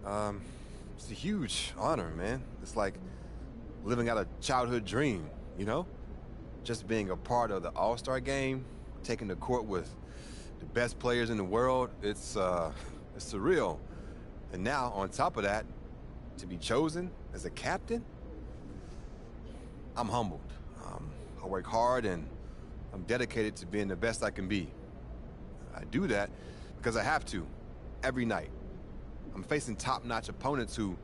It's a huge honor, man. It's like living out a childhood dream, you know? Just being a part of the All-Star game, taking the court with the best players in the world, it's surreal. And now, on top of that, to be chosen as a captain, I'm humbled. I work hard and I'm dedicated to being the best I can be. I do that because I have to, every night. I'm facing top-notch opponents who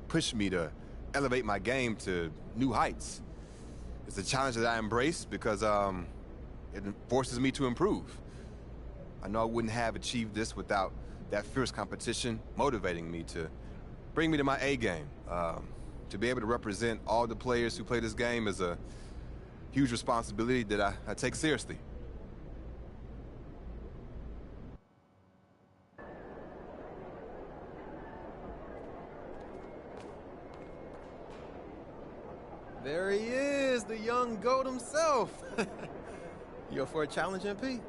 push me to elevate my game to new heights. It's a challenge that I embrace because it forces me to improve. I know I wouldn't have achieved this without that fierce competition motivating me to bring me to my A game. To be able to represent all the players who play this game is a huge responsibility that I take seriously. There he is, the young GOAT himself. You up for a challenge, MP?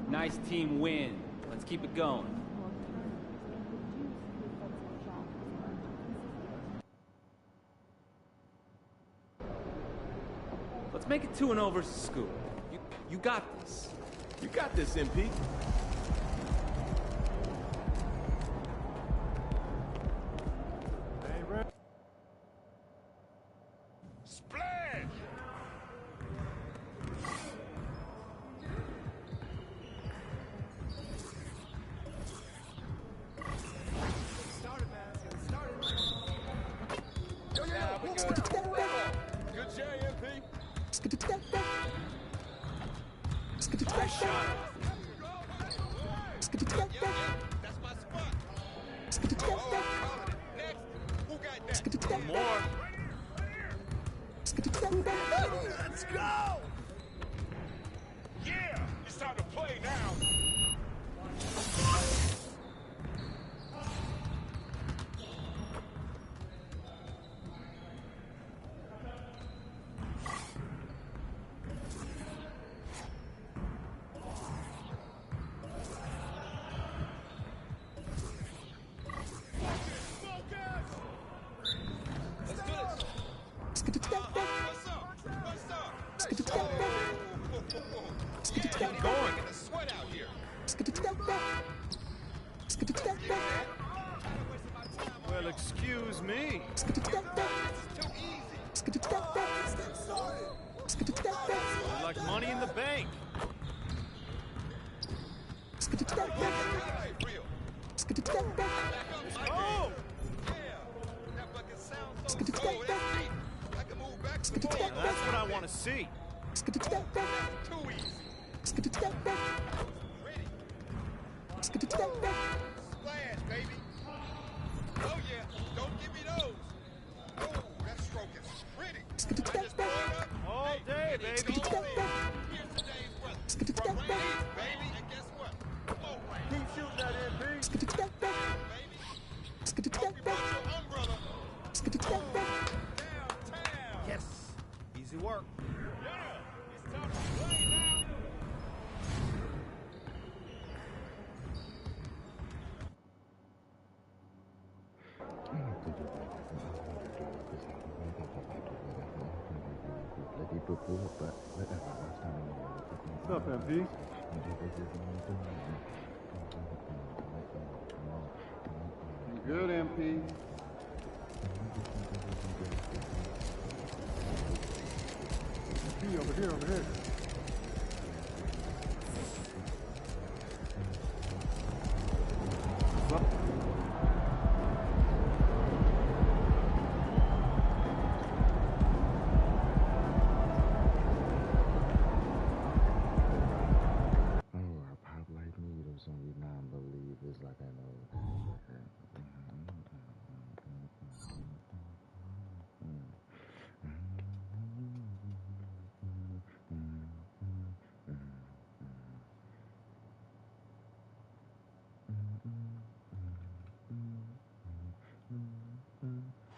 Nice team win. Let's keep it going. Let's make it 2-0 versus Scoop. You got this. You got this, MP. Splash! Good JMP. Nice shot. That's my spot. Next. Who got that? One more. Let's go! Yeah! It's time to play now. Well, excuse me. Like Money in the Bank. Oh! That's what I want to see. Too easy. Splash, baby. Oh, yeah. Don't give me those. Oh, that stroke is pretty. I just throw it up. All day, baby. Here's today's weather. From rain, baby. And guess what? More rain. Keep shooting that MP. Baby. Hope you brought your umbrella. Downtown. Yes. Easy work. Yeah. It's time to play now. What's up, MP? Good, MP. Over here, over here.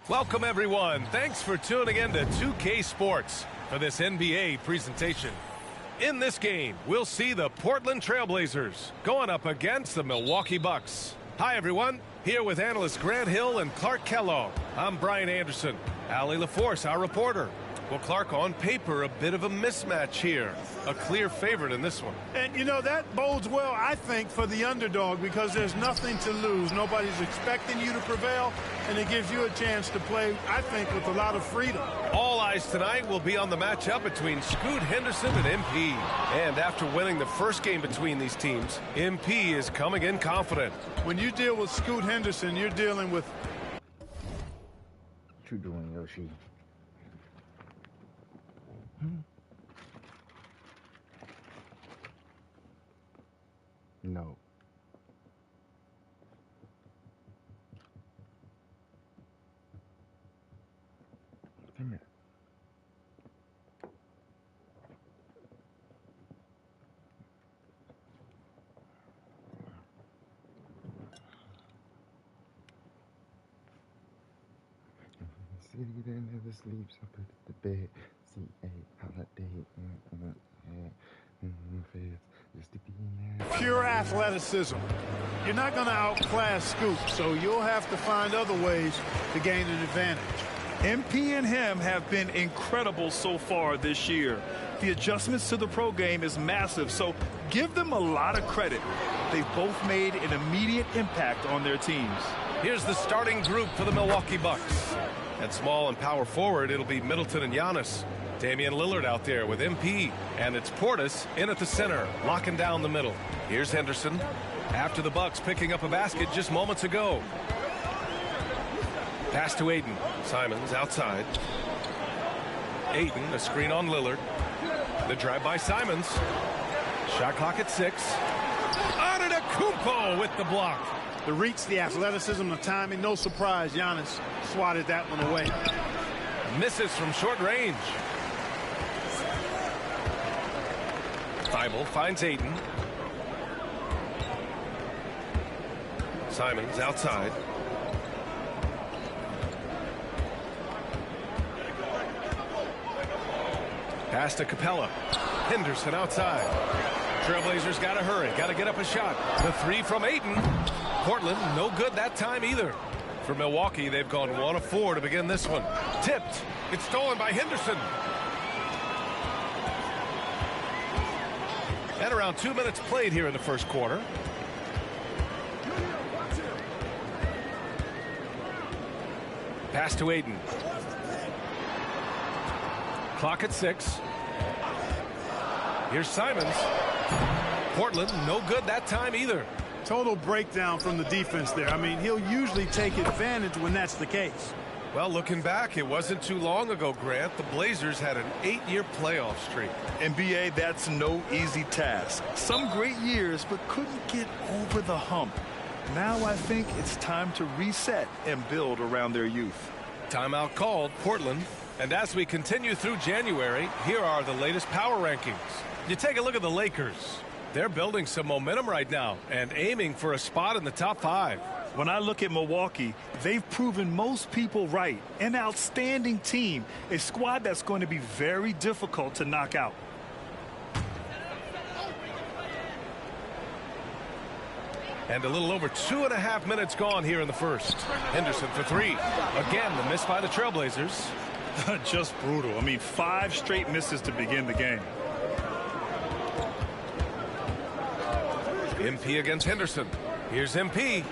Welcome, everyone. Thanks for tuning in to 2K Sports for this NBA presentation. In this game, we'll see the Portland Trailblazers going up against the Milwaukee Bucks. Hi, everyone. Here with analysts Grant Hill and Clark Kellogg. I'm Brian Anderson. Allie LaForce, our reporter. Well, Clark, on paper, a bit of a mismatch here. A clear favorite in this one. And, you know, that bodes well, I think, for the underdog because there's nothing to lose. Nobody's expecting you to prevail, and it gives you a chance to play, I think, with a lot of freedom. All eyes tonight will be on the matchup between Scoot Henderson and MP. And after winning the first game between these teams, MP is coming in confident. When you deal with Scoot Henderson, you're dealing with... What you doing, Yoshi? No. Come here. City that never sleeps up at the bed. C.A. holiday. Pure athleticism. You're not going to outclass Scoot, so you'll have to find other ways to gain an advantage. MP and him have been incredible so far this year. The adjustments to the pro game is massive, so give them a lot of credit. They've both made an immediate impact on their teams. Here's the starting group for the Milwaukee Bucks. At small and power forward, it'll be Middleton and Giannis. Damian Lillard out there with MP. And it's Portis in at the center, locking down the middle. Here's Henderson. After the Bucks picking up a basket just moments ago. Pass to Aiden. Simons outside. Aiden, a screen on Lillard. The drive by Simons. Shot clock at 6. Antetokounmpo with the block. The reach, the athleticism, the timing, no surprise. Giannis swatted that one away. Misses from short range. Thibault finds Aiden. Simons outside. Pass to Capella. Henderson outside. Trailblazers got to hurry. Got to get up a shot. The three from Aiden. Portland, no good that time either. For Milwaukee, they've gone 1 of 4 to begin this one. Tipped. It's stolen by Henderson. And around 2 minutes played here in the first quarter. Pass to Aiden. Clock at 6. Here's Simons. Portland, no good that time either. Total breakdown from the defense there. I mean, he'll usually take advantage when that's the case. Well, looking back, it wasn't too long ago, Grant. The Blazers had an 8-year playoff streak. NBA, that's no easy task. Some great years, but couldn't get over the hump. Now I think it's time to reset and build around their youth. Timeout called, Portland. And as we continue through January, here are the latest power rankings. You take a look at the Lakers. They're building some momentum right now and aiming for a spot in the top 5. When I look at Milwaukee, they've proven most people right. An outstanding team, a squad that's going to be very difficult to knock out. And a little over 2.5 minutes gone here in the first. Henderson for 3. Again, the miss by the Trailblazers. Just brutal. I mean, 5 straight misses to begin the game. MP against Henderson. Here's MP.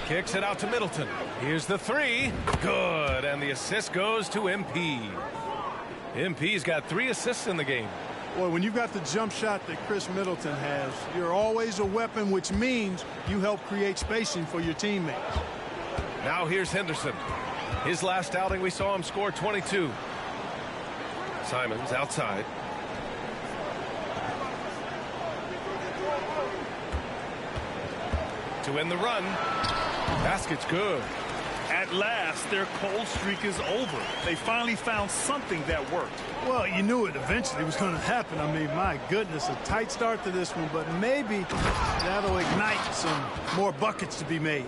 Kicks it out to Middleton. Here's the 3. Good. And the assist goes to MP. MP's got 3 assists in the game. Boy, when you've got the jump shot that Chris Middleton has, you're always a weapon, which means you help create spacing for your teammates. Now here's Henderson. His last outing, we saw him score 22. Simons outside. To end the run. Basket's good. At last, their cold streak is over. They finally found something that worked. Well, you knew it eventually was going to happen. I mean, my goodness, a tight start to this one, but maybe that'll ignite some more buckets to be made.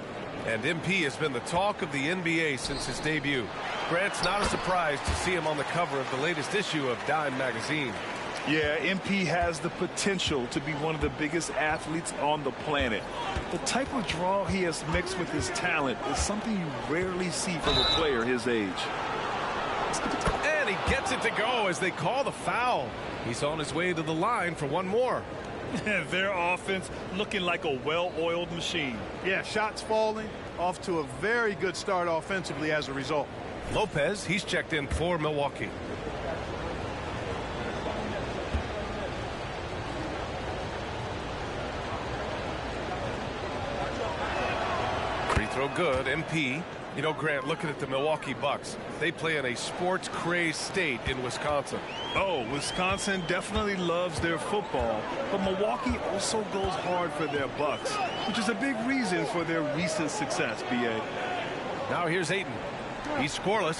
And MP has been the talk of the NBA since his debut. Grant's not a surprise to see him on the cover of the latest issue of Dime magazine. Yeah, MP has the potential to be one of the biggest athletes on the planet. The type of draw he has mixed with his talent is something you rarely see from a player his age. And he gets it to go as they call the foul. He's on his way to the line for one more. Their offense looking like a well-oiled machine. Yeah, shots falling, off to a very good start offensively as a result. Lopez, he's checked in for Milwaukee. Free throw good. MP. You know, Grant, looking at the Milwaukee Bucks, they play in a sports-crazed state in Wisconsin. Oh, Wisconsin definitely loves their football, but Milwaukee also goes hard for their Bucks, which is a big reason for their recent success, B.A. Now here's Ayton. He's scoreless.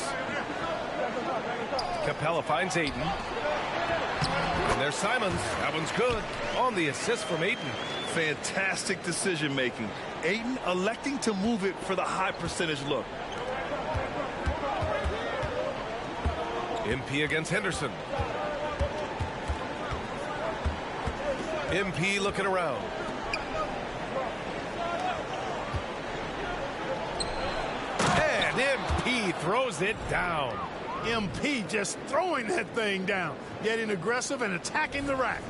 Capella finds Ayton. And there's Simons. That one's good. On the assist from Ayton. Fantastic decision-making. Ayton electing to move it for the high percentage look. MP against Henderson. MP looking around. And MP throws it down. MP just throwing that thing down, getting aggressive and attacking the rack.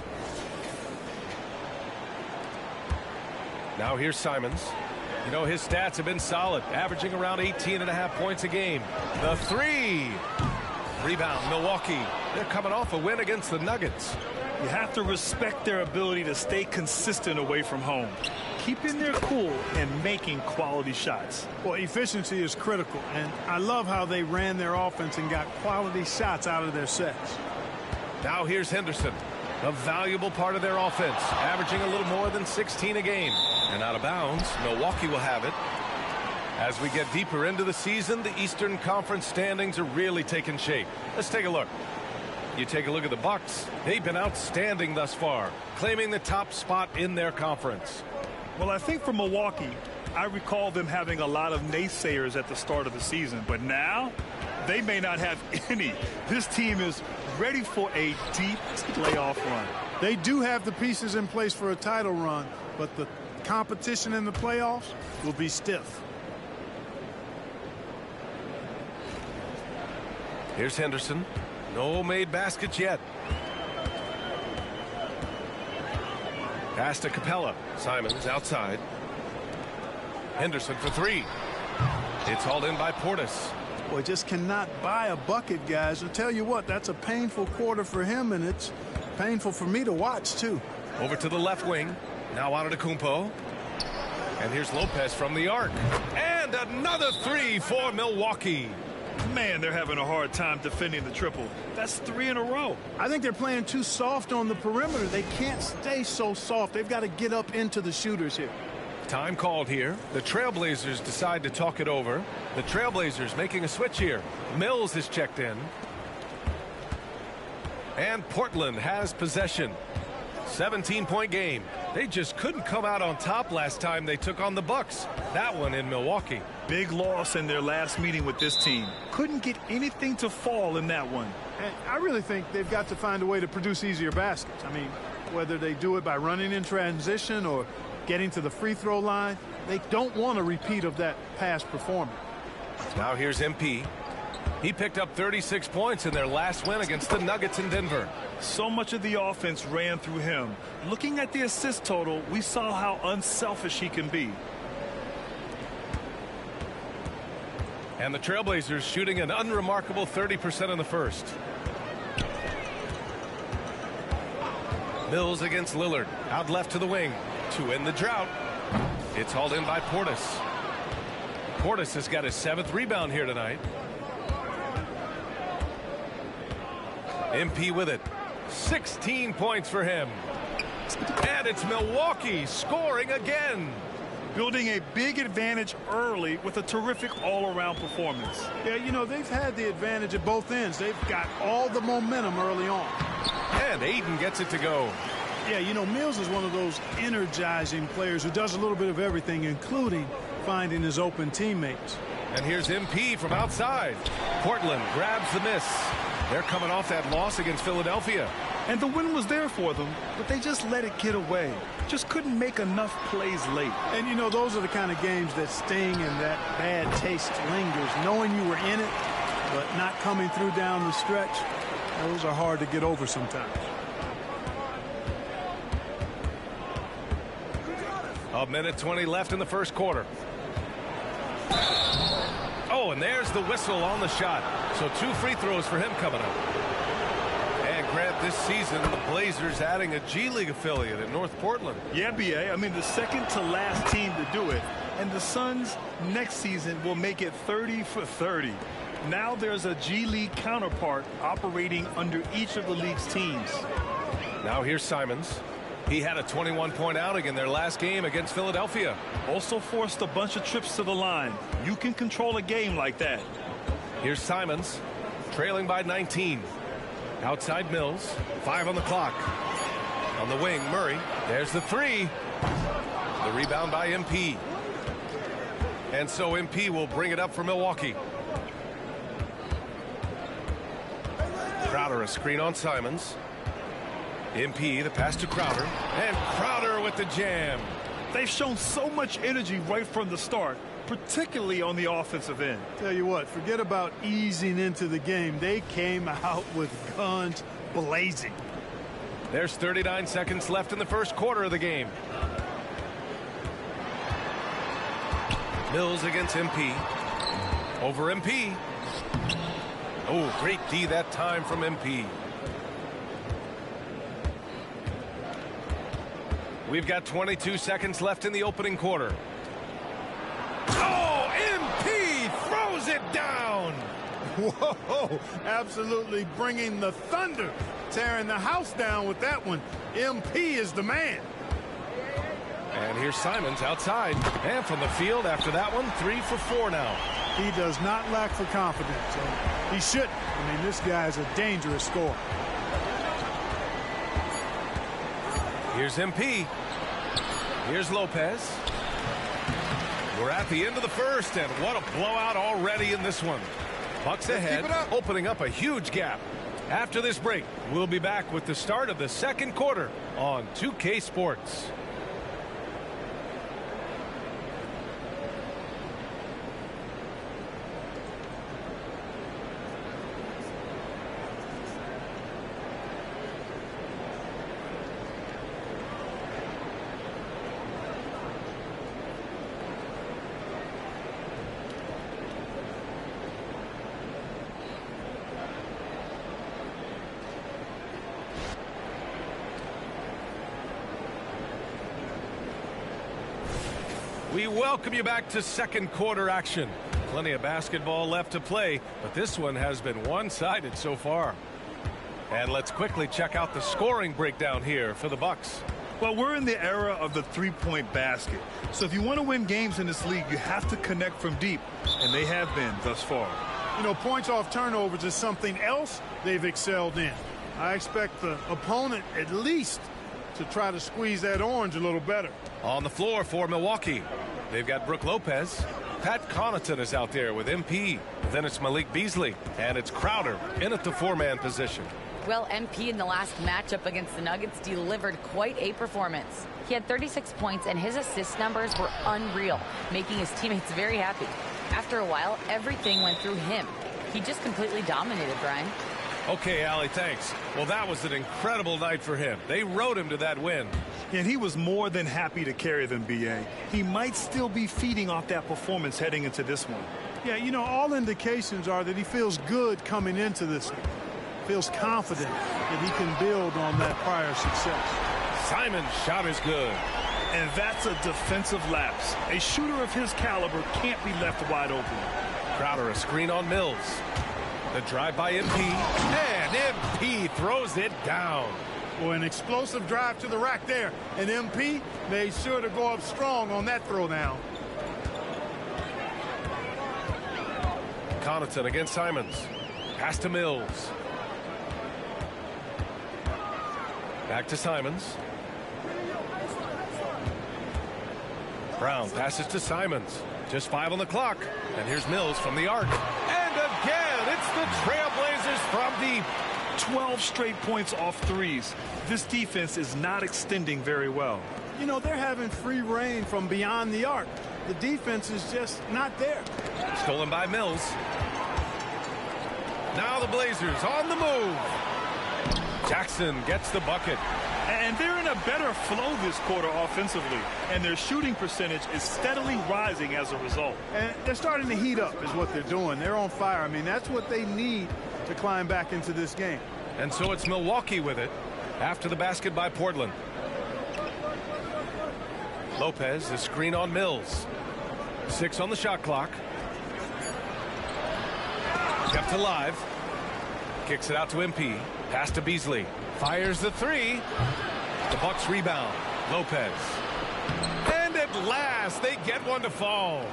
Now here's Simons. You know, his stats have been solid, averaging around 18.5 points a game. The three. Rebound, Milwaukee. They're coming off a win against the Nuggets. You have to respect their ability to stay consistent away from home, keeping their cool and making quality shots. Well, efficiency is critical, and I love how they ran their offense and got quality shots out of their sets. Now here's Henderson, a valuable part of their offense, averaging a little more than 16 a game. And out of bounds, Milwaukee will have it. As we get deeper into the season, the Eastern Conference standings are really taking shape. Let's take a look. You take a look at the Bucks. They've been outstanding thus far, claiming the top spot in their conference. Well, I think for Milwaukee, I recall them having a lot of naysayers at the start of the season, but now they may not have any. This team is ready for a deep playoff run. They do have the pieces in place for a title run, but the competition in the playoffs will be stiff. Here's Henderson. No made baskets yet. Pass to Capella. Simons outside. Henderson for three. It's hauled in by Portis. Boy, just cannot buy a bucket, guys. I'll tell you what, that's a painful quarter for him, and it's painful for me to watch, too. Over to the left wing. Now out of Kumpo. And here's Lopez from the arc. And another three for Milwaukee. Man, they're having a hard time defending the triple. That's 3 in a row. I think they're playing too soft on the perimeter. They can't stay so soft. They've got to get up into the shooters here. Time called here. The Trailblazers decide to talk it over. The Trailblazers making a switch here. Mills is checked in. And Portland has possession. 17-point game. They just couldn't come out on top last time they took on the Bucks. That one in Milwaukee. Big loss in their last meeting with this team. Couldn't get anything to fall in that one. And I really think they've got to find a way to produce easier baskets. I mean, whether they do it by running in transition or getting to the free throw line, they don't want a repeat of that past performance. Now here's MP. He picked up 36 points in their last win against the Nuggets in Denver. So much of the offense ran through him. Looking at the assist total, we saw how unselfish he can be. And the Trailblazers shooting an unremarkable 30% in the first. Mills against Lillard. Out left to the wing. To end the drought. It's hauled in by Portis. Portis has got his 7th rebound here tonight. MP with it. 16 points for him. And it's Milwaukee scoring again. Building a big advantage early with a terrific all-around performance. Yeah, you know, they've had the advantage at both ends. They've got all the momentum early on. And Ayton gets it to go. Yeah, you know, Mills is one of those energizing players who does a little bit of everything, including finding his open teammates. And here's MP from outside. Portland grabs the miss. They're coming off that loss against Philadelphia. And the win was there for them, but they just let it get away. Just couldn't make enough plays late. And, you know, those are the kind of games that sting and that bad taste lingers. Knowing you were in it, but not coming through down the stretch, those are hard to get over sometimes. A minute 20 left in the first quarter. Oh, and there's the whistle on the shot. So 2 free throws for him coming up. And Grant, this season, the Blazers adding a G League affiliate in North Portland. Yeah, BA. I mean, the second to last team to do it. And the Suns next season will make it 30 for 30. Now there's a G League counterpart operating under each of the league's teams. Now here's Simons. He had a 21-point outing in their last game against Philadelphia. Also forced a bunch of trips to the line. You can control a game like that. Here's Simons, trailing by 19. Outside Mills, 5 on the clock. On the wing, Murray. There's the 3. The rebound by MP. And so MP will bring it up for Milwaukee. Crowder, a screen on Simons. MP, the pass to Crowder. And Crowder with the jam. They've shown so much energy right from the start, particularly on the offensive end. Tell you what, forget about easing into the game. They came out with guns blazing. There's 39 seconds left in the first quarter of the game. Mills against MP. Over MP. Oh, great D that time from MP. We've got 22 seconds left in the opening quarter. Oh, MP throws it down. Whoa, absolutely bringing the thunder, tearing the house down with that one. MP is the man. And here's Simons outside. And from the field after that one, 3 for 4 now. He does not lack for confidence. He shouldn't. I mean, this guy's a dangerous scorer. Here's MP. Here's Lopez. We're at the end of the first, and what a blowout already in this one. Bucks ahead, opening up a huge gap. After this break, we'll be back with the start of the second quarter on 2K Sports. We welcome you back to second quarter action. Plenty of basketball left to play, but this one has been one-sided so far. And let's quickly check out the scoring breakdown here for the Bucks. Well, we're in the era of the three-point basket. So if you want to win games in this league, you have to connect from deep, and they have been thus far. You know, points off turnovers is something else they've excelled in. I expect the opponent at least to try to squeeze that orange a little better. On the floor for Milwaukee, they've got Brook Lopez. Pat Connaughton is out there with MP. Then it's Malik Beasley, and it's Crowder in at the four-man position. Well, MP in the last matchup against the Nuggets delivered quite a performance. He had 36 points, and his assist numbers were unreal, making his teammates very happy. After a while, everything went through him. He just completely dominated, Brian. Okay, Allie, thanks. Well, that was an incredible night for him. They rode him to that win. And he was more than happy to carry them, B.A. He might still be feeding off that performance heading into this one. Yeah, you know, all indications are that he feels good coming into this one. Feels confident that he can build on that prior success. Simon's shot is good. And that's a defensive lapse. A shooter of his caliber can't be left wide open. Crowder, a screen on Mills. The drive by MP, and MP throws it down. Well, an explosive drive to the rack there, and MP made sure to go up strong on that throw down. Connaughton against Simons. Pass to Mills. Back to Simons. Brown passes to Simons. Just 5 on the clock. And here's Mills from the arc. And again, it's the Trailblazers from deep. 12 straight points off threes. This defense is not extending very well. You know, they're having free reign from beyond the arc. The defense is just not there. Stolen by Mills. Now the Blazers on the move. Jackson gets the bucket. And they're in a better flow this quarter offensively. And their shooting percentage is steadily rising as a result. And they're starting to heat up is what they're doing. They're on fire. I mean, that's what they need to climb back into this game. And so it's Milwaukee with it after the basket by Portland. Lopez, the screen on Mills. 6 on the shot clock. Kept alive. Kicks it out to MP. Pass to Beasley. Fires the 3. The Bucks rebound. Lopez. And at last, they get one to fall.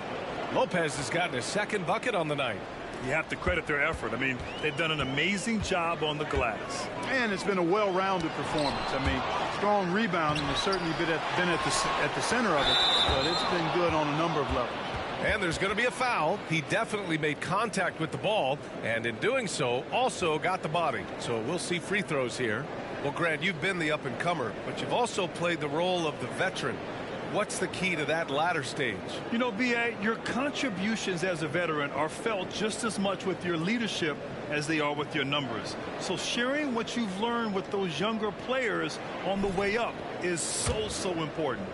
Lopez has gotten his second bucket on the night. You have to credit their effort. I mean, they've done an amazing job on the glass. And it's been a well-rounded performance. I mean, strong rebounding has certainly been at the center of it, but it's been good on a number of levels. And there's going to be a foul. He definitely made contact with the ball, and in doing so, also got the body. So we'll see free throws here. Well, Grant, you've been the up-and-comer, but you've also played the role of the veteran. What's the key to that latter stage? You know, B.A., your contributions as a veteran are felt just as much with your leadership as they are with your numbers. So sharing what you've learned with those younger players on the way up is so important.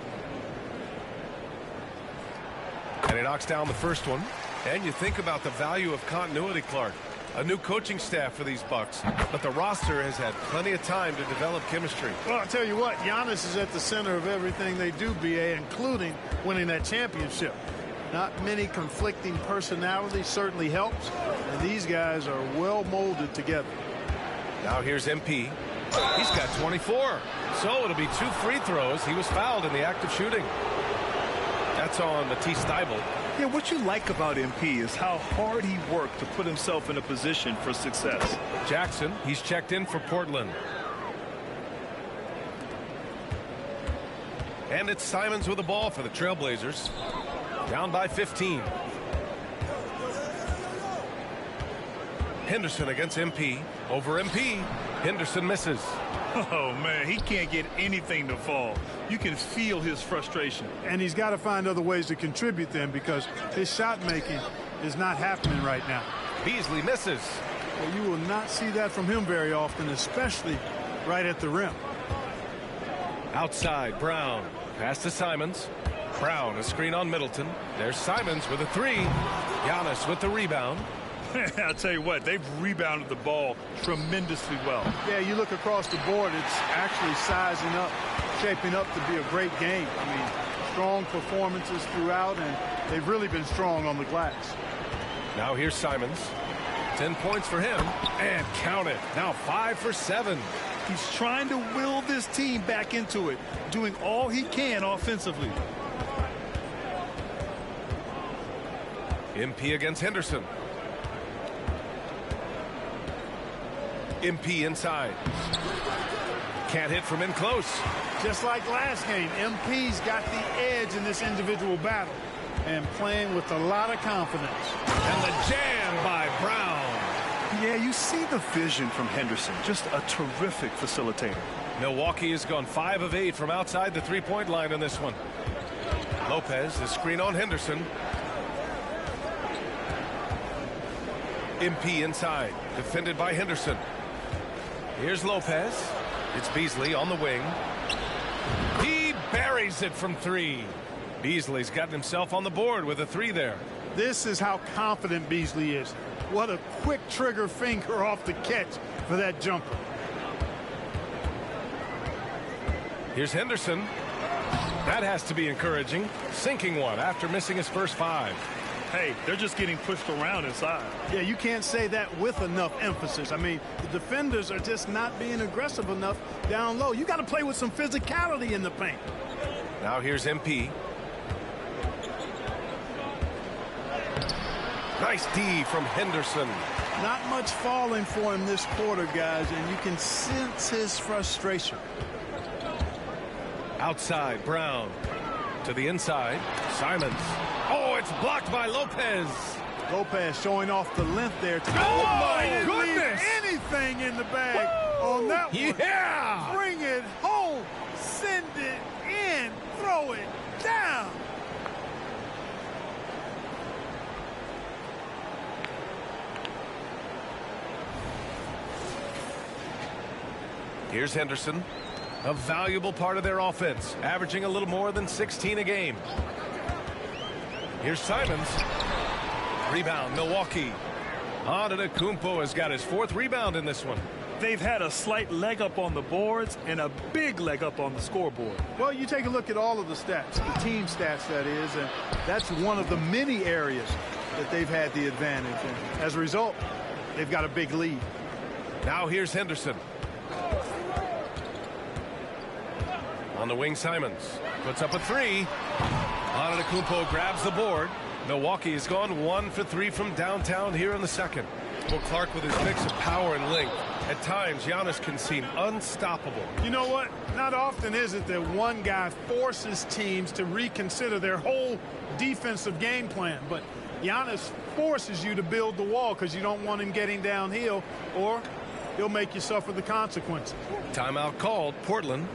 And he knocks down the first one. And you think about the value of continuity, Clark. A new coaching staff for these Bucks, but the roster has had plenty of time to develop chemistry. Well, I'll tell you what, Giannis is at the center of everything they do, B.A., including winning that championship. Not many conflicting personalities certainly helps, and these guys are well molded together. Now here's MP. He's got 24, so it'll be 2 free throws. He was fouled in the act of shooting. That's on Matisse Thybulle. Yeah, what you like about MP is how hard he worked to put himself in a position for success. Jackson, he's checked in for Portland. And it's Simons with the ball for the Trailblazers. Down by 15. Henderson against MP. Over MP. Henderson misses. Oh, man, he can't get anything to fall. You can feel his frustration. And he's got to find other ways to contribute then because his shot making is not happening right now. Beasley misses. Well, you will not see that from him very often, especially right at the rim. Outside, Brown. Pass to Simons. Brown, a screen on Middleton. There's Simons with a 3. Giannis with the rebound. I'll tell you what, they've rebounded the ball tremendously well. Yeah, you look across the board, it's actually sizing up, shaping up to be a great game. I mean, strong performances throughout, and they've really been strong on the glass. Now here's Simons. 10 points for him, and count it. Now 5 for 7. He's trying to will this team back into it, doing all he can offensively. MP against Henderson. MP inside. Can't hit from in close. Just like last game, MP's got the edge in this individual battle and playing with a lot of confidence. And the jam by Brown. Yeah, you see the vision from Henderson. Just a terrific facilitator. Milwaukee has gone 5 of 8 from outside the three-point line in this one. Lopez, the screen on Henderson. MP inside, defended by Henderson. Here's Lopez. It's Beasley on the wing. He buries it from 3. Beasley's gotten himself on the board with a 3 there. This is how confident Beasley is. What a quick trigger finger off the catch for that jumper. Here's Henderson. That has to be encouraging. Sinking one after missing his first 5. Hey, they're just getting pushed around inside. Yeah, you can't say that with enough emphasis. I mean, the defenders are just not being aggressive enough down low. You got to play with some physicality in the paint. Now here's MP. Nice D from Henderson. Not much falling for him this quarter, guys, and you can sense his frustration. Outside, Brown. To the inside. Simons. Oh, it's blocked by Lopez. Lopez showing off the length there. Oh, my Didn't leave goodness. anything in the bag on that one. Yeah. Bring it home. Send it in. Throw it down. Here's Henderson. A valuable part of their offense, averaging a little more than 16 a game. Here's Simons. Rebound, Milwaukee. Antetokounmpo has got his 4th rebound in this one. They've had a slight leg up on the boards and a big leg up on the scoreboard. Well, you take a look at all of the stats, the team stats that is, and that's one of the many areas that they've had the advantage. And as a result, they've got a big lead. Now here's Henderson. On the wing, Simons puts up a 3. Antetokounmpo grabs the board. Milwaukee has gone 1 for 3 from downtown here in the second. Well, Clark with his mix of power and length. At times, Giannis can seem unstoppable. You know what? Not often is it that one guy forces teams to reconsider their whole defensive game plan. But Giannis forces you to build the wall because you don't want him getting downhill, or he'll make you suffer the consequences. Timeout called, Portland.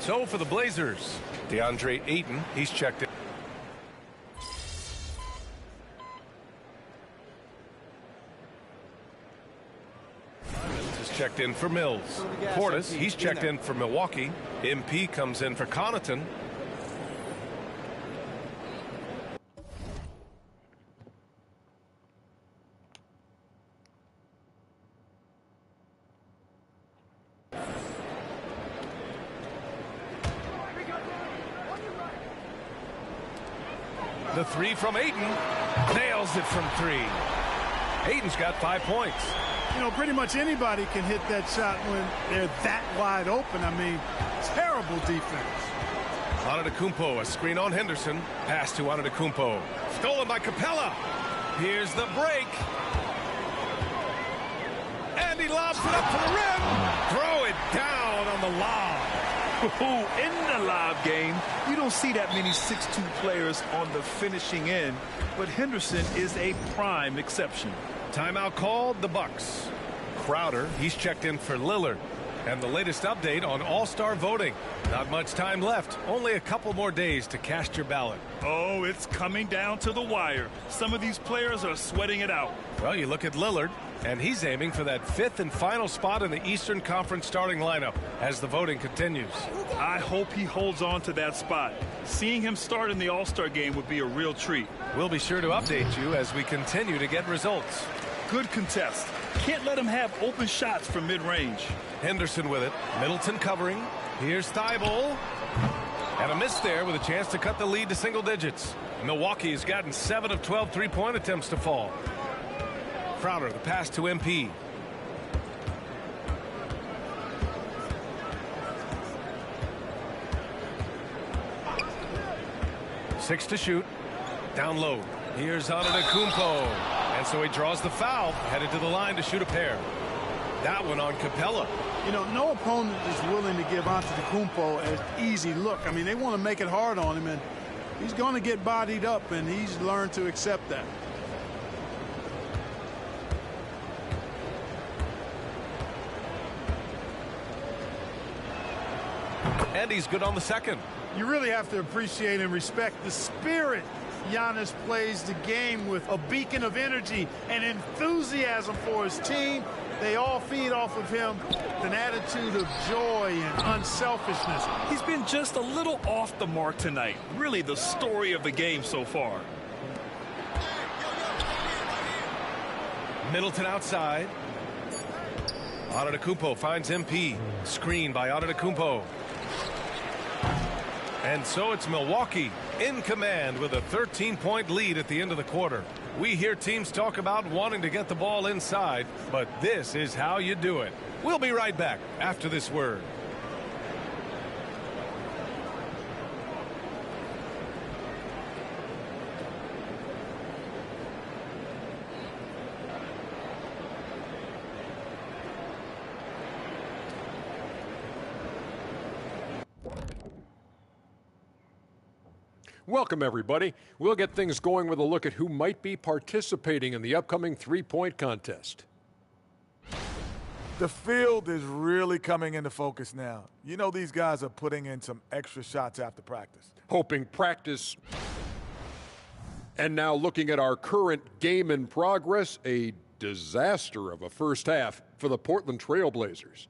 So for the Blazers, DeAndre Ayton, he's checked in. Simons is checked in for Mills. Portis, he's checked in for Milwaukee. MP comes in for Connaughton. The 3 from Ayton. Nails it from 3. Ayton's got 5 points. You know, pretty much anybody can hit that shot when they're that wide open. I mean, terrible defense. Antetokounmpo, a screen on Henderson. Pass to Antetokounmpo. Stolen by Capella. Here's the break. And he lobs it up to the rim. Throw it down on the lob. In the live game, you don't see that many 6'2 players on the finishing end, but Henderson is a prime exception. Timeout called, the Bucks. Crowder, he's checked in for Lillard. And the latest update on All-Star voting. Not much time left. Only a couple more days to cast your ballot. Oh, it's coming down to the wire. Some of these players are sweating it out. Well, you look at Lillard, and he's aiming for that 5th and final spot in the Eastern Conference starting lineup as the voting continues. I hope he holds on to that spot. Seeing him start in the All-Star game would be a real treat. We'll be sure to update you as we continue to get results. Good contest. Can't let him have open shots from mid-range. Henderson with it. Middleton covering. Here's Thibault. And a miss there with a chance to cut the lead to single digits. Milwaukee has gotten 7 of 12 three-point attempts to fall. Crowder, the pass to MP. Six to shoot. Down low. Here's Antetokounmpo. And so he draws the foul, headed to the line to shoot a pair. That one on Capella. You know, no opponent is willing to give Antetokounmpo an easy look. I mean, they want to make it hard on him, and he's going to get bodied up, and he's learned to accept that. And he's good on the second. You really have to appreciate and respect the spirit Giannis plays the game with, a beacon of energy and enthusiasm for his team. They all feed off of him with an attitude of joy and unselfishness. He's been just a little off the mark tonight. Really the story of the game so far. Middleton outside. Antetokounmpo finds MP. Screen by Antetokounmpo. And so it's Milwaukee in command with a 13-point lead at the end of the quarter. We hear teams talk about wanting to get the ball inside, but this is how you do it. We'll be right back after this word. Welcome, everybody. We'll get things going with a look at who might be participating in the upcoming three-point contest. The field is really coming into focus now. You know these guys are putting in some extra shots after practice. Hoping practice. And now looking at our current game in progress, a disaster of a first half for the Portland Trail Blazers.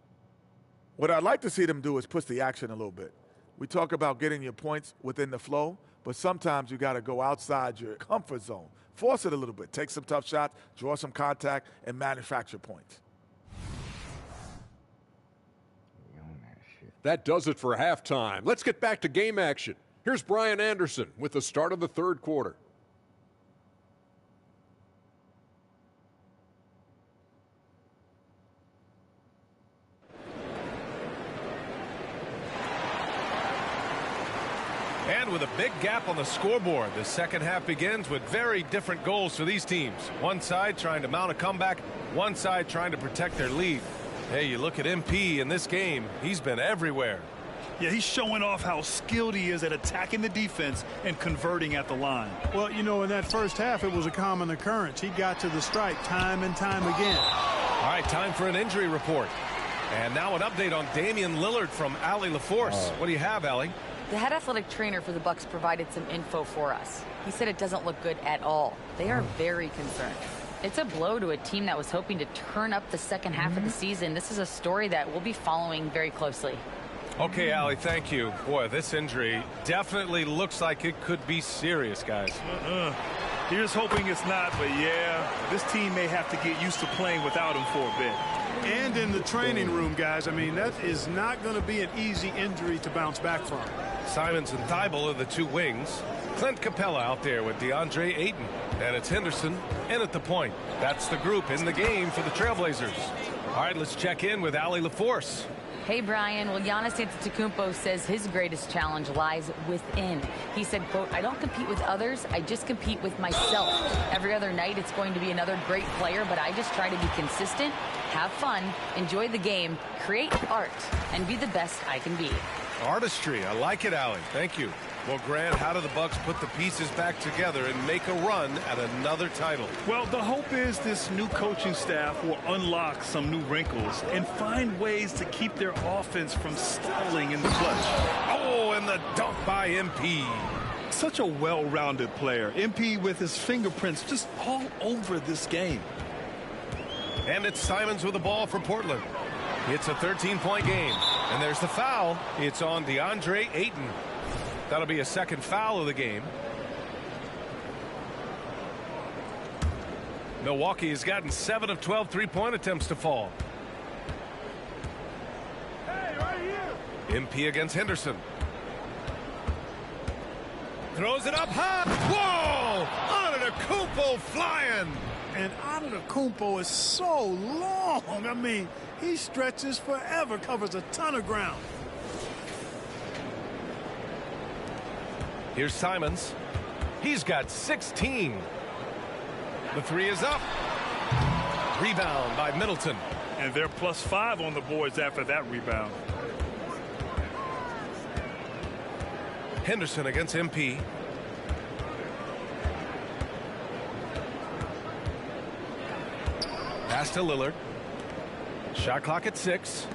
What I'd like to see them do is push the action a little bit. We talk about getting your points within the flow, but sometimes you got to go outside your comfort zone. Force it a little bit. Take some tough shots, draw some contact, and manufacture points. That does it for halftime. Let's get back to game action. Here's Brian Anderson with the start of the third quarter. And with a big gap on the scoreboard, the second half begins with very different goals for these teams. One side trying to mount a comeback, one side trying to protect their lead. Hey, you look at MP in this game, he's been everywhere. Yeah, he's showing off how skilled he is at attacking the defense and converting at the line. Well, you know, in that first half, it was a common occurrence. He got to the stripe time and time again. All right, time for an injury report. And now an update on Damian Lillard from Allie LaForce. What do you have, Allie? The head athletic trainer for the Bucks provided some info for us. He said it doesn't look good at all. They are very concerned. It's a blow to a team that was hoping to turn up the second half of the season. This is a story that we'll be following very closely. Okay, Allie, thank you. Boy, this injury definitely looks like it could be serious, guys. Here's hoping it's not, but yeah, this team may have to get used to playing without him for a bit. And in the training room, guys, I mean, that is not going to be an easy injury to bounce back from. Simons and Thibault are the two wings. Clint Capella out there with DeAndre Ayton. And it's Henderson in at the point. That's the group in the game for the Trailblazers. All right, let's check in with Allie LaForce. Hey, Brian. Well, Giannis Antetokounmpo says his greatest challenge lies within. He said, quote, "I don't compete with others. I just compete with myself. Every other night it's going to be another great player, but I just try to be consistent, have fun, enjoy the game, create art, and be the best I can be." Artistry. I like it, Allie. Thank you. Well, Grant, how do the Bucks put the pieces back together and make a run at another title? Well, the hope is this new coaching staff will unlock some new wrinkles and find ways to keep their offense from stalling in the clutch. Oh, and the dunk by MP. Such a well-rounded player. MP with his fingerprints just all over this game. And it's Simons with the ball for Portland. It's a 13-point game. And there's the foul. It's on DeAndre Ayton. That'll be a second foul of the game. Milwaukee has gotten 7 of 12 three-point attempts to fall. Hey, right here. MP against Henderson. Throws it up high. Whoa! Antetokounmpo flying. And Antetokounmpo is so long. I mean, he stretches forever, covers a ton of ground. Here's Simons. He's got 16. The three is up. Rebound by Middleton. And they're +5 on the boards after that rebound. Henderson against MP. Pass to Lillard. Shot clock at 6.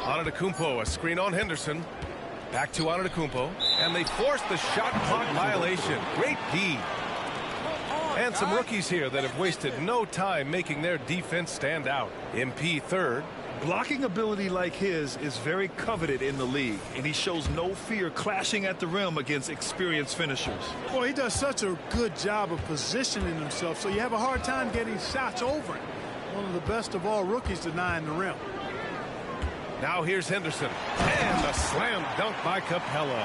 Antetokounmpo, a screen on Henderson. Back to Antetokounmpo, and they force the shot clock violation. Great D. And some rookies here that have wasted no time making their defense stand out. MP third. Blocking ability like his is very coveted in the league, and he shows no fear clashing at the rim against experienced finishers. Well, he does such a good job of positioning himself, so you have a hard time getting shots over him. One of the best of all rookies denying the rim. Now here's Henderson. And a slam dunk by Capella.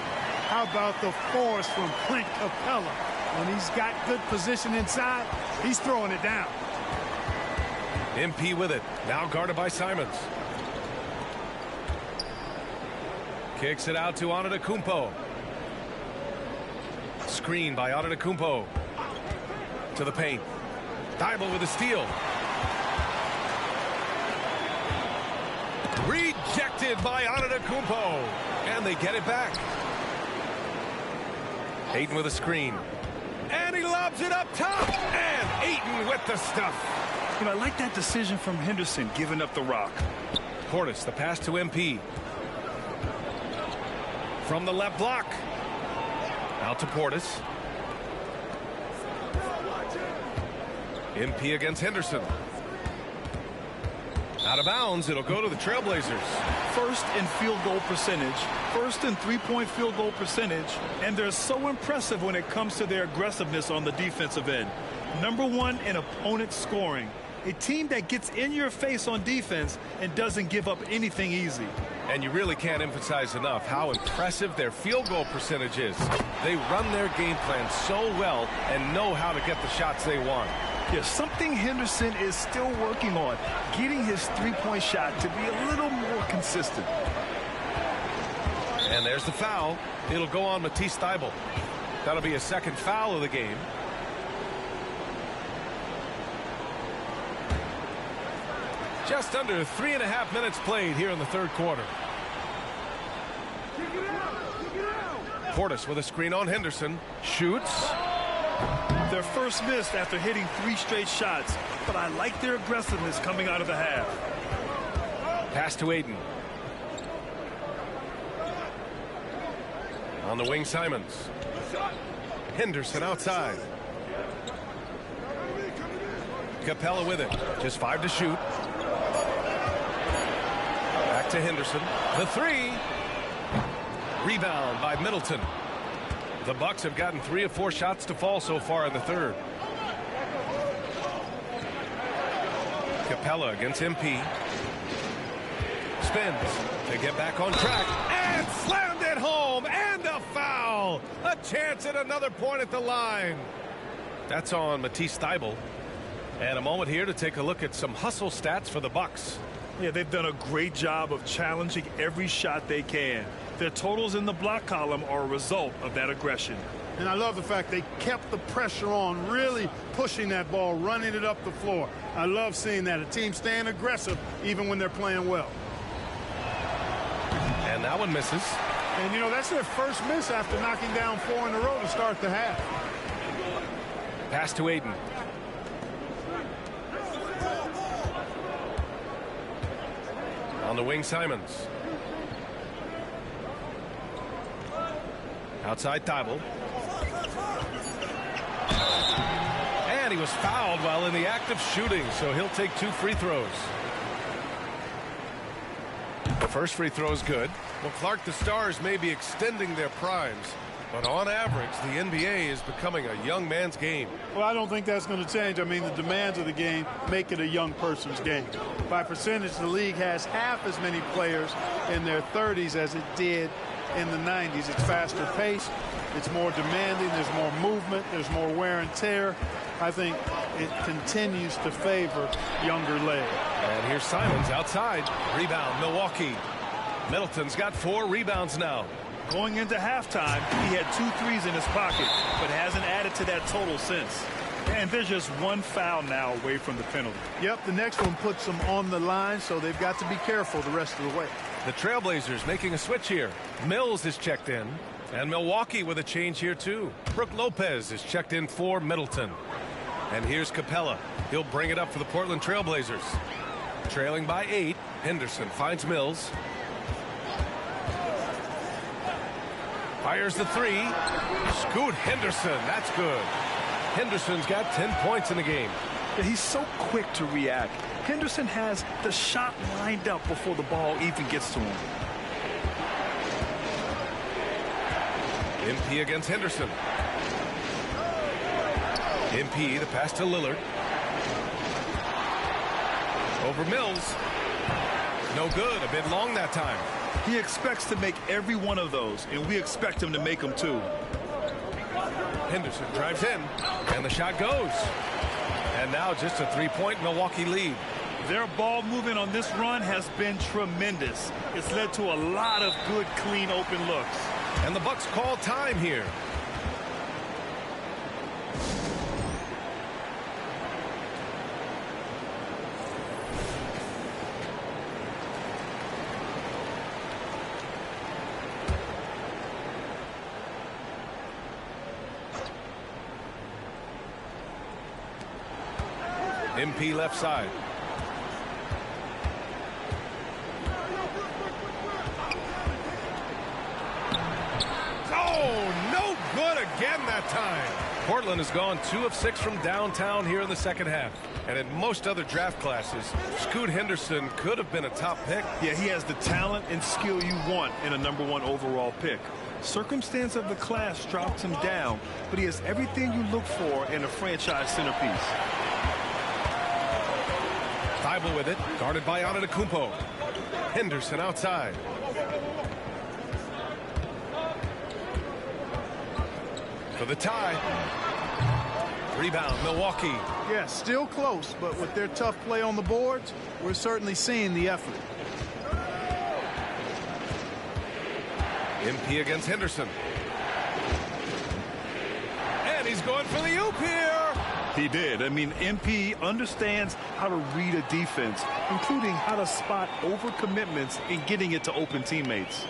How about the force from Clint Capella? When he's got good position inside, he's throwing it down. MP with it. Now guarded by Simons. Kicks it out to Antetokounmpo. Screen by Antetokounmpo. To the paint. Thibault with a steal. Rejected by Antetokounmpo. And they get it back. Ayton with a screen. And he lobs it up top. And Ayton with the stuff. You know, I like that decision from Henderson, giving up the rock. Portis, the pass to MP. From the left block. Out to Portis. MP against Henderson. Out of bounds, it'll go to the Trailblazers. First in field goal percentage, first in three-point field goal percentage, and they're so impressive when it comes to their aggressiveness on the defensive end. Number one in opponent scoring. A team that gets in your face on defense and doesn't give up anything easy. And you really can't emphasize enough how impressive their field goal percentage is. They run their game plan so well and know how to get the shots they want. Yeah, something Henderson is still working on, getting his three-point shot to be a little more consistent. And there's the foul. It'll go on Matisse Thybulle. That'll be a second foul of the game. Just under 3.5 minutes played here in the third quarter. Portis with a screen on Henderson. Shoots. Their first miss after hitting 3 straight shots, but I like their aggressiveness coming out of the half. Pass to Ayton. On the wing, Simons. Henderson outside. Capella with it. Just 5 to shoot. Back to Henderson. The 3. Rebound by Middleton. The Bucks have gotten 3 of 4 shots to fall so far in the third. Capella against MP. Spins to get back on track. And slammed it home. And a foul. A chance at another point at the line. That's on Matisse Thybulle. And a moment here to take a look at some hustle stats for the Bucks. Yeah, they've done a great job of challenging every shot they can. Their totals in the block column are a result of that aggression. And I love the fact they kept the pressure on, really pushing that ball, running it up the floor. I love seeing that. A team staying aggressive even when they're playing well. And that one misses. And, you know, that's their first miss after knocking down 4 in a row to start the half. Pass to Ayton. On the wing, Simons. Outside Thybulle. And he was fouled while in the act of shooting, so he'll take 2 free throws. The first free throw is good. Well, Clark, the Stars may be extending their primes, but on average, the NBA is becoming a young man's game. Well, I don't think that's going to change. I mean, the demands of the game make it a young person's game. By percentage, the league has half as many players in their 30s as it did in the 90s. It's faster paced. It's more demanding. There's more movement. There's more wear and tear. I think it continues to favor younger legs. And here's Simons outside. Rebound, Milwaukee. Middleton's got 4 rebounds now. Going into halftime, he had 2 threes in his pocket, but hasn't added to that total since. And there's just 1 foul now away from the penalty. Yep, the next one puts them on the line, so they've got to be careful the rest of the way. The Trailblazers making a switch here. Mills is checked in, and Milwaukee with a change here too. Brook Lopez is checked in for Middleton. And here's Capella. He'll bring it up for the Portland Trailblazers. Trailing by 8, Henderson finds Mills. Fires the 3. Scoot Henderson. That's good. Henderson's got 10 points in the game. He's so quick to react. Henderson has the shot lined up before the ball even gets to him. MP against Henderson. MP, the pass to Lillard. Over Mills. No good. A bit long that time. He expects to make every one of those, and we expect him to make them too. Henderson drives in, and the shot goes. And now just a 3-point Milwaukee lead. Their ball movement on this run has been tremendous. It's led to a lot of good, clean, open looks. And the Bucks call time here. MP left side. Oh, no good again that time. Portland has gone 2 of 6 from downtown here in the second half. And in most other draft classes, Scoot Henderson could have been a top pick. Yeah, he has the talent and skill you want in a #1 overall pick. Circumstance of the class dropped him down, but he has everything you look for in a franchise centerpiece. Thibault with it, guarded by Antetokounmpo. Henderson outside. For the tie. Rebound, Milwaukee. Yeah, still close, but with their tough play on the boards, we're certainly seeing the effort. MP against Henderson. And he's going for the oop here. He did. I mean, MP understands how to read a defense, including how to spot overcommitments and getting it to open teammates.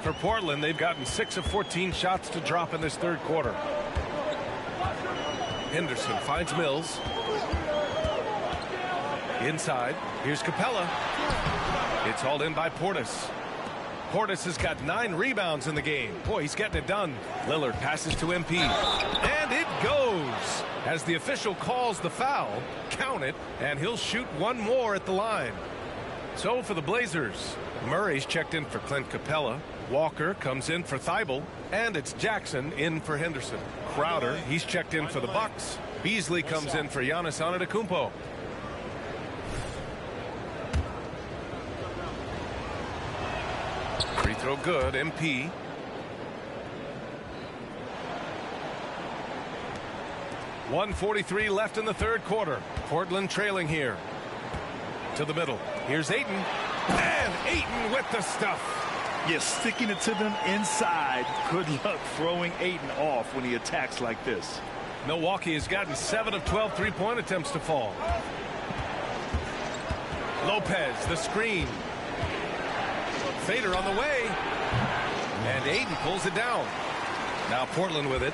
For Portland, they've gotten 6 of 14 shots to drop in this third quarter. Henderson finds Mills. Inside, here's Capella. It's hauled in by Portis. Portis has got 9 rebounds in the game. Boy, he's getting it done. Lillard passes to MP. And it goes. As the official calls the foul, count it, and he'll shoot one more at the line. So for the Blazers, Murray's checked in for Clint Capella. Walker comes in for Thibault, and it's Jackson in for Henderson. Crowder, he's checked in for the Bucks. Beasley comes in for Giannis Antetokounmpo. Free throw good, MP. .143 left in the third quarter. Portland trailing here. To the middle. Here's Ayton. And Ayton with the stuff. Yes, sticking it to them inside. Good luck throwing Ayton off when he attacks like this. Milwaukee has gotten 7 of 12 three-point attempts to fall. Lopez, the screen. Fader on the way. And Ayton pulls it down. Now Portland with it.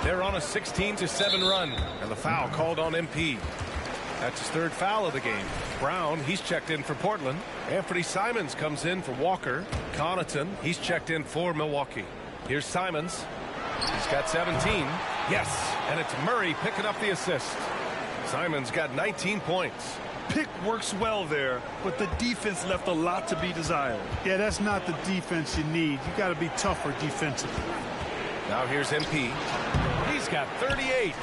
They're on a 16-7 run. And the foul called on MP. That's his 3rd foul of the game. Brown, he's checked in for Portland. Anthony Simons comes in for Walker. Connaughton, he's checked in for Milwaukee. Here's Simons. He's got 17. Yes, and it's Murray picking up the assist. Simons got 19 points. Pick works well there, but the defense left a lot to be desired. Yeah, that's not the defense you need. You got to be tougher defensively. Now here's MP. He's got 38.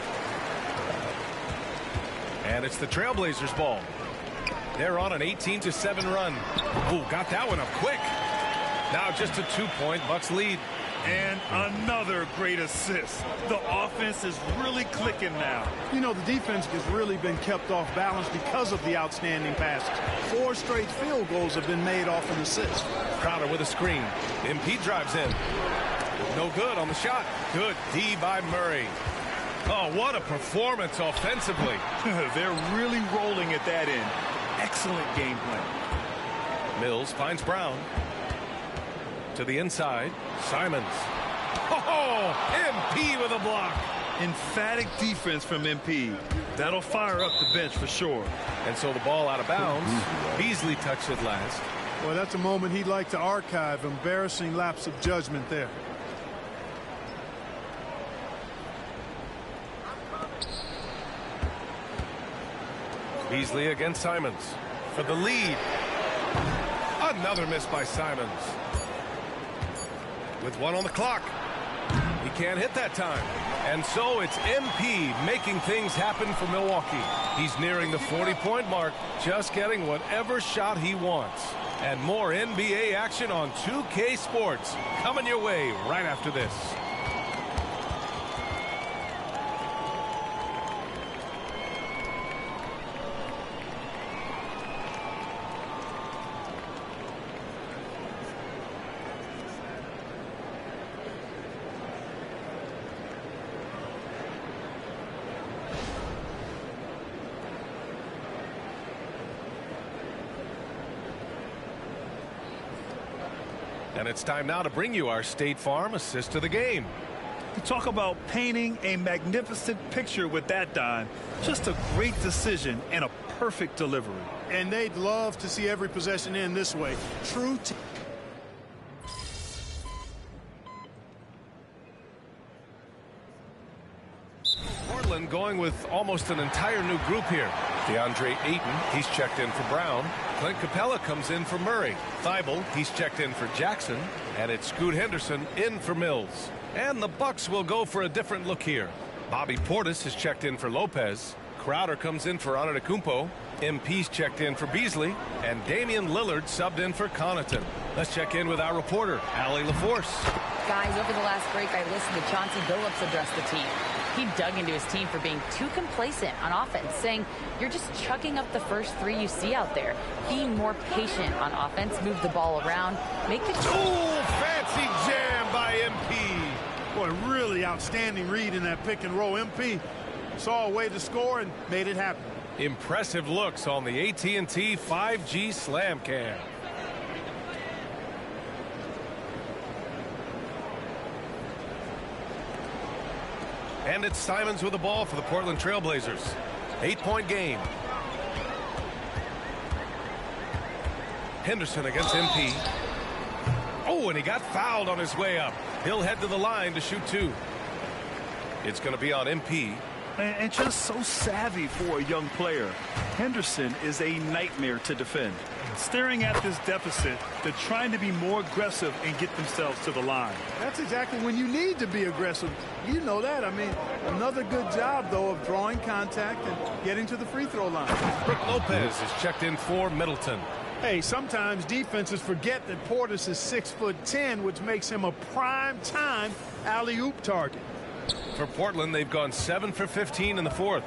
And it's the Trailblazers' ball. They're on an 18-7 run. Ooh, got that one up quick. Now just a 2-point Bucks lead. And another great assist. The offense is really clicking now. You know, the defense has really been kept off balance because of the outstanding passes. 4 straight field goals have been made off an assist. Crowder with a screen. MP drives in. No good on the shot. Good D by Murray. Oh, what a performance offensively. They're really rolling at that end. Excellent game plan. Mills finds Brown. To the inside. Simons. Oh, MP with a block. Emphatic defense from MP. That'll fire up the bench for sure. And so the ball out of bounds. Beasley touched it last. Well, that's a moment he'd like to archive. Embarrassing lapse of judgment there. Beasley against Simons for the lead. Another miss by Simons. With 1 on the clock. He can't hit that time. And so it's MP making things happen for Milwaukee. He's nearing the 40-point mark, just getting whatever shot he wants. And more NBA action on 2K Sports coming your way right after this. And it's time now to bring you our State Farm assist of the game. You talk about painting a magnificent picture with that dime. Just a great decision and a perfect delivery. And they'd love to see every possession end this way. True. Portland going with almost an entire new group here. DeAndre Ayton, he's checked in for Brown. Clint Capella comes in for Murray. Thibault, he's checked in for Jackson. And it's Scoot Henderson in for Mills. And the Bucks will go for a different look here. Bobby Portis is checked in for Lopez. Crowder comes in for Antetokounmpo. MP's checked in for Beasley. And Damian Lillard subbed in for Connaughton. Let's check in with our reporter, Allie LaForce. Guys, over the last break, I listened to Chauncey Billups address the team. He dug into his team for being too complacent on offense, saying, you're just chucking up the first three you see out there. Being more patient on offense, move the ball around, make the... Ooh, fancy jam by MP. Boy, really outstanding read in that pick and roll. MP saw a way to score and made it happen. Impressive looks on the AT&T 5G Slam Cam. And it's Simons with the ball for the Portland Trailblazers. 8-point game. Henderson against MP. Oh, and he got fouled on his way up. He'll head to the line to shoot two. It's going to be on MP. And just so savvy for a young player. Henderson is a nightmare to defend. Staring at this deficit, they're trying to be more aggressive and get themselves to the line. That's exactly when you need to be aggressive. You know that. I mean, another good job, though, of drawing contact and getting to the free throw line. Brook Lopez is checked in for Middleton. Hey, sometimes defenses forget that Portis is 6'10", which makes him a prime-time alley-oop target. For Portland, they've gone 7 for 15 in the fourth.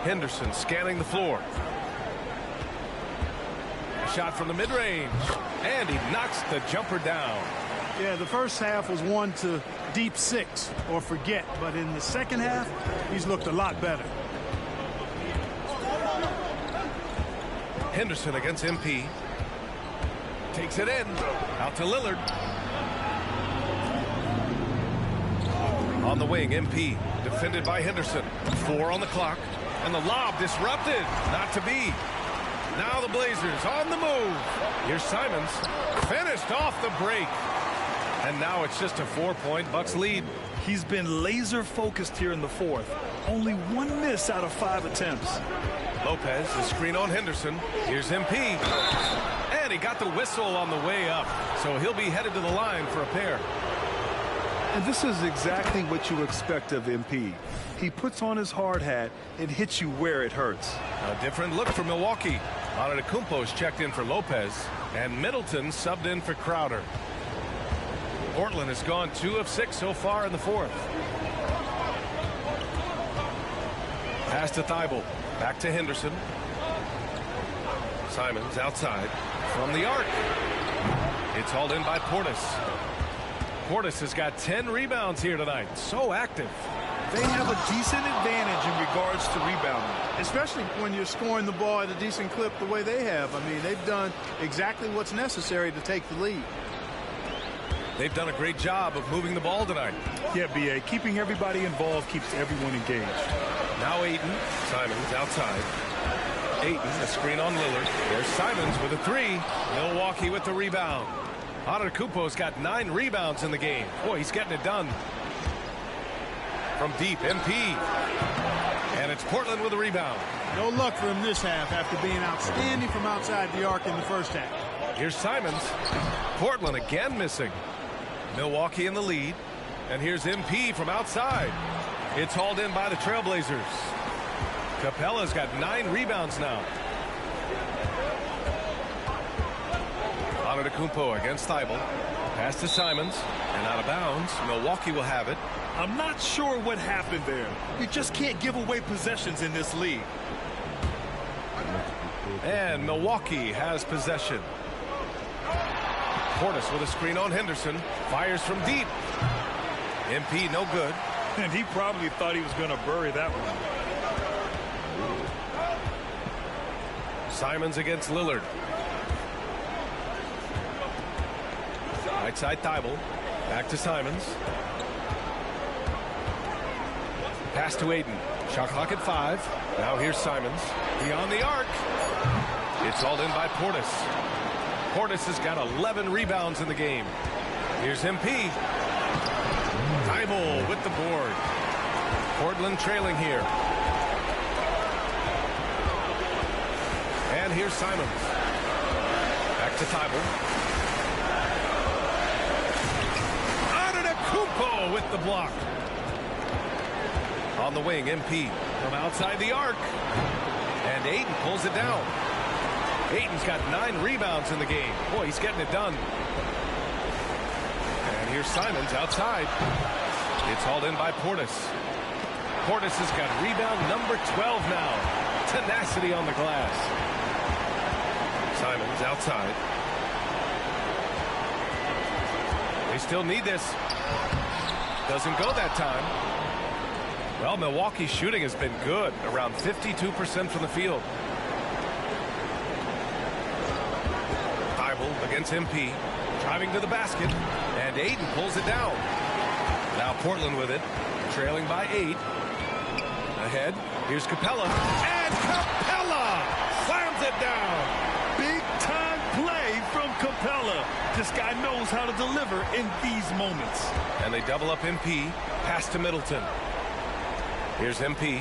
Henderson scanning the floor. A shot from the mid-range. And he knocks the jumper down. Yeah, the first half was one to deep six or forget. But in the second half, he's looked a lot better. Henderson against MP. Takes it in. Out to Lillard. On the wing, MP. Defended by Henderson. 4 on the clock. And the lob disrupted. Not to be. Now the Blazers on the move. Here's Simons. Finished off the break. And now it's just a 4-point Bucks lead. He's been laser focused here in the fourth. Only 1 miss out of 5 attempts. Lopez, the screen on Henderson. Here's MP. And he got the whistle on the way up. So he'll be headed to the line for a pair. And this is exactly what you expect of MP. He puts on his hard hat and hits you where it hurts. A different look for Milwaukee. Antetokounmpo's checked in for Lopez. And Middleton subbed in for Crowder. Portland has gone 2 of 6 so far in the fourth. Pass to Thibault. Back to Henderson. Simons outside from the arc. It's hauled in by Portis. Portis has got 10 rebounds here tonight. So active. They have a decent advantage in regards to rebounding. Especially when you're scoring the ball at a decent clip the way they have. I mean, they've done exactly what's necessary to take the lead. They've done a great job of moving the ball tonight. Yeah, B.A. Keeping everybody involved keeps everyone engaged. Now Ayton. Simons outside. Ayton, a screen on Lillard. There's Simons with a 3. Milwaukee with the rebound. Antetokounmpo's got 9 rebounds in the game. Boy, he's getting it done. From deep, MP. And it's Portland with a rebound. No luck for him this half after being outstanding from outside the arc in the first half. Here's Simons. Portland again missing. Milwaukee in the lead. And here's MP from outside. It's hauled in by the Trailblazers. Capella's got 9 rebounds now. Antetokounmpo against Thibault. Pass to Simons. And out of bounds. Milwaukee will have it. I'm not sure what happened there. You just can't give away possessions in this league. And Milwaukee has possession. Portis with a screen on Henderson. Fires from deep. MP no good. And he probably thought he was going to bury that one. Simons against Lillard. Right side Thibault. Back to Simons. Pass to Aiden. Shot clock at 5. Now here's Simons. Beyond the arc. It's hauled in by Portis. Portis has got 11 rebounds in the game. Here's MP. Thibault with the board. Portland trailing here. And here's Simons. Back to Thibault. Antetokounmpo with the block. On the wing, MP from outside the arc. And Aiden pulls it down. Aiden's got 9 rebounds in the game. Boy, he's getting it done. And here's Simons outside. It's hauled in by Portis. Portis has got rebound number 12 now. Tenacity on the glass. Simons outside. They still need this. Doesn't go that time. Well, Milwaukee's shooting has been good, around 52% from the field. Thibault against MP, driving to the basket, and Aiden pulls it down. Now Portland with it, trailing by 8. Ahead, here's Capella, and Capella slams it down. Big time play from Capella. This guy knows how to deliver in these moments. And they double up MP, pass to Middleton. Here's MP.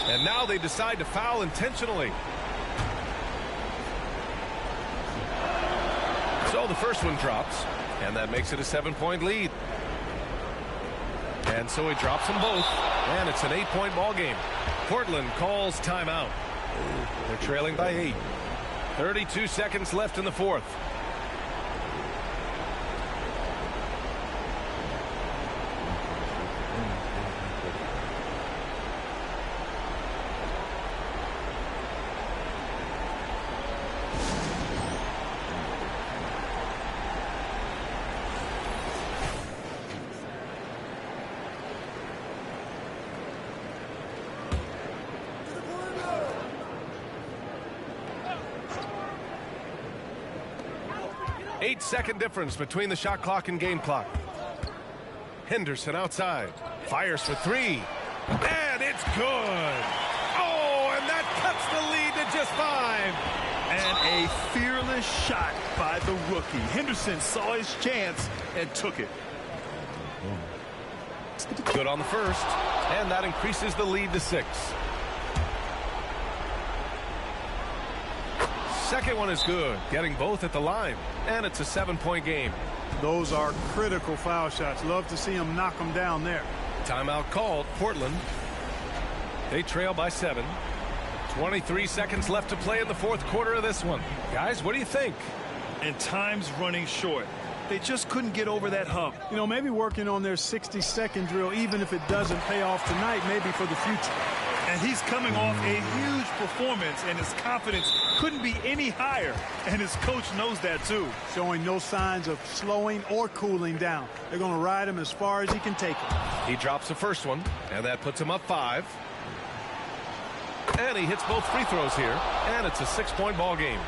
And now they decide to foul intentionally. So the first one drops, and that makes it a 7-point lead. And so he drops them both, and it's an 8-point ball game. Portland calls timeout. They're trailing by 8. 32 seconds left in the fourth. Eight-second difference between the shot clock and game clock. Henderson outside. Fires for 3. And it's good. Oh, and that cuts the lead to just 5. And a fearless shot by the rookie. Henderson saw his chance and took it. Good on the first, and that increases the lead to 6. Second one is good, getting both at the line, and it's a 7-point game. Those are critical foul shots. Love to see him knock them down there. Timeout called. Portland. They trail by 7. 23 seconds left to play in the fourth quarter of this one. Guys, what do you think? And time's running short. They just couldn't get over that hump. You know, maybe working on their 60-second drill, even if it doesn't pay off tonight, maybe for the future. And he's coming off a huge performance, and his confidence couldn't be any higher. And his coach knows that, too. Showing no signs of slowing or cooling down. They're going to ride him as far as he can take him. He drops the first one, and that puts him up 5. And he hits both free throws here, and it's a 6-point ball game.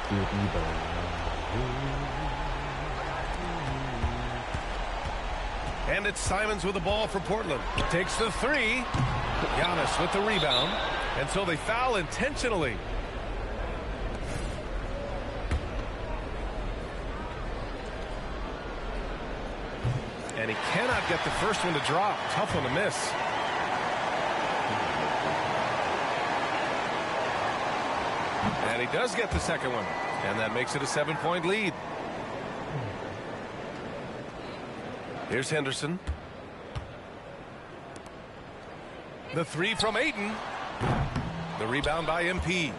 And it's Simons with the ball for Portland. Takes the 3. Giannis with the rebound. And so they foul intentionally. And he cannot get the first one to drop. Tough one to miss. And he does get the second one. And that makes it a 7-point lead. Here's Henderson. The 3 from Aiden. The rebound by MP.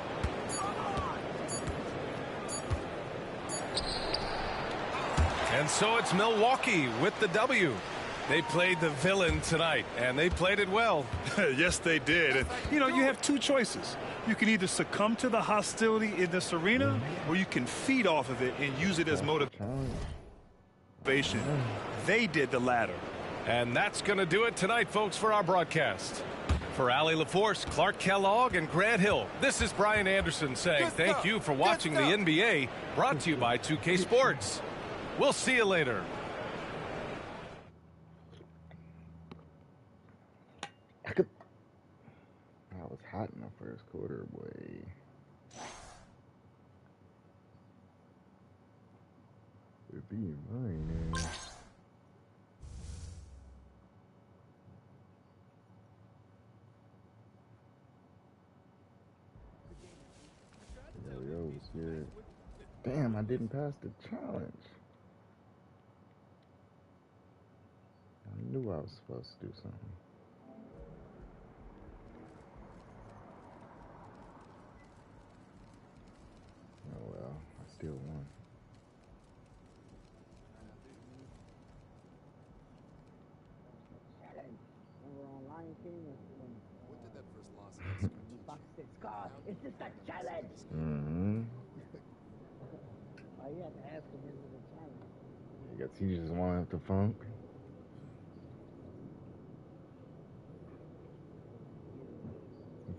And so it's Milwaukee with the W. They played the villain tonight, and they played it well. Yes, they did. And, you know, you have two choices. You can either succumb to the hostility in this arena, or you can feed off of it and use it as motivation. They did the latter. And that's going to do it tonight, folks, for our broadcast. For Allie LaForce, Clark Kellogg, and Grant Hill, this is Brian Anderson saying thank you for watching the NBA, brought to you by 2K Sports. We'll see you later. I was hot in the first quarter, boy. It'd be mine, man. Yo, what's good? Damn, I didn't pass the challenge. I knew I was supposed to do something. Oh well, I still won. What did that first loss against It's just a challenge. Mm-hmm. Oh, you have to ask him, is it a challenge? I guess he just wanted the funk.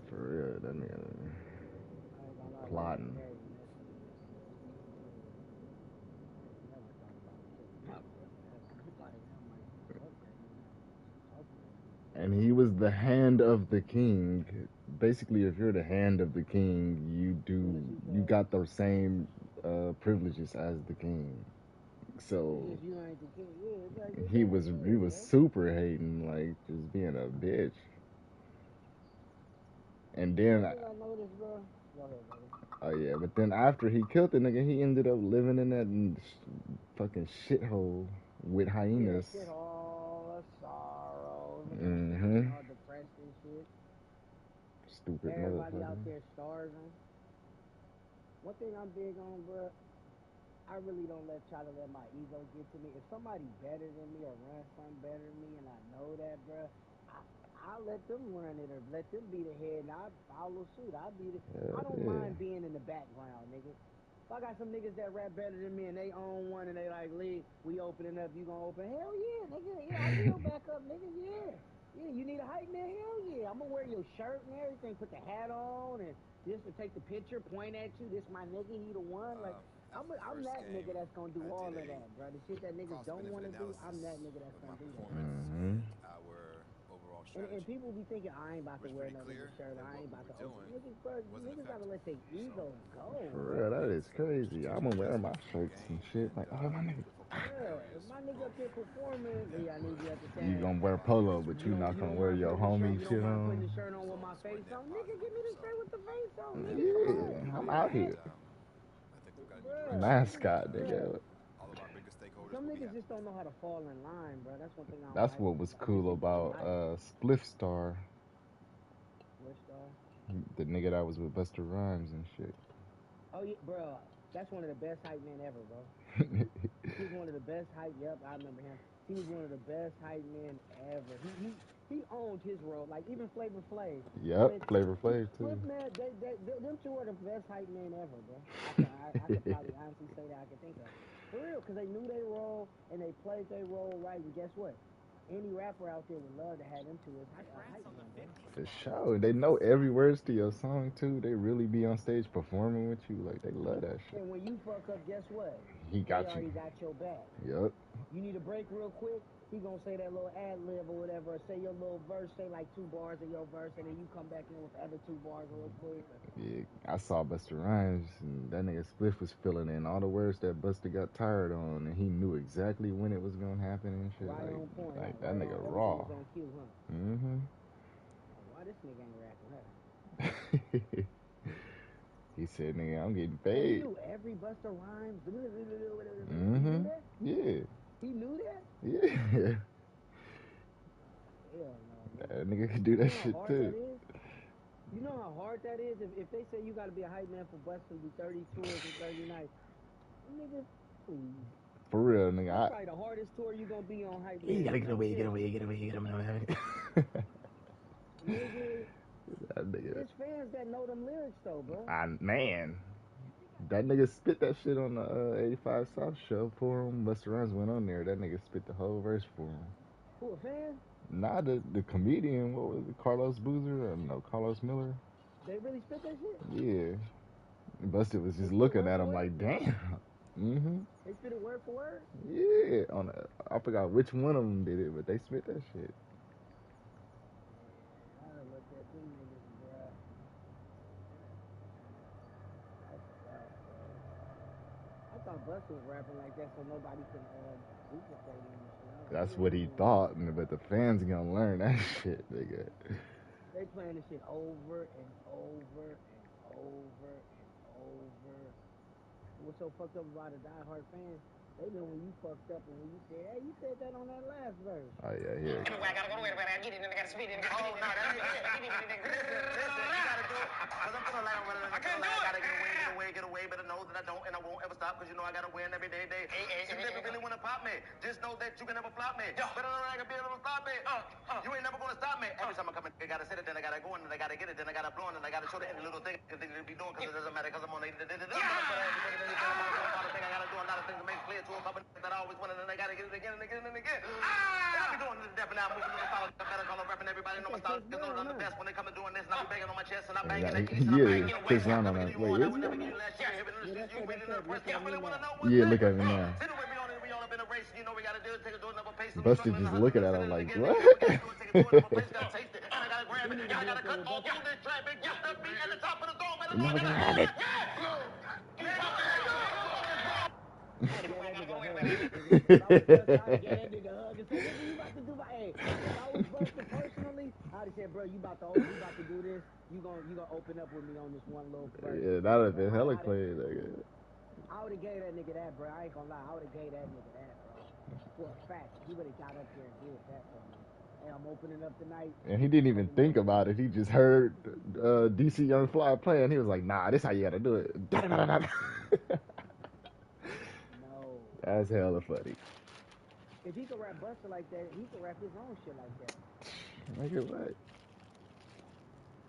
For real, that nigga plotting. And he was the hand of the king. Basically, if you're the hand of the king, you got the same privileges as the king. So he was super hating, like just being a bitch. And then oh yeah, but then after he killed the nigga, he ended up living in that fucking shithole with hyenas. Mm-hmm. Stupid Everybody motherfucker. out there starving. One thing I'm big on, bro, I really don't try to let my ego get to me. If somebody better than me or runs something better than me and I know that, bro, I'll let them run it or let them be the head and I'll follow suit. I don't mind being in the background, nigga. If I got some niggas that rap better than me and they own one and they like, Lee, we opening up, you gonna open? Hell yeah, nigga. Yeah, I will back up, nigga, yeah. Yeah, you need a hype man? Hell yeah. I'm gonna wear your shirt and everything, put the hat on and just to take the picture, point at you, this my nigga, he the one. Like, I'm that nigga that's gonna do all of that, bro. The shit that niggas don't want to do, I'm that nigga that's gonna do that. Mm-hmm. And people be thinking, I ain't about to wear no nigga shirt, I ain't about to open. Niggas, bro, niggas gotta let their ego go. For real, that is crazy. I'm gonna wear my shirts and shit. Like, oh, my nigga. Yeah, if my nigga up there performing, I need you at the same. You gonna wear polo, but you not gonna wear your homie shit You don't on. put the shirt on with my face on. Nigga, give me the shirt with the face on. Yeah, I'm out here. Mascot, nigga. Some niggas just don't know how to fall in line, bro. That's one thing I don't That's like. what was cool about Spliff Star. Spliff Star? The nigga that was with Busta Rhymes and shit. Oh yeah, bro. That's one of the best hype men ever, bro. He's one of the best hype. Yep, I remember him. He was one of the best hype men ever. He owned his role. Like even Flavor Flav. Yep, Flavor Flav too. Spliff, man, them two are the best hype men ever, bro. I could probably honestly say that I can think of. For real, because they knew their role and they played their role right. And guess what? Any rapper out there would love to have them two as hype men, bro. For sure. They know every words to your song too. They really be on stage performing with you. Like, they love that shit. And when you fuck up, guess what? He got they already got your back. Yep. You need a break real quick, he gonna say that little ad lib or whatever, or say your little verse, say like 2 bars of your verse, and then you come back in with the other 2 bars real quick. Yeah, I saw Busta Rhymes, and that nigga Spliff was filling in all the words that Busta got tired on, and he knew exactly when it was gonna happen and shit. Right on point. Like that nigga raw. On cue, huh? Mm-hmm. Why this nigga ain't rapping, huh? He said, nigga, I'm getting paid. He knew every Busta Rhymes. Mm-hmm. He knew that? Yeah. He knew that? Yeah. Hell no. That nigga could do that shit too. You know how hard that is? If they say you gotta be a hype man for Busta to do 30 tours in 30 nights, nigga, please. For real, nigga. That's probably the hardest tour you gonna be on hype man. You gotta get away. Nigga. That nigga. There's fans that know them lyrics though, bro. Man. That nigga spit that shit on the 85 South show for him. Busta Rhymes went on there. That nigga spit the whole verse for him. Who, a fan? Nah, the comedian. What was it? Carlos Boozer? No, Carlos Miller. They really spit that shit? Yeah. Busta was just looking at him like, damn. Mm-hmm. They spit it word for word? Yeah. I forgot which one of them did it, but they spit that shit. I done looked at them niggas, bruh. That's tough, bro. I thought Busta was rapping like that so nobody can duplicate him and shit. That's what he thought, but the fans gonna learn that shit, nigga. They playing this shit over and over and over and over. What's so fucked up about a diehard fan? They know when you fucked up and when you said, hey, you said that on that last verse. Oh yeah, here. I gotta go to where I get it and I gotta speed it. Oh, no, that ain't it. Listen, you gotta do it. Cause I'm feeling like I'm running. I can't do it. I gotta get away, but I know that I don't and I won't ever stop. Cause you know I gotta win every day. You never really wanna pop me. Just know that you can never flop me. But I know I can be able to stop me. You ain't never gonna stop me. Every time I come in, I gotta set it, then I gotta go in, and I gotta get it, then I gotta blow in, and I gotta show the little thing that they be doing. Cause it doesn't matter, cause I'm on I gotta do a lot of things to make clear to a couple that I always wanted, and I gotta get it again and again and again. I be doing this definitely. I'm moving to the solid. I better call them rapping. Everybody know my style. Cause I'm the best when they come to doing this, and I be banging on my chest, and I'm banging that keys, and I'm banging away. Chris Brown on that. Wait, is he on that? Yeah, look at me now. Busta just looking at him like, what? You're never gonna have it. Personally, I'd have said, bro, you about to do this. You gonna open up with me on this one little verse. Yeah, that would have been hella clean, nigga. I would have gave that nigga that, bro. I ain't gonna lie. I would have gave that nigga that, bro. For a fact, he would have got up there and did that for me. Hey, I'm opening up tonight. And he didn't even think about it. He just heard DC Young Fly playing. He was like, nah, this how you gotta do it. No. That's hella funny. If he could rap Busta like that, he could rap his own shit like that. Nigga, what?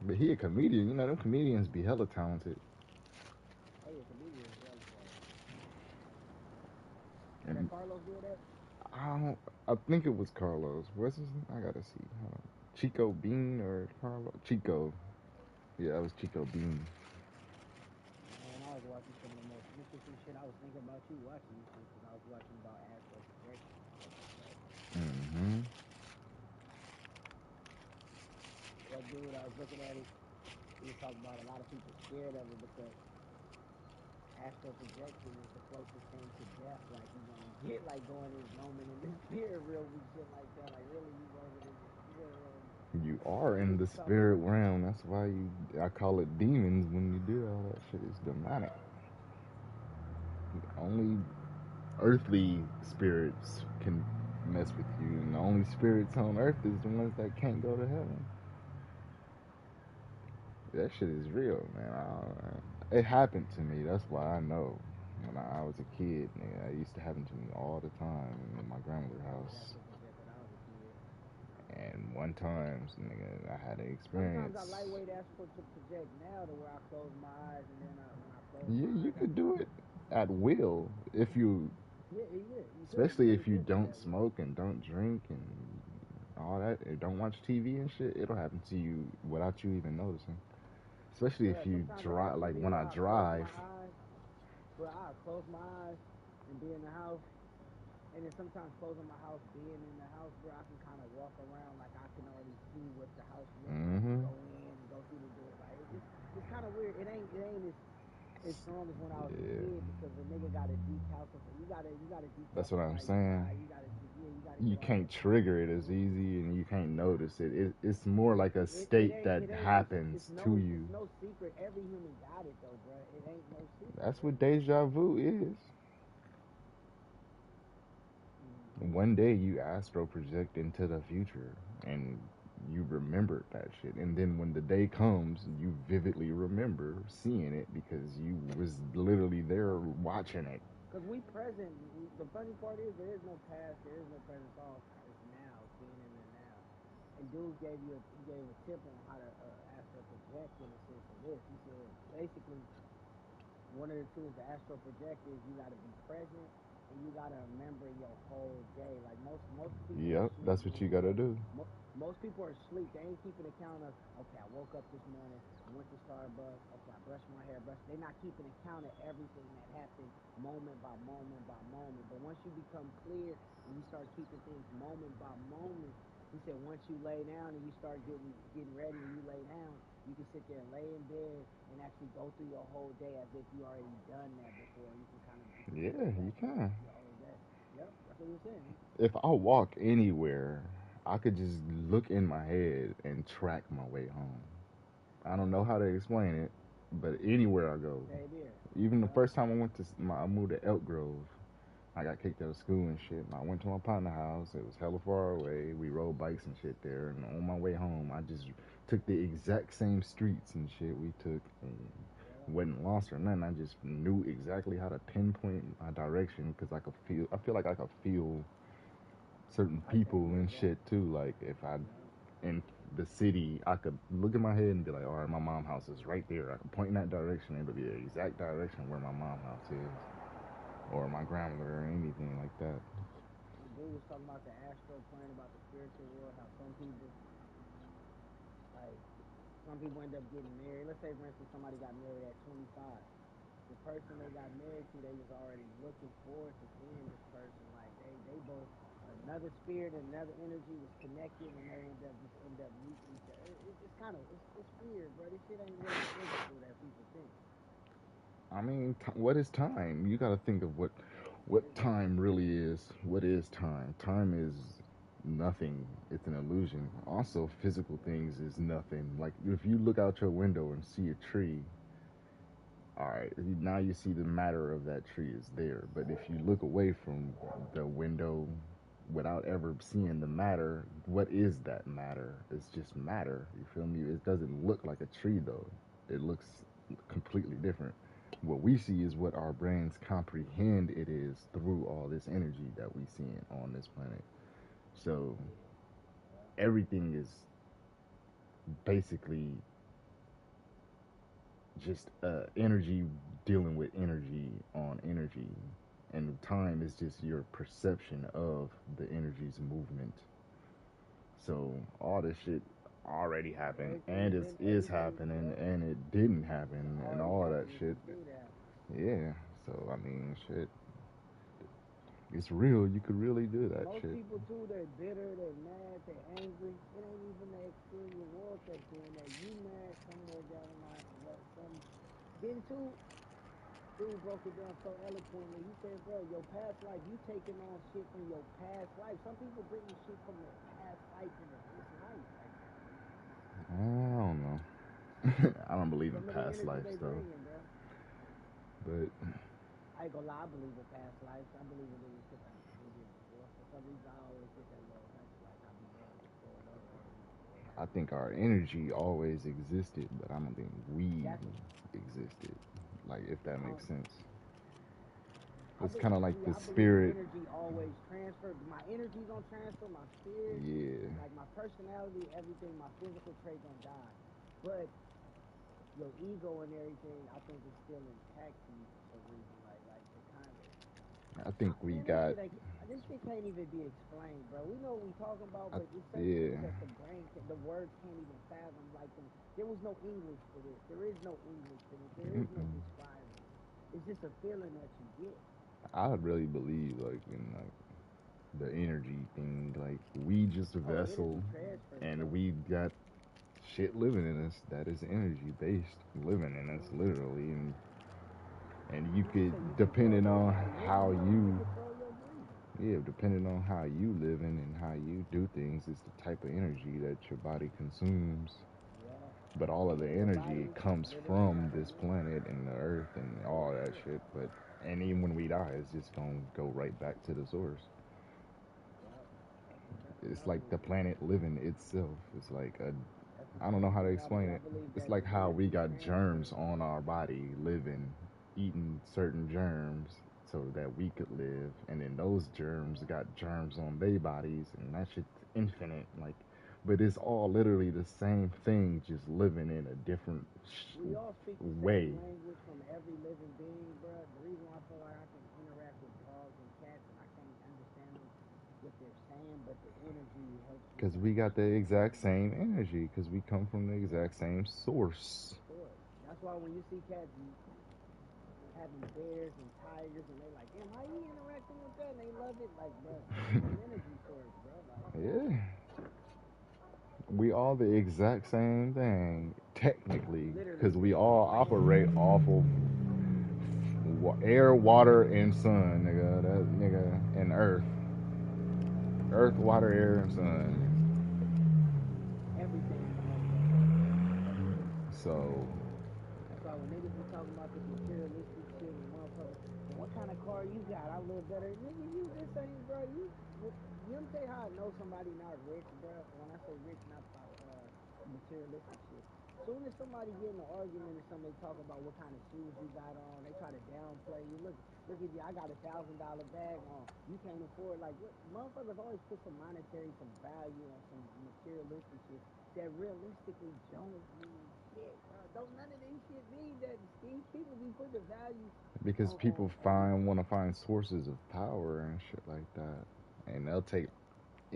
But he a comedian. You know, them comedians be hella talented. Oh, yeah, comedian is hella talented. Did Carlos do that? I think it was Carlos. What's his name? I gotta see. Hold on. Chico Bean or Carlos? Chico. Yeah, it was Chico Bean. Man, I was watching some of the most interesting shit. I was thinking about you watching this shit because I was watching about Astro projection. Mm-hmm. That dude, I was looking at it, he was talking about a lot of people scared of it because astral projection is the closest thing to death. Like, you're going to get, like, going in this moment in the spirit realm and shit like that. Like, really, you going in the spirit realm. You are in the spirit realm. That's why I call it demons when you do all that shit. It's demonic. Only earthly spirits can mess with you, and the only spirits on earth is the ones that can't go to heaven. That shit is real, man. It happened to me. That's why I know. When I was a kid, nigga, it used to happen to me all the time in my grandmother's house. And one time, nigga, I had an experience. Sometimes I lightweight astral to project now to where I close my eyes and then when I close Yeah, my eyes, you could do it at will if you, especially if you don't smoke and don't drink and all that, and don't watch TV and shit. It'll happen to you without you even noticing. Especially if you drive, like when I drive. Bro, I'll close my eyes and be in the house. And then sometimes closing my house, being in the house, bro, I can kind of walk around like I can already see what the house looks like. Go in and go through the door. Like, it's kind of weird. It ain't as strong as when I was a kid because the nigga got to decalculate. You gotta decalculate. That's what I'm saying. You can't trigger it as easy and you can't notice it. It's more like a state that happens to you. It's no secret. Every human got it though, bro. It ain't no secret. That's what deja vu is. One day you astral project into the future and you remember that shit. And then when the day comes, you vividly remember seeing it because you was literally there watching it. Because we present. The funny part is there is no past, there is no present. It's now, being in the now. And dude gave a tip on how to astral project in a sense of this. He said basically one of the tools to astral project is you got to be present. And you gotta remember your whole day. Like most people. Yep, that's what you gotta do. Most people are asleep. They ain't keeping account of, okay, I woke up this morning, I went to Starbucks, okay, I brushed my hair, they're not keeping account of everything that happened moment by moment by moment. But once you become clear and you start keeping things moment by moment, he said once you lay down and you start getting ready and you lay down, you can sit there and lay in bed and actually go through your whole day as if you already done that before. You can kind of Yeah, you can. your whole day. Yep, that's what he was saying. If I walk anywhere, I could just look in my head and track my way home. I don't know how to explain it, but anywhere I go, even the first time I moved to Elk Grove, I got kicked out of school and shit. And I went to my partner's house. It was hella far away. We rode bikes and shit there. And on my way home, I just took the exact same streets and shit we took. And wasn't lost or nothing. I just knew exactly how to pinpoint my direction because I feel like I could feel certain people and shit too. Like if I in the city, I could look at my head and be like, all right, my mom's house is right there. I could point in that direction. It'll be the exact direction where my mom's house is, or my grandmother, or anything like that. Dude was talking about the astral plane, about the spiritual world, how some people end up getting married. Let's say, for instance, somebody got married at 25. The person they got married to, they was already looking forward to seeing this person. Like they both, another spirit and another energy was connected, and they end up meeting each other. It's kind of it's weird, bro. This shit ain't really physical that people think. I mean, what is time? You got to think of what time really is. What is time? Time is nothing. It's an illusion. Also, physical things is nothing. Like if you look out your window and see a tree, all right, now you see the matter of that tree is there. But if you look away from the window without ever seeing the matter, what is that matter? It's just matter. You feel me? It doesn't look like a tree though. It looks completely different. What we see is what our brains comprehend it is through all this energy that we see on this planet. So everything is basically just energy dealing with energy on energy, and time is just your perception of the energy's movement. So all this shit already happened, and it is happening, and it didn't happen, and all that shit. Yeah, so I mean, shit, it's real. You could really do that Most shit. people too, they're bitter, they're mad, they're angry. It ain't even the exterior world that's doing that. You mad somewhere down the line for what? Then too, dude broke it down so eloquently. He said, bro, your past life, you taking on shit from your past life. Some people bring shit from their past life into this life. I don't know. I don't believe in past lives though. But I ain't gonna lie, I believe in past lives. I believe in these shit that we did before. For some reason, I always get that little hunch, like I be knowing what's going on already. I think our energy always existed, but I don't think we existed. Like, if that makes sense. It's kind of like the spirit. My energy always transferred. My energy gonna transfer. My spirit, like my personality, everything, my physical trait gonna die. But your ego and everything, I think is still intact to you for some reason. Like it kind of. I think we got. This shit can't even be explained, bro. We know what we talking about, but it's certain things that the words can't even fathom. Like there was no English for this. There is no English for this. There is no describing it. It's just a feeling that you get. I really believe like in like the energy thing. Like we just a vessel, and we got shit living in us that is energy based, living in us literally, and you could, depending on how you, depending on how you live in and how you do things, it's the type of energy that your body consumes. But all of the energy comes from this planet and the earth and all that shit. But and even when we die, it's just gonna go right back to the source. It's like the planet living itself. It's like I don't know how to explain it. It's like how we got germs on our body living, eating certain germs so that we could live, and then those germs got germs on their bodies, and that shit's infinite. Like, but it's all literally the same thing, just living in a different We all speak the way. same language from every living being, bro. The reason why I feel like I can interact with dogs and cats and I can't understand them, what they're same, but the energy helps. Because we got the exact same energy, because we come from the exact same source. That's why when you see cats having bears and tigers, and they like, damn, how you interacting with that? And they love it, like, bro, same energy source, bro. Like, Yeah. We all the exact same thing, technically, because we all operate off of air, water, and sun, nigga. That nigga, and earth. Earth, water, air, and sun. everything. So. That's why when niggas be talking about this materialistic shit and motherfuckers, well, what kind of car you got? I live better. Nigga, you this ain't, bro. You let me tell you how I know somebody not rich, bro. When I say rich, not about materialistic shit. Soon as somebody get in an argument or something, they talk about what kind of shoes you got on. They try to downplay you. Look at you. I got $1,000 bag on. You can't afford. Like, what? Motherfuckers always put some monetary, some value on some materialistic shit that realistically don't mean shit, bro. Don't none of this shit mean that. These people be putting the value. Because people want to find sources of power and shit like that, and they'll take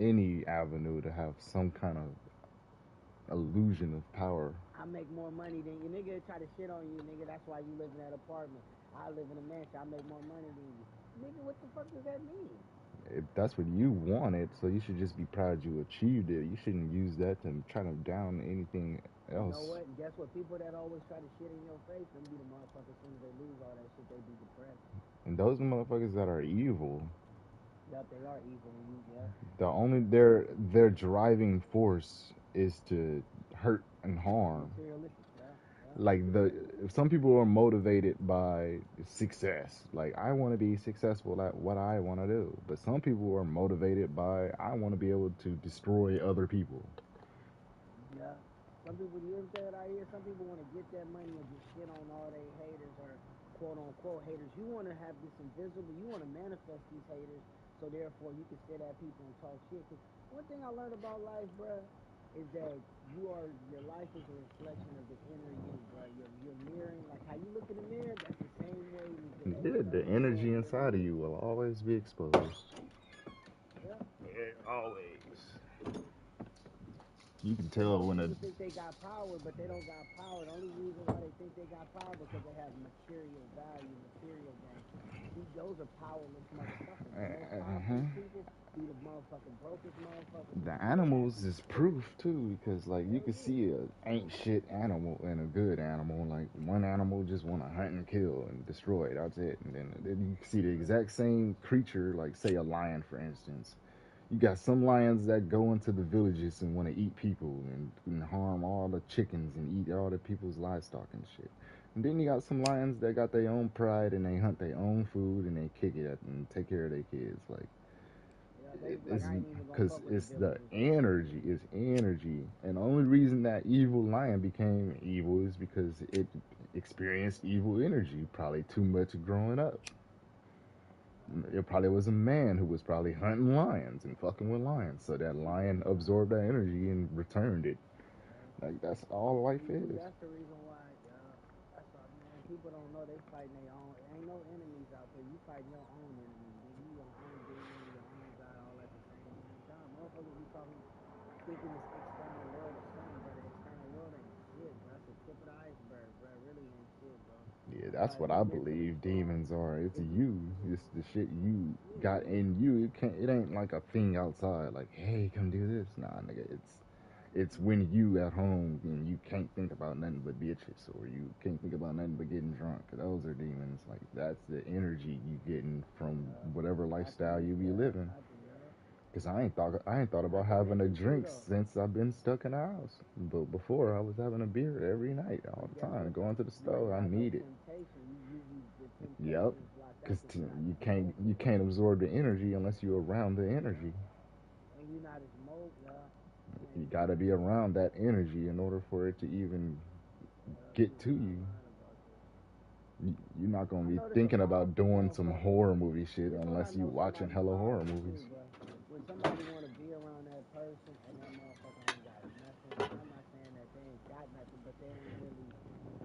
any avenue to have some kind of illusion of power. I make more money than you, nigga. Try to shit on you, nigga. That's why you live in that apartment. I live in a mansion. I make more money than you, nigga. What the fuck does that mean? If that's what you wanted, so you should just be proud you achieved it. You shouldn't use that to try to down anything else. You know what? And guess what? People that always try to shit in your face, them be the motherfuckers. As soon as they lose all that shit, they be depressed. And those are the motherfuckers that are evil. Yep, they are evil. The only their driving force is to hurt and harm. Like some people are motivated by success. Like, I want to be successful at what I want to do. But some people are motivated by, I want to be able to destroy other people. Yeah. Some people, you know what I'm saying, I hear some people want to get that money and just shit on all they haters or quote unquote haters. You want to have this invisible, you want to manifest these haters, so therefore you can sit at people and talk shit. Because one thing I learned about life, bruh, is that your life is a reflection of the inner you, bro. You're mirroring, like how you look in the mirror, that's the same way. The energy inside of you will always be exposed. Yeah. Always. You can tell when people think they got power, but they don't got power. The only reason why they think they got power because they have material value, material gain. See, those are powerless motherfuckers. The most powerful people be the motherfucking brokest motherfuckers. The animals is proof too, because like you can see a ain't shit animal and a good animal. Like, one animal just want to hunt and kill and destroy. That's it. And then you can see the exact same creature, like say a lion, for instance. You got some lions that go into the villages and want to eat people and harm all the chickens and eat all the people's livestock and shit. And then you got some lions that got their own pride and they hunt their own food and they kick it and take care of their kids. Like, it's because it's the energy. It's energy. And the only reason that evil lion became evil is because it experienced evil energy, probably too much growing up. It probably was a man who was probably hunting lions and fucking with lions, so that lion absorbed that energy and returned it. Like, that's all life is. That's the reason why, that's all, man. People don't know they fighting their own. Ain't no enemies out there. You fighting your own enemy. You your own demon, your own God, all at the same time. Motherfuckers be talking, thinking this external world is something, but the external world ain't shit, bro. That's the tip of the iceberg, bro. It really ain't shit, bro. Yeah, that's what I believe demons are. It's you. It's the shit you got in you. It ain't like a thing outside. Like, hey, come do this. Nah, nigga. It's when you at home and you can't think about nothing but bitches, or you can't think about nothing but getting drunk. Those are demons. Like, that's the energy you getting from whatever lifestyle you be living. Cause I ain't thought about having a drink since I've been stuck in the house. But before, I was having a beer every night, all the time, going to the store. I need it. Yep. Cause you can't absorb the energy unless you're around the energy. And you're not as mobile. You gotta be around that energy in order for it to even get to you. You're not gonna be thinking about doing some horror movie shit unless you watching hella horror movies. When somebody want to be around that person and that motherfucker ain't got nothing, I'm not saying that they ain't got nothing, but they ain't really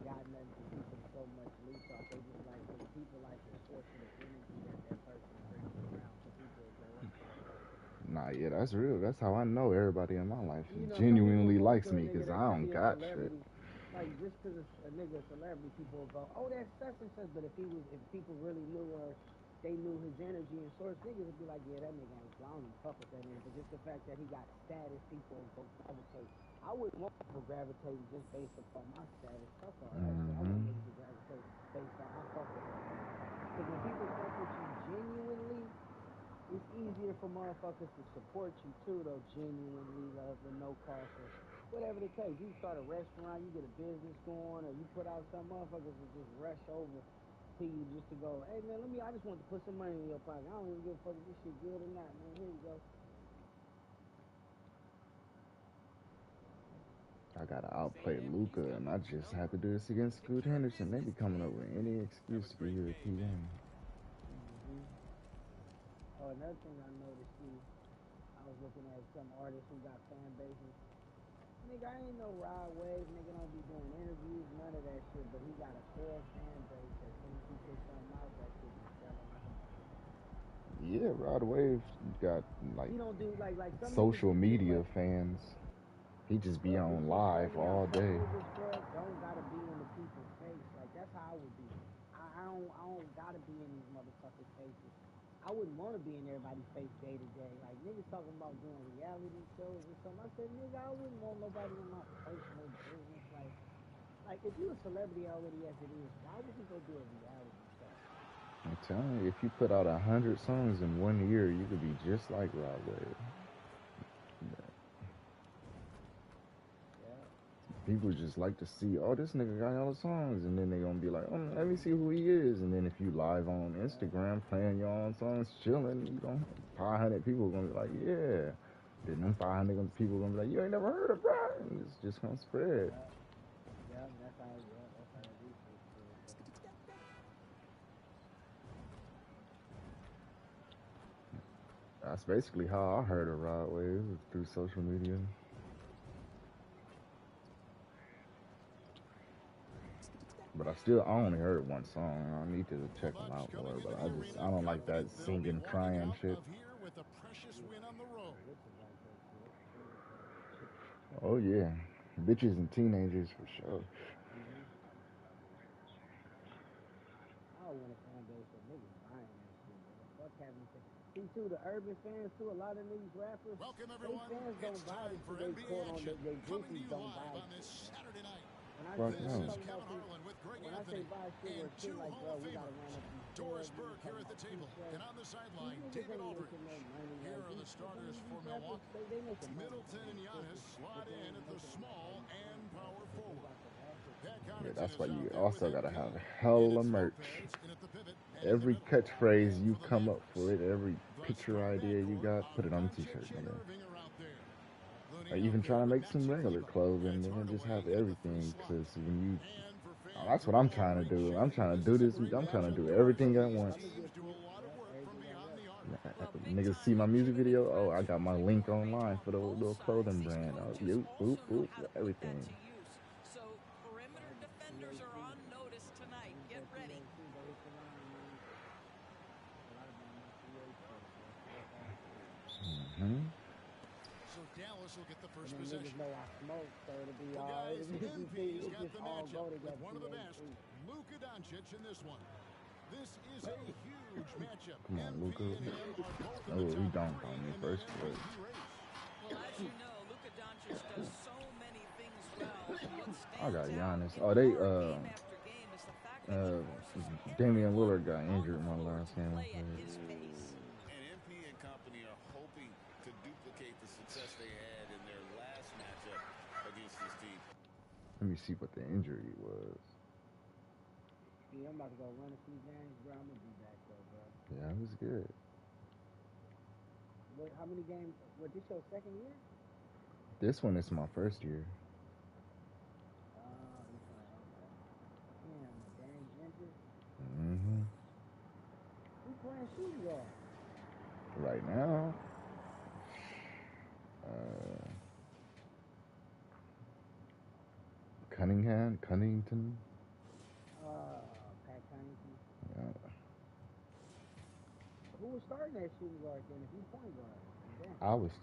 got nothing to keep them so much leash off. They just like, because people like the source of the energy that person brings around, so people will go up to that person. Nah, yeah, that's real. That's how I know everybody in my life You know, genuinely some likes people me, go to a because nigga I that don't be a got shit. celebrity, like just because a nigga a celebrity, people will go, oh, that's such and such. But if people really knew or they knew his energy and source, niggas would be like, yeah, that nigga ain't. I don't even fuck with that nigga. But just the fact that he got status, people will go gravitate. I wouldn't want people gravitating just based upon my status. Fuck all that. I want niggas to gravitate based on I fuck with them. Because when people fuck with you genuinely, it's easier for motherfuckers to support you too, though, genuinely love with no cost or whatever the case. You start a restaurant, you get a business going, or you put out some motherfuckers will just rush over to you just to go, hey man, I just want to put some money in your pocket. I don't even give a fuck if this shit good or not, man. Here you go. I gotta outplay Luca, and I just had to do this against Scoot Henderson. They be coming up with any excuse to give you a key game. Oh, another thing I noticed too, I was looking at some artists who got fan bases. Nigga, I ain't no Rod Wave. Nigga don't be doing interviews, none of that shit. But he got a core fan base that as soon as he puts something out, that shit be selling like a motherfucker. Yeah, Rod Wave got like he don't do like some social niggas media like, fans. He just be on live all day. Niggas, bro, don't gotta be in the people's face. Like that's how I would be. I don't gotta be in these motherfuckers' faces. I wouldn't want to be in everybody's face day to day. Like niggas talking about doing reality shows or something. I said, nigga, I wouldn't want nobody in my personal business. Like if you a celebrity already as it is, why would you go do a reality show? I'm telling you, if you put out 100 songs in 1 year, you could be just like Rod Wave. People just like to see, oh, this nigga got all the songs, and then they gonna be like, oh, let me see who he is. And then if you live on Instagram playing your own songs, chilling, you know, 500 people gonna be like, yeah. Then them 500 people gonna be like, you ain't never heard of bro. And it's just gonna spread. Yeah, that's how it is. That's basically how I heard of Rod Wave, was through social media. But I only heard one song. I need to check them out more, but I don't like that singing, crying shit. Oh yeah, bitches and teenagers for sure. I don't want a fan base of niggas buying that shit, bro. Fuck having fans. See, too, the urban fans, too, a lot of these rappers, they fans don't buy it because they quote on they groupies don't buy shit, bro. When I say buy shit where shit like, bro, we gotta run up these stores, here at the table, and on the sideline, David Aldridge. Here are the starters for Milwaukee. Middleton and Giannis slot in at the small and power forward. Yeah, that's why you also gotta have hella merch. Every catchphrase you come up with, every picture idea you got, put it on a t-shirt, nigga. Or even try to make some regular clothing, nigga. Just have everything, because when you, that's what I'm trying to do. I'm trying to do this. I'm trying to do everything at once. Niggas see my music video. Oh, I got my link online for the little clothing brand. Oh, boop, boop, boop, everything. So perimeter defenders are on notice tonight. Get ready. So Dallas will get the first possession. Know I smoke, so it'll be all right. MP's got the matchup with one of the best, Luka Doncic in this one. This is a huge matchup. Come on, Luka. Oh, he dunked on me first place. Well, as you know, Luka Doncic does so many things well. I got Giannis. Oh, they Damian Lillard got injured in my last game. And MP and company are hoping to duplicate the success they had in their last matchup against this team. Let me see what the injury was. Yeah, I'm about to go run a few games, bro. I'm gonna be back though, bro. Yeah, it was good. How many games? What, this your second year? This one is my first year. Damn, the game's injured. Who playing shooting guard? Right now, Cunnington. Pat Cunnington. Yeah. Who was starting that shooting guard then if you point guard? I was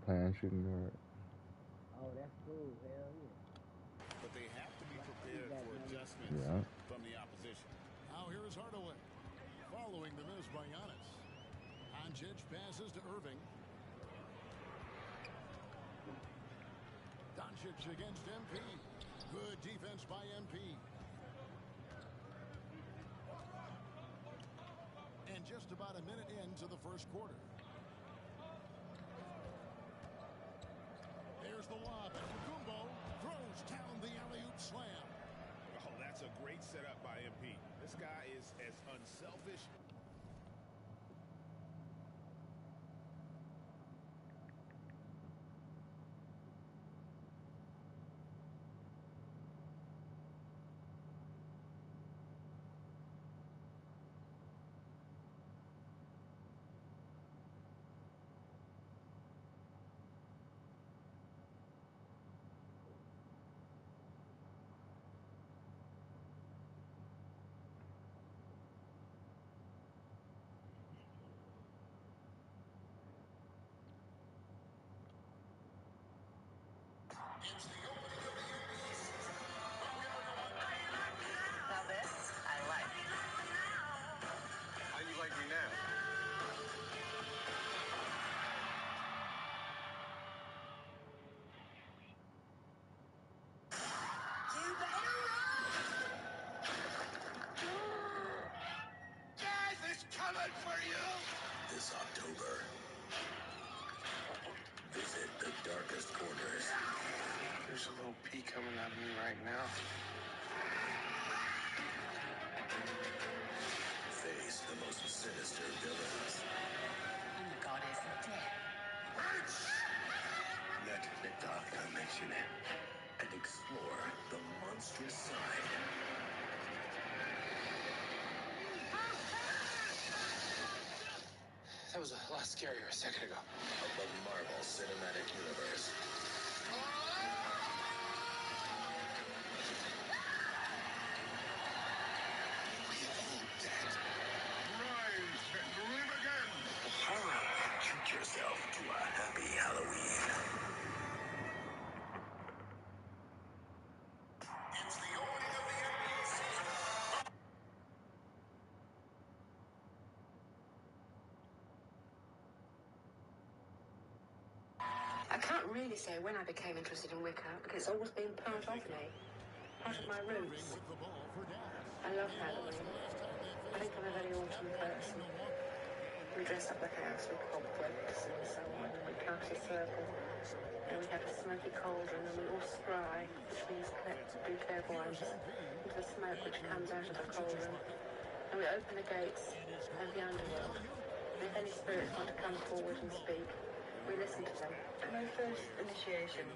playing shooting guard. Oh, that's cool. Hell yeah. But they have to be prepared for adjustments Yeah. from the opposition. Now here is Hardaway. Following the miss by Giannis. Doncic passes to Irving. Doncic against MP. Good defense by MP. And just about a minute into the first quarter. There's the lob, and Kumbo throws down the alley-oop slam. Oh, that's a great setup by MP. This guy is as unselfish. Now this, I like. How you like me now? You better run! Death is coming for you! This October, visit the darkest corners. There's a little pea coming out of me right now. Face the most sinister villains. I'm the goddess of death. Let the dark dimension in and explore the monstrous side. That was a lot scarier a second ago. Of the Marvel Cinematic Universe. Treat yourself to a happy Halloween. It's the opening of the NBA season. I can't really say when I became interested in Wicca, because it's always been part of me, part of my roots. I love Halloween. I think I'm a very autumn person. We dress up the house with cobwebs and so on. We cut a circle, and we have a smoky cauldron, and we all scry, which means do clairvoyance, into the smoke which comes out of the cauldron. And we open the gates of the underworld. And if any spirits want to come forward and speak, we listen to them. My first initiation,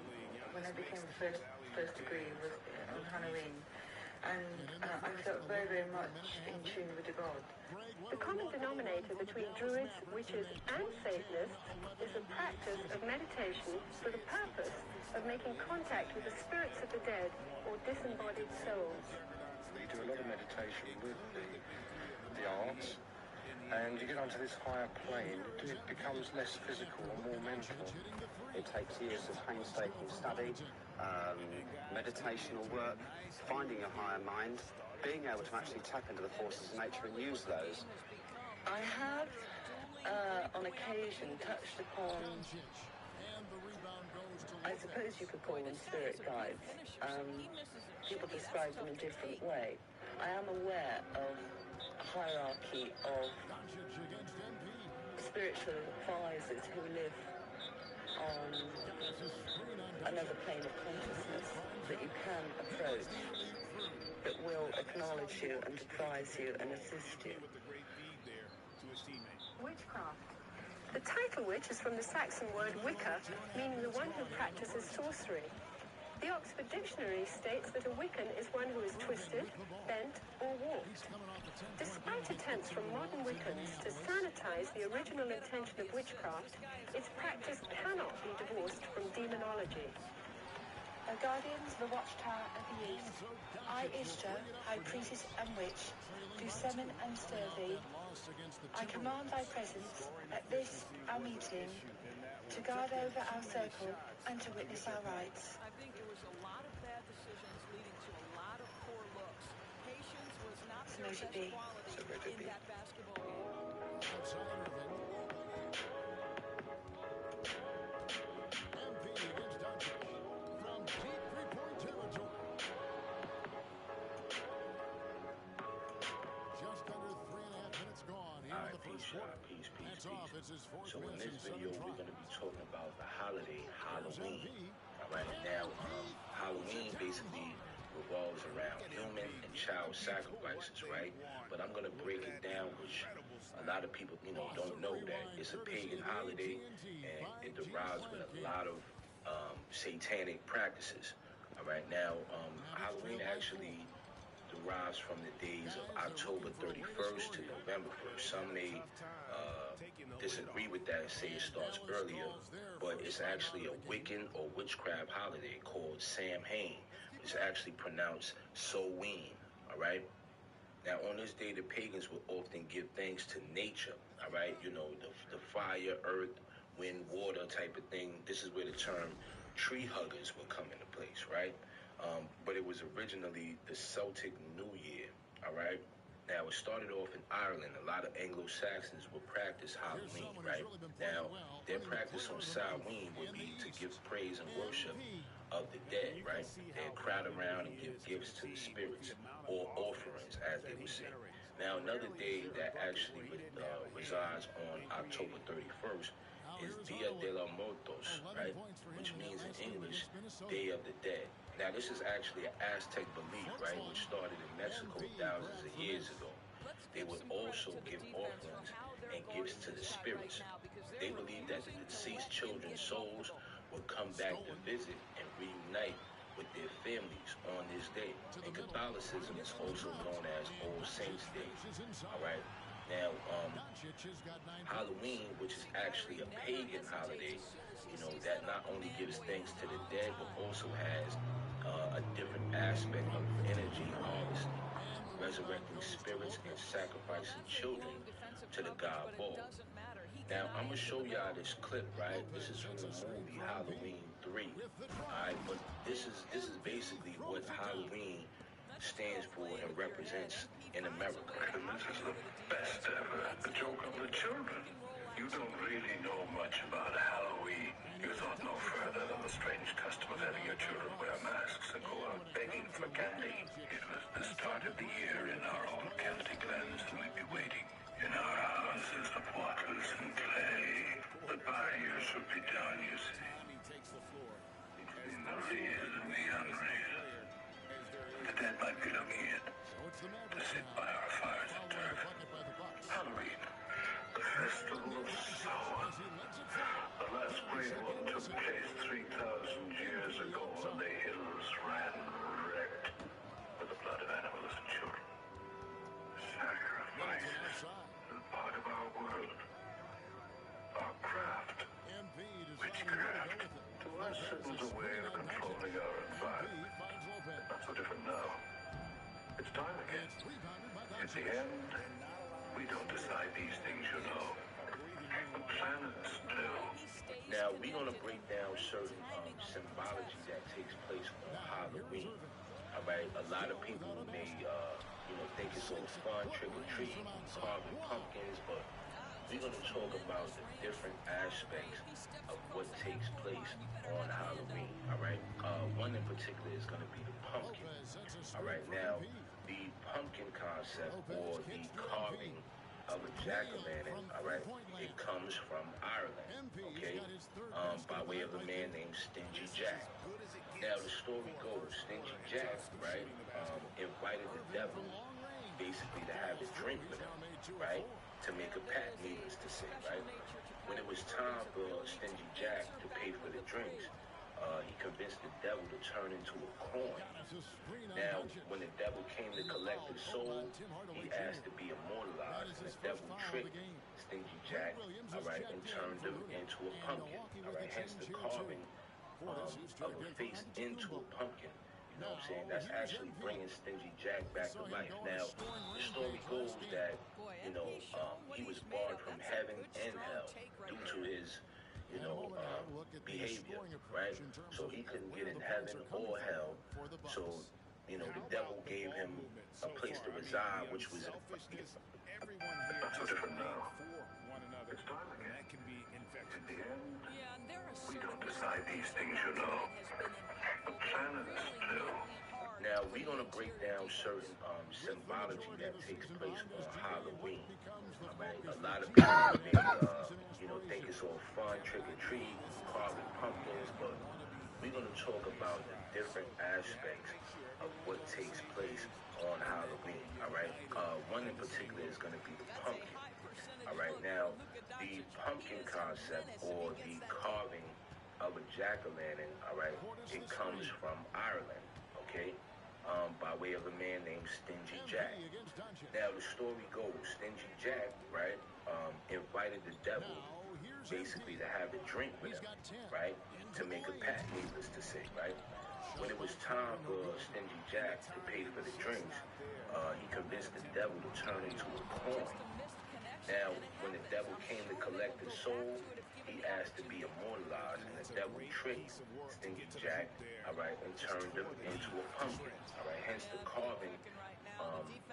when I became first degree, was on Halloween. And I felt very, very much in tune with the god. The common denominator between Druids, witches, and Satanists is the practice of meditation for the purpose of making contact with the spirits of the dead or disembodied souls. You do a lot of meditation with the arts, and you get onto this higher plane. It becomes less physical and more mental. It takes years of painstaking study, meditational work, finding your higher mind, being able to actually tap into the forces of nature and use those. I have, on occasion, touched upon, I suppose you could call them spirit guides. People describe them in a different way. I am aware of a hierarchy of spiritual advisors who live on another plane of consciousness that you can approach, that will acknowledge you and advise you and assist you. Witchcraft. The title witch is from the Saxon word Wicca, meaning the one who practices sorcery. The Oxford Dictionary states that a Wiccan is one who is twisted, bent, or warped. Despite attempts from modern Wiccans to sanitize the original intention of witchcraft, its practice cannot be divorced from demonology. O guardians of the watchtower of the east, I, Ishtar, high priestess and witch, do summon and stir thee. I command thy presence at this our meeting, to guard over our circle and to witness our rights. I think there was a lot of bad decisions leading to a lot of poor looks. Patience was not their best quality in that basketball game. MP against Doncic from deep three-point territory. Just under 3.5 minutes gone here in the first quarter. Peace. It's his fourth So in miss this in video, Southern we're going to be talking about the holiday, Here's Halloween. All right, now, Halloween basically revolves around human and child sacrifices, right? But I'm going to break it down, which a lot of people, don't know that it's a pagan holiday, and it derives with a lot of satanic practices. All right, now, Halloween actually derives from the days of October 31st to November 1st. Some may disagree with that and say it starts earlier, but it's actually a Wiccan or witchcraft holiday called Samhain. It's actually pronounced Samhain, all right? Now, on this day, the pagans would often give thanks to nature, all right? The fire, earth, wind, water type of thing. This is where the term tree huggers would come into place, right? But it was originally the Celtic New Year, all right? Now, it started off in Ireland. A lot of Anglo-Saxons would practice Halloween, right? Now, their practice on Samhain would be to give praise and worship of the dead, right? They'd crowd around and give gifts to the spirits, or offerings, as they would say. Now, another day that actually resides on October 31st is Dia de los Muertos, right? Which means in English, Day of the Dead. Now, this is actually an Aztec belief, right, which started in Mexico thousands of years ago. They would also give offerings and gifts to the spirits. They believed that the deceased children's souls would come back to visit and reunite with their families on this day. And Catholicism is also known as All Saints Day, all right? Now, Halloween, which is actually a pagan holiday, that not only gives thanks to the dead, but also has a different aspect of energy harvesting, resurrecting spirits, and sacrificing children to the god Baal. Now, I'm going to show y'all this clip, right? This is from the movie Halloween 3, all right? But this is basically what Halloween stands for and represents in America. And this is the best ever. The joke of the children. You don't really know much about Halloween. You thought no further than the strange custom of having your children wear masks and go out begging for candy. It was the start of the year in our own Celtic lands, and we'd be waiting. In our houses of wattles and clay, the barriers would be down, you see. Between the real and the unreal. The dead might be looking in to sit by our fires of turf. Halloween, the festival of Samhain. The last great one took place 3,000 years ago when the hills ran wrecked with the blood of animals and children. Sacrifice is part of our world. Our craft. Witchcraft. To us, it was a way of controlling our environment. Not so different now. It's time again. In the end, we don't decide these things, you know. The planets do. Now, we're going to break down certain symbology that takes place on Halloween. All right, a lot of people may, think it's all fun, trick-or-treat, carving pumpkins, but we're going to talk about the different aspects of what takes place on Halloween, all right? One in particular is going to be the pumpkin, all right? Now, the pumpkin concept, or the carving of a jack-o'-lantern, all right, it comes from Ireland, okay, by way of a man named Stingy Jack. Now, the story goes, Stingy Jack, right, invited the devil basically to have a drink with him, right, to make a pact, needless to say, right? When it was time for Stingy Jack to pay for the drinks, he convinced the devil to turn into a coin. Now, when the devil came to collect his soul, he asked to be immortalized, and the devil tricked Stingy Jack, all right, and turned him into a pumpkin, all right, hence the carving of a face into a pumpkin. You know what I'm saying? That's actually bringing Stingy Jack back to life. Now, the story goes that, he was barred from heaven and hell due to his, behavior, right? So he couldn't get in heaven or hell. So, you know, the devil gave him a place to reside, which was so different now. It's time again. In the end, we don't decide these things, you know. The planets do. Now, we're going to break down certain symbology that takes place on Halloween. All right? A lot of people may, you know, think it's all fun, trick-or-treat, carving pumpkins, but we're going to talk about the different aspects of what takes place on Halloween. All right? One in particular is going to be the pumpkin. All right? Now, the pumpkin concept or the carving of a jack-o'-lantern, all right, it comes from Ireland, okay? By way of a man named Stingy Jack. Now, the story goes, Stingy Jack, right, invited the devil basically to have a drink with him, right, to make a pact, needless to say, right? When it was time for Stingy Jack to pay for the drinks, he convinced the devil to turn into a coin. Now, when the devil came to collect his soul, he asked to be immortalized, and the devil tricked Stingy Jack, all right, and turned him into a pumpkin, all right, hence the carving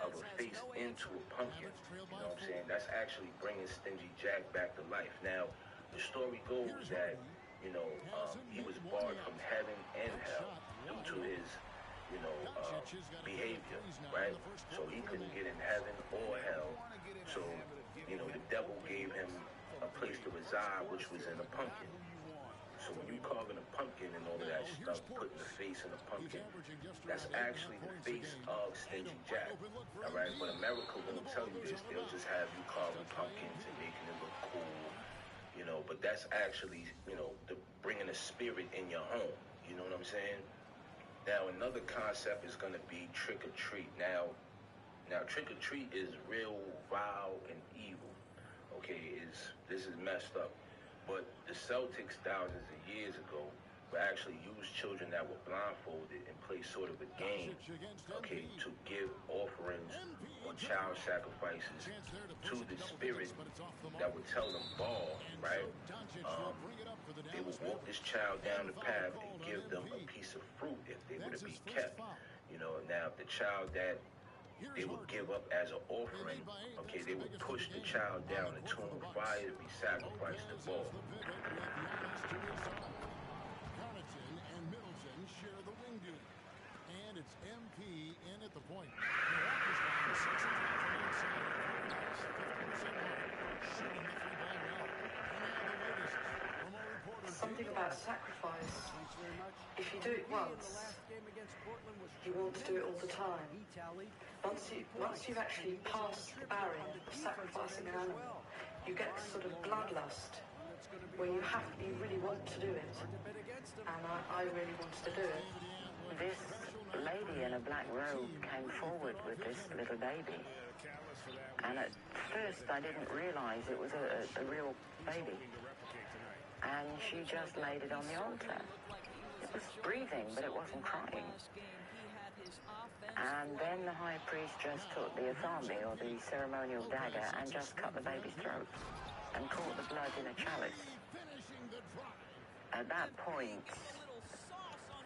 of a face into a pumpkin, you know what I'm saying? That's actually bringing Stingy Jack back to life. Now, the story goes that, you know, he was barred from heaven and hell due to his, you know, behavior, right? So he couldn't get in heaven or hell. So, you know, the devil gave him a place to reside, which was in a pumpkin. So when you carving a pumpkin and all of that stuff, putting the face in a pumpkin, that's actually the face of Stingy Jack, all right? But America won't tell you this. They'll just have you carving pumpkins and making it look cool, you know, but that's actually, you know, bringing a spirit in your home, you know what I'm saying? Now, another concept is going to be trick-or-treat. Now, trick-or-treat is real vile and evil, okay? This is messed up. But the Celtics thousands of years ago would actually use children that were blindfolded and play sort of a game, okay, to give offerings or child sacrifices to the spirit that would tell them ball, right? They would walk this child down the path and give them a piece of fruit if they were to be kept. You know, now the child that they would give up as an offering, okay, they would push the child down a tomb of fire to be sacrificed to ball. Connaughton and Middleton share the wing duty. And it's MP in at the point. Something about sacrifice. If you do it once, you want to do it all the time. Once you've actually passed the barrier of sacrificing an animal, you get sort of bloodlust, where you really want to do it. And I really wanted to do it. This lady in a black robe came forward with this little baby. And at first I didn't realize it was a real baby. And she just laid it on the altar. It was breathing, but it wasn't crying. And then the high priest just took the athame, or the ceremonial dagger, and just cut the baby's throat and caught the blood in a chalice. At that point,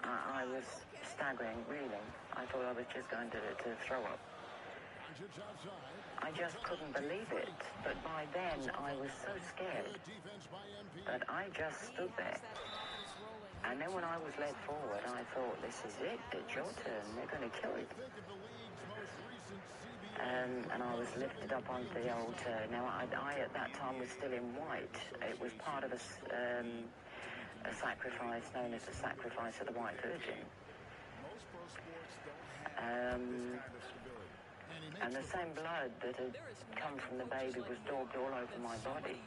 I was staggering, reeling. I thought I was just going to throw up. I just couldn't believe it, but by then I was so scared that I just stood there. And then when I was led forward, I thought, this is it, it's your turn, they're going to kill it. And I was lifted up onto the altar. Now, I at that time was still in white. It was part of a sacrifice known as the Sacrifice of the White Virgin. And the same blood that had come from the baby was daubed all over my body.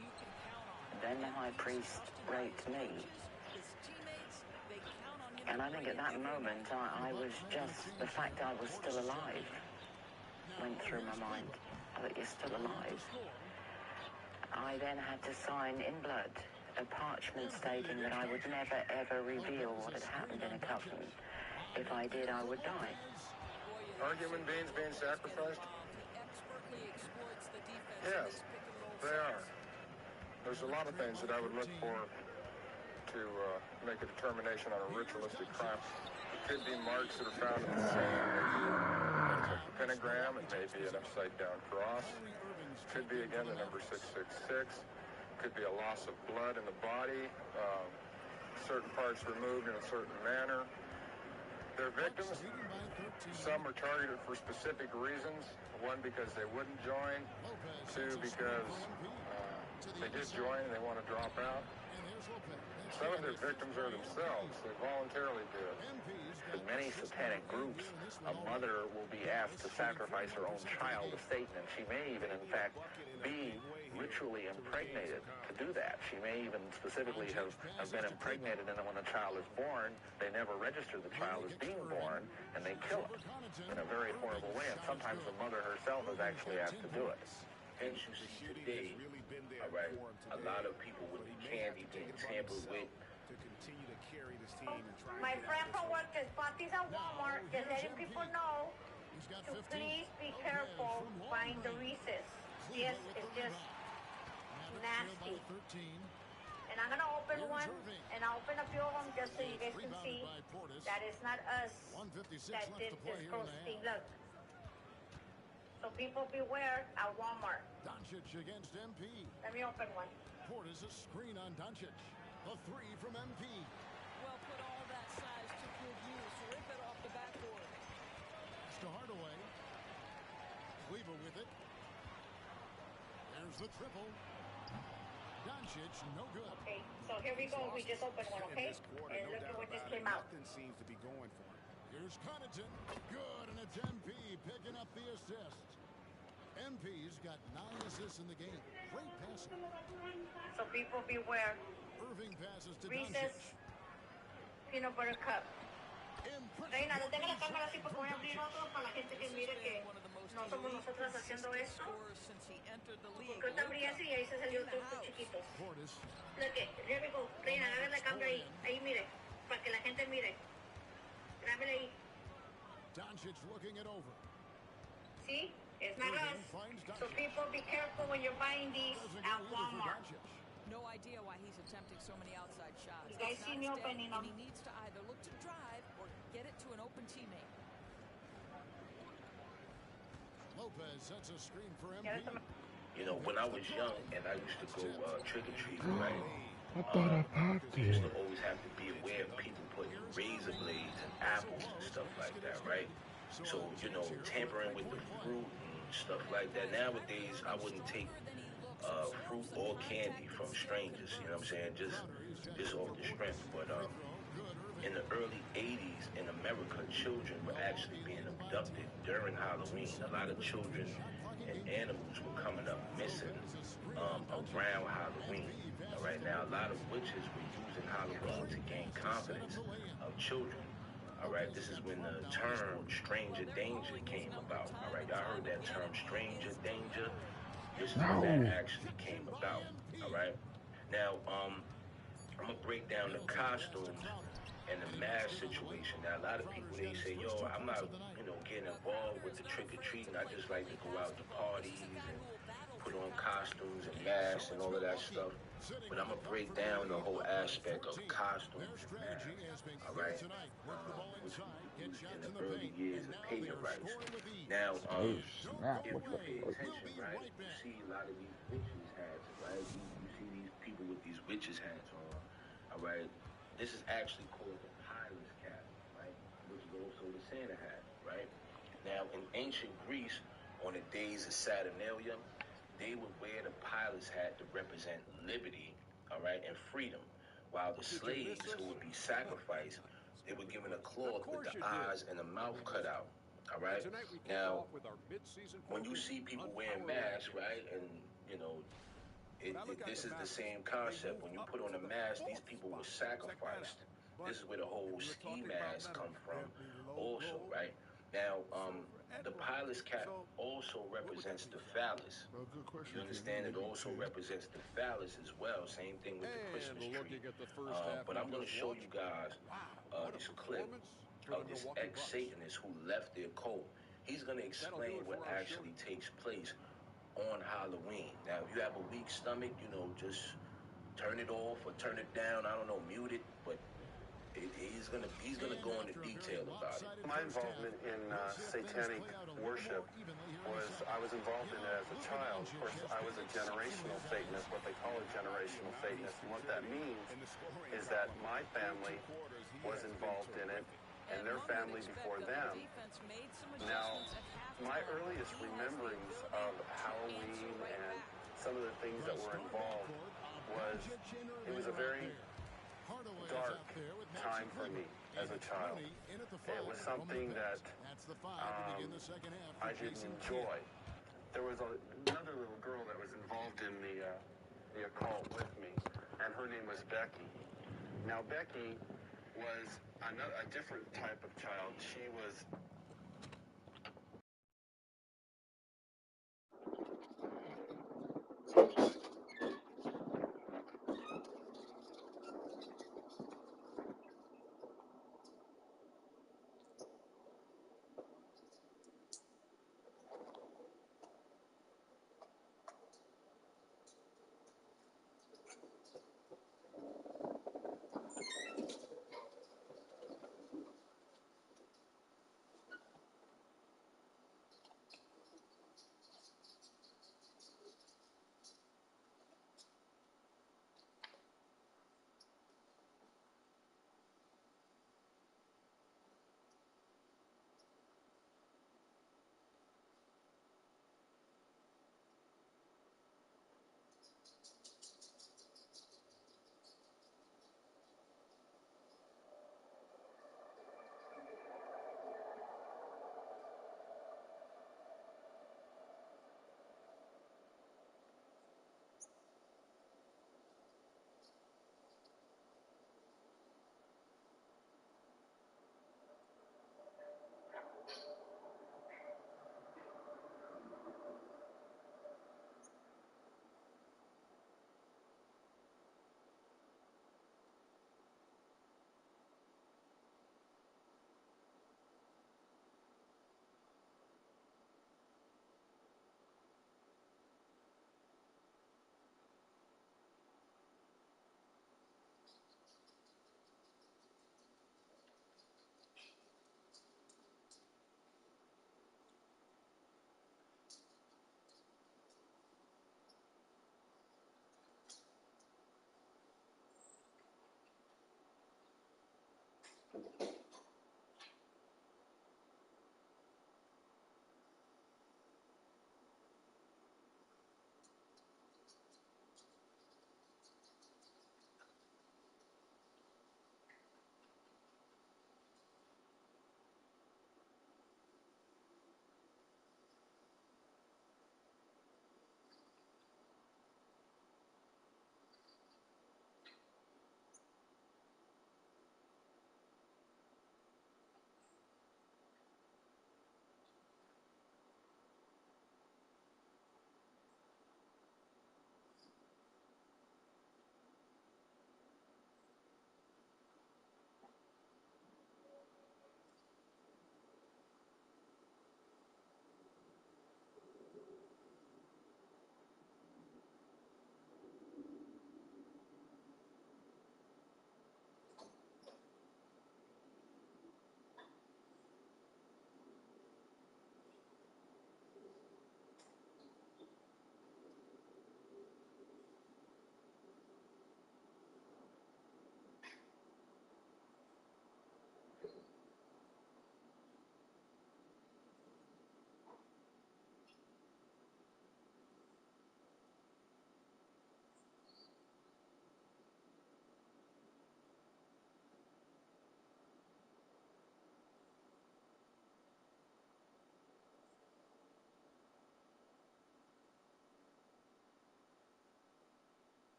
Then the high priest raped me. And I think at that moment, I was just, the fact I was still alive went through my mind, that you're still alive. I then had to sign in blood a parchment stating that I would never ever reveal what had happened in a coven. If I did, I would die. Are human beings being sacrificed? Yes, they are. There's a lot of things that I would look for to make a determination on a ritualistic crime. It could be marks that are found in the sand, maybe a pentagram, it may be an upside-down cross. Could be, again, the number 666. Could be a loss of blood in the body, certain parts removed in a certain manner. Their victims, some are targeted for specific reasons. One, because they wouldn't join. Two, because they did join and they want to drop out. Some of their victims are themselves. They voluntarily do it. In many satanic groups, a mother will be asked to sacrifice her own child to Satan, and she may even, in fact, be ritually impregnated to do that. She may even specifically have been impregnated, and then when the child is born, they never register the child as being born, and they kill it in a very horrible way, and sometimes the mother herself is actually asked to do it. Hence you see today, all right, a lot of people with the candy being tampered with. My friend from work just bought these at Walmart, just letting people know to please be careful buying the Reese's. Yes, it's just nasty. And I'm going to open one, and I'll open a few of them just so you guys can see that it's not us that did this gross thing. Look. So people beware at Walmart. Doncic against MP. Let me open one. Portis a screen on Doncic. The three from MP. Well, put all that size to good use. Rip it off the backboard. To Hardaway. Cleaver with it. There's the triple. Doncic, no good. Okay, so here we go. We just opened one, okay? And look at what just came out. Seems to be going for him. Here's Connaughton. Good, and it's MP picking up the assist. MP's got 9 assists in the game. Great passing. So people beware. Irving passes to Reese's Peanut Butter Cup. Reina, detenga la cámara así porque voy a abrir otro para la gente que mire que no somos nosotros haciendo esto. Porque ahorita abrí ese y ahí se salió todos los chiquitos. Look, here we go. Reina, agarra la cámara ahí. Ahí mire, para que la gente mire. Grábele ahí. Doncic looking it over. See? It's not us. So people be careful when you're buying these at Walmart. No idea why he's attempting so many outside shots. You guys see me opening them. And he needs to either look to drive or get it to an open teammate. Lopez sets a screen for MP. You know, when I was young and I used to go trick-or-treating, right? I thought I popped You used it. to always have to be aware of people putting razor blades and apples and stuff like that, right? So, you know, tampering with the fruit and stuff like that. Nowadays, I wouldn't take fruit or candy from strangers, you know what I'm saying? Just off the strength. But in the early 80s in America, children were actually being abducted during Halloween. A lot of children and animals were coming up missing around Halloween. All right, now a lot of witches were using Halloween to gain confidence of children. All right, this is when the term stranger danger came about. All right, y'all heard that term stranger danger? This is when that actually came about. All right, now I'm gonna break down the costumes and the mask situation. Now a lot of people, they say, yo, I'm not, getting involved with the trick-or-treating. I just like to go out to parties and put on costumes and masks and all of that stuff. But I'm gonna break down the whole aspect of costumes and masks, all right? Which we used in the early years of pagan rights. Now, if you pay attention, right, you see a lot of these witches hats, right? You see these people with these witches hats on, all right? This is actually called the pilot's cap, right? Which is also the Santa hat, right? Now, in ancient Greece, on the days of Saturnalia, they would wear the pilot's hat to represent liberty, all right, and freedom. While the slaves who would be sacrificed, they were given a cloth with the eyes and the mouth cut out, all right? Now, when you see people wearing masks, right, and, this is the same concept. When you put on a mask, these people were sacrificed. This is where the whole ski mask come from also, right? Now, the pilot's cap also represents the phallus. You understand? It also represents the phallus as well. Same thing with the Christmas tree. But I'm going to show you guys this clip of this ex-Satanist who left their cult. He's going to explain what actually takes place on Halloween. Now, if you have a weak stomach, just turn it off or turn it down. I don't know, mute it, but he's gonna go into detail about it. My involvement in satanic worship was, I was involved in it as a child. Of course, I was a generational Satanist, what they call a generational Satanist. And what that means is that my family was involved in it and their family before them. Now, my earliest rememberings of Halloween and some of the things that were involved was, it was a very dark time for me as a child. It was something that I didn't enjoy. There was another little girl that was involved in the occult with me, and her name was Becky. Now, Becky was a different type of child. She was...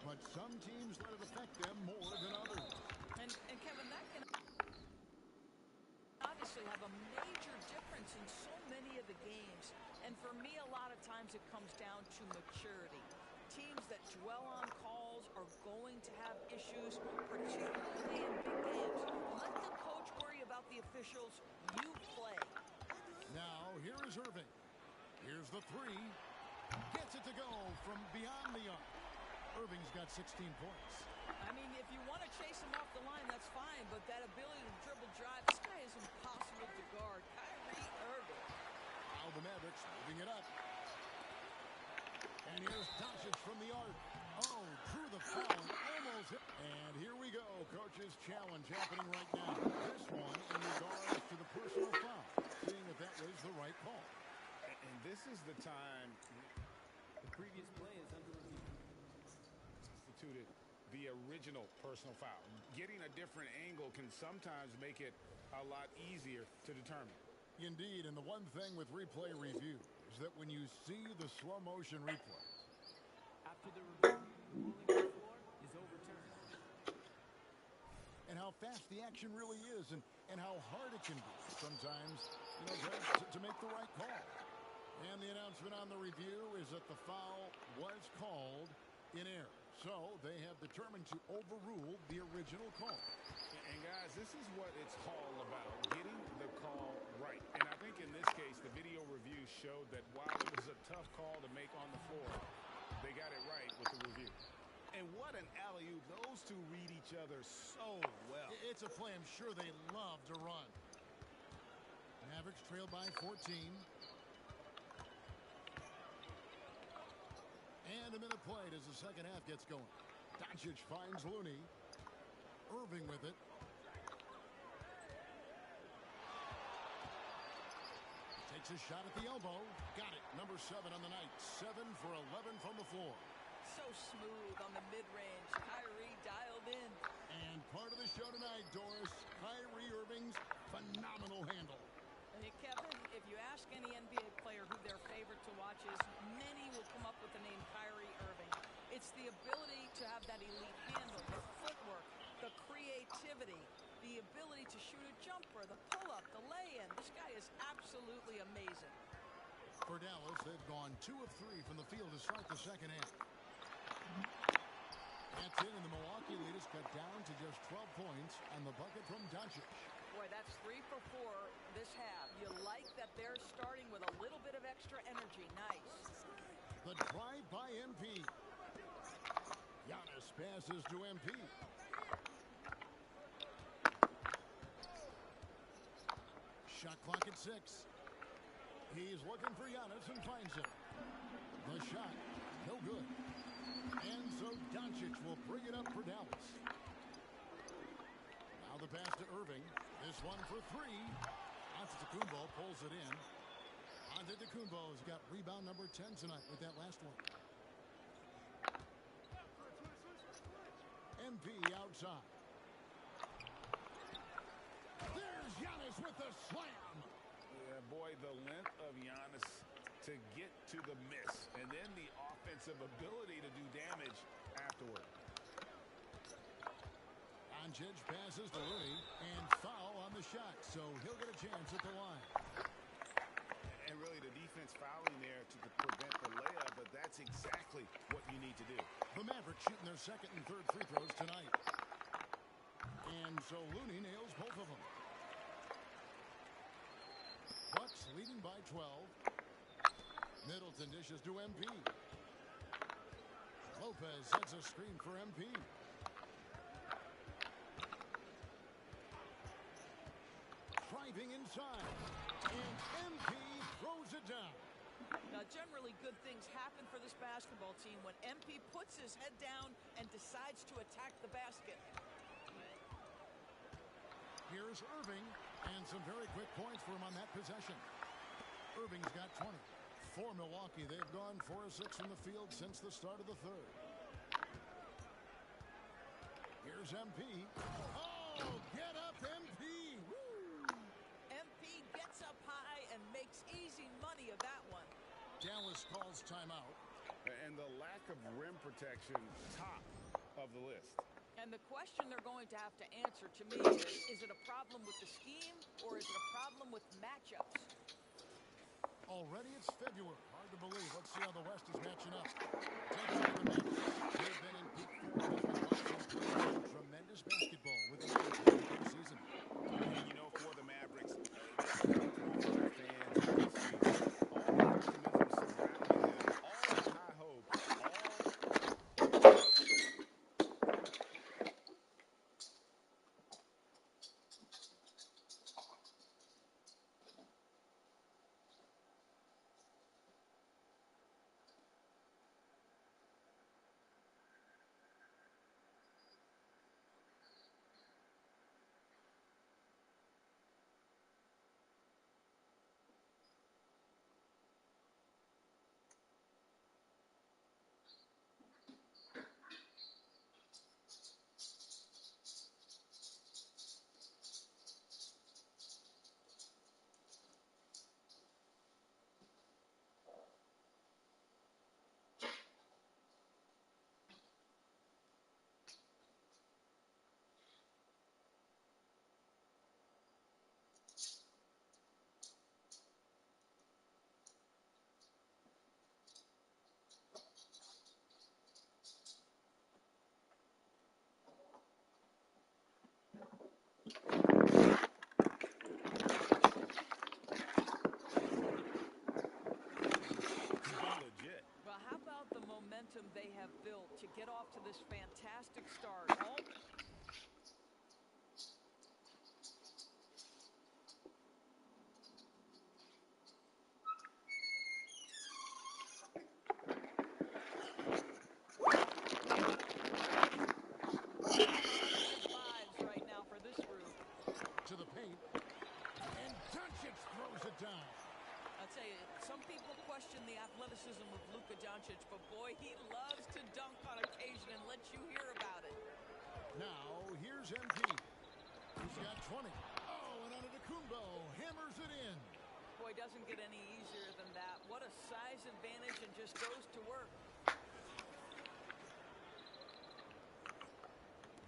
but some teams let it affect them more than others. And Kevin, that can obviously have a major difference in so many of the games. And for me, a lot of times it comes down to maturity. Teams that dwell on calls are going to have issues, particularly in big games. Let the coach worry about the officials. You play. Now, here is Irving. Here's the three. Gets it to go from beyond the arc. Irving's got 16 points. I mean, if you want to chase him off the line, that's fine. But that ability to dribble drive, this guy is impossible to guard. Kyrie Irving. Now the Mavericks moving it up. And here's Doncic from the arc. Oh, through the foul. Almost hit. And here we go. Coach's challenge happening right now. This one in regards to the personal foul. Seeing if that was the right call. And this is the time the previous play is under review. Instituted the original personal foul. Getting a different angle can sometimes make it a lot easier to determine. Indeed, and the one thing with replay review is that when you see the slow motion replay, after the review, the ruling on the floor is overturned. And how fast the action really is, and how hard it can be sometimes, to make the right call. And the announcement on the review is that the foul was called in error. So they have determined to overrule the original call. And guys, this is what it's all about, getting the call right. And I think in this case, the video review showed that while it was a tough call to make on the floor, they got it right with the review. And what an alley-oop. Those two read each other so well. It's a play I'm sure they love to run. Mavericks trailed by 14. And a minute played as the second half gets going. Doncic finds Looney. Irving with it. Takes a shot at the elbow. Got it. Number 7 on the night. 7 for 11 from the floor. So smooth on the mid-range. Kyrie dialed in. And part of the show tonight, Doris, Kyrie Irving's phenomenal handle. And Kevin, if you ask any NBA player who their favorite to watch is, many will come up with the name Kyrie Irving. It's the ability to have that elite handle, the footwork, the creativity, the ability to shoot a jumper, the pull-up, the lay-in. This guy is absolutely amazing. For Dallas, they've gone 2 of 3 from the field to start the second half. That's in, and the Milwaukee lead is cut down to just 12 points on the bucket from Doncic. Boy, that's 3 for 4 this half. You like that they're starting with a little bit of extra energy. Nice. The drive by MP. Giannis passes to MP. Shot clock at 6. He's looking for Giannis and finds him. The shot, no good. And so Doncic will bring it up for Dallas. Now the pass to Irving. This one for 3. Antetokounmpo pulls it in. Antetokounmpo's got rebound number 10 tonight with that last one. MP outside. There's Giannis with the slam. Yeah, boy, the length of Giannis to get to the miss, and then the offensive ability to do damage afterward. Doncic passes to Looney, and foul on the shot, so he'll get a chance at the line. And really, the defense fouling there to prevent the layup, but that's exactly what you need to do. The Mavericks shooting their second and third free throws tonight. And so Looney nails both of them. Bucks leading by 12. Middleton dishes to MP. Lopez sets a screen for MP. Driving inside. And MP throws it down. Now, generally, good things happen for this basketball team when MP puts his head down and decides to attack the basket. Here's Irving, and some very quick points for him on that possession. Irving's got 20. For Milwaukee, they've gone 4 of 6 from the field since the start of the third. Here's MP. Oh, get up, MP! Woo! MP gets up high and makes easy money of that one. Dallas calls timeout. And the lack of rim protection, top of the list. And the question they're going to have to answer to me is it a problem with the scheme or is it a problem with matchups? Already it's February. Hard to believe. Let's see how the West is matching up. Take a look at the Mavericks. They've been in peak form as we watch them play some tremendous basketball with the Lakers in the postseason. And you know, for the Mavericks, they played through for their fans this season. All the optimism surrounding them, all the high hopes, all... Well, how about the momentum they have built to get off to this fantastic start? All right now for this group. To the paint. And Doncic throws it down. I'd say some people question the athleticism of Luka Doncic, but boy, he loves to dunk on occasion and let you hear about it. Now, here's MP. He's got 20. Oh, and Antetokounmpo hammers it in. Boy, doesn't get any easier than that. What a size advantage and just goes to work.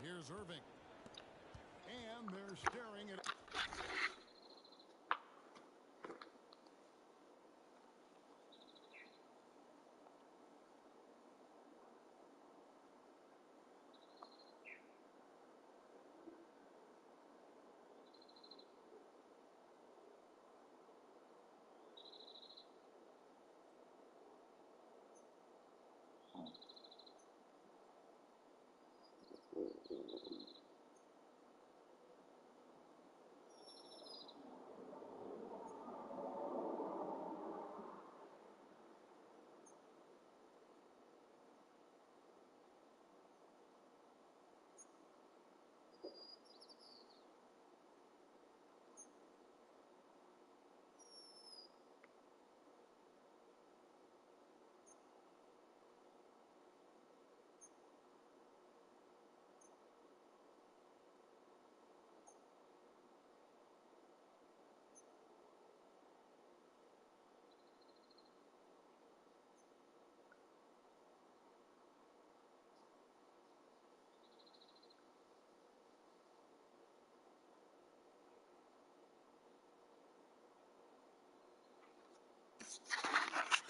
Here's Irving. And they're staring at...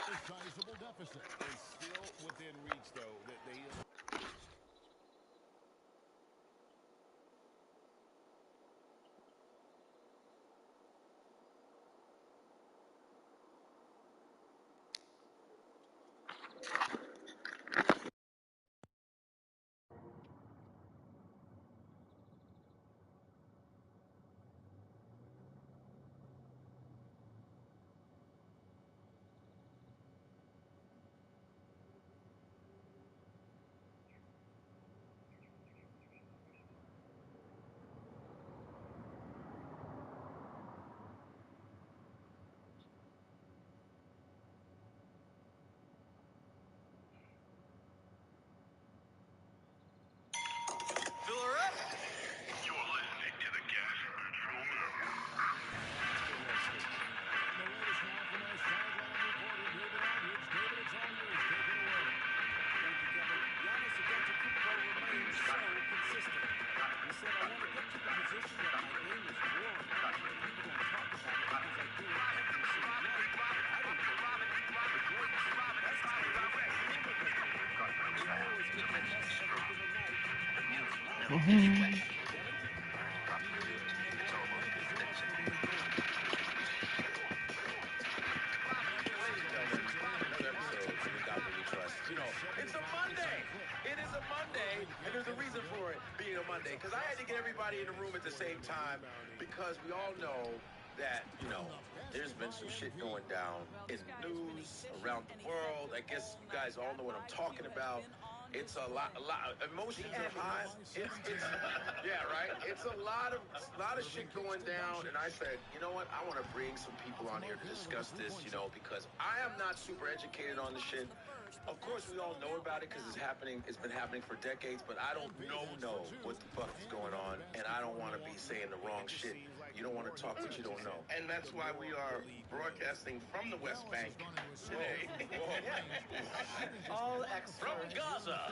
A sizable deficit. It's still within reach, though, that they... so consistent. He said, I want to get to the position that my game is boring. People don't talk about it because I do it every single night. I don't think the greats, best players, remember that they always get their best every given night. You know, it's a Monday. It is a Monday, and there's a reason for it being a Monday. Because I had to get everybody in the room at the same time because we all know that, you know, there's been some shit going down in the news around the world. I guess you guys all know what I'm talking about. It's a lot, emotions are high. It's yeah, right? It's a lot of shit going down, and I said, you know what? I want to bring some people on here to discuss this, you know, because I am not super educated on the shit. Of course, we all know about it because it's happening. It's been happening for decades, but I don't know what the fuck is going on, and I don't want to be saying the wrong shit. You don't want to talk what you don't know. And that's why we are broadcasting from the West Bank today. All from Gaza.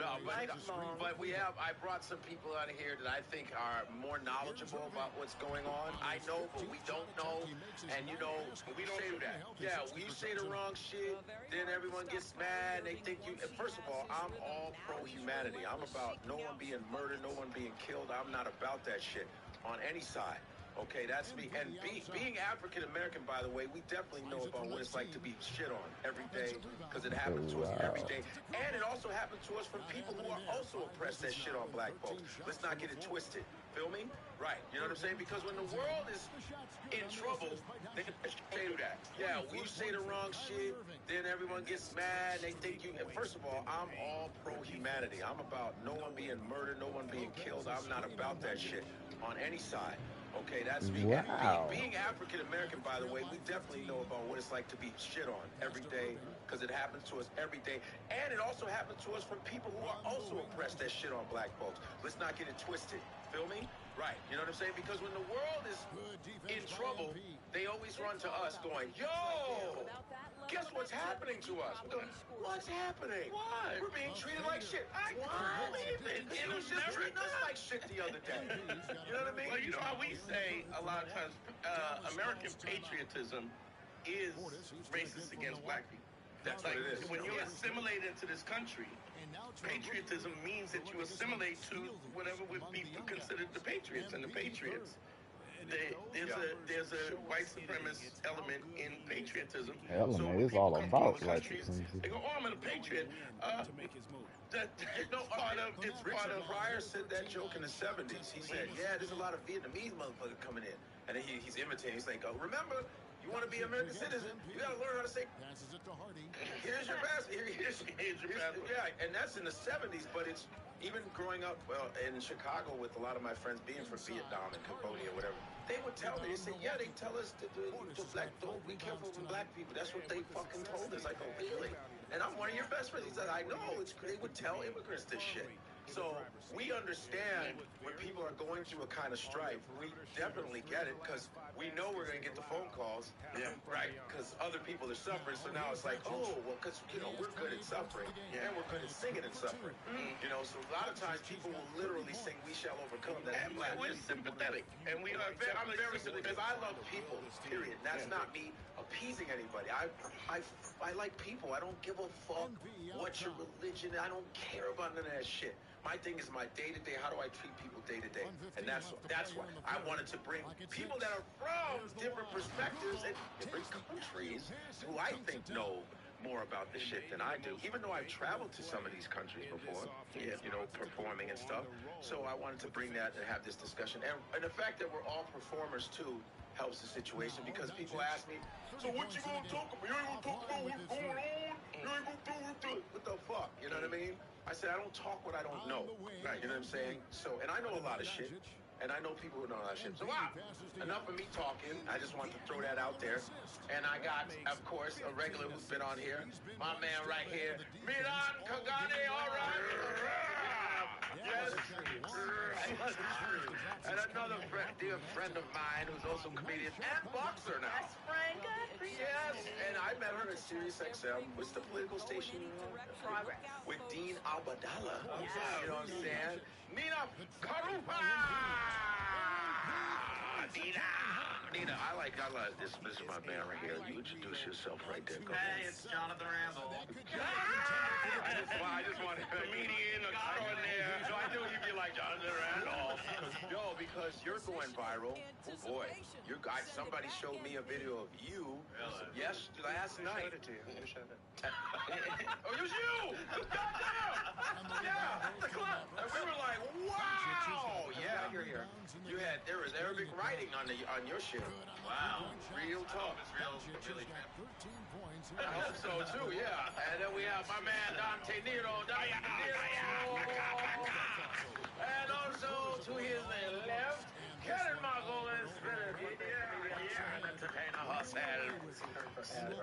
No, but I brought some people out here that I think are more knowledgeable about what's going on. I know, but we don't know. And you know, we don't say that. Yeah, we say the wrong shit, then everyone gets mad. They think you. First of all, I'm all pro humanity. I'm about no one being murdered, no one being killed. I'm not about that shit on any side. Okay, that's me. And being African American, by the way, we definitely know about what it's like to be shit on every day because it happens to us every day. And it also happens to us from people who are also oppressed that shit on black folks. Let's not get it twisted. Feel me? Right. You know what I'm saying? Because when the world is in trouble, they can say that. Yeah, we say the wrong shit, then everyone gets mad. They think you. First of all, I'm all pro humanity. I'm about no one being murdered, no one being killed. I'm not about that shit on any side. Okay, that's me. Wow. Being African American, by the way, we definitely know about what it's like to be shit on every day because it happens to us every day. And it also happens to us from people who are also oppressed that shit on black folks. Let's not get it twisted. Feel me? Right. You know what I'm saying? Because when the world is in trouble, they always run to us going, yo, guess what's happening to us? We go, what's happening? What? We're being treated like shit. I can't believe it. It was just treating us like shit the other day. You know what I mean? Well, you know how we say a lot of times American patriotism is racist against black people. That's like what it is. When you assimilate into this country, patriotism means that you assimilate to whatever would be considered the patriots and the patriots. There's a white supremacist element in patriotism. Element is all about white supremacy. They go, oh, I'm a patriot. It's part of. Pryor said that joke in the 70s. He said, yeah, there's a lot of Vietnamese motherfuckers coming in. And then he's imitating. He's like, oh, remember, you want to be an American citizen, you got to learn how to say, here's your passport. Here's your passport. Yeah, and that's in the 70s, but it's even growing up in Chicago with a lot of my friends being from Vietnam and Cambodia, whatever. They would tell me, they say, yeah, they tell us to don't be careful with black people. That's what they fucking told us. I go, really? And I'm one of your best friends. He said, I know. They would tell immigrants this shit. So we understand when people are going through a kind of strife. We definitely get it because we know we're going to get the phone calls. Yeah. Right. Because other people are suffering. So now it's like, oh, well, because, you know, we're good at suffering. And we're good at singing and suffering. You know, so a lot of times people will literally sing, we shall overcome that. And we're sympathetic. And we are I'm very sympathetic because I love people, period. That's not me appeasing anybody. I like people. I don't give a fuck what your religion is. I don't care about none of that shit. My thing is my day-to-day. How do I treat people day-to-day? And that's why I wanted to bring people that are from different perspectives and different countries who I think know more about this shit than I do, even though I've traveled to some of these countries before, you know, performing and stuff. So I wanted to bring that and have this discussion. And the fact that we're all performers, too, helps the situation because people ask me, so what you gonna talk about? You ain't gonna talk about what's going on? You ain't gonna do what the fuck? You know what I mean? I said, I don't talk what I don't know. Right, you know what I'm saying? So, and I know a lot of shit. And I know people who know that shit. So, wow, enough of me talking. I just wanted to throw that out there. And I got, of course, a regular who's been on here. My man right here, Miran Kagane, all right? Yes. And another dear friend of mine who's also a comedian and boxer now. Best friend, good for you. Yes, and I met her at Sirius XM. What's the political station? Progress. With Dean Abdallah. Yes. You know what I'm saying? Nina Karupa! Nina, I like this is my man right here. You introduce yourself right there. Go Hey, it's Jonathan Randall. I just wanted a comedian extraordinaire. So I knew you'd be like Jonathan Randall. Yo, because you're going viral. Oh boy, somebody showed me a video of you. Last night. I showed it to you. Who showed it? Oh, it was you! Goddamn! Yeah, the club. And we were like, wow! Yeah, you're here. There was Arabic writing on your shit. Wow. Real talk. It's real, really. I hope so too, yeah. And then we have my man Dante Nero. And also to his left, Karen Margolis.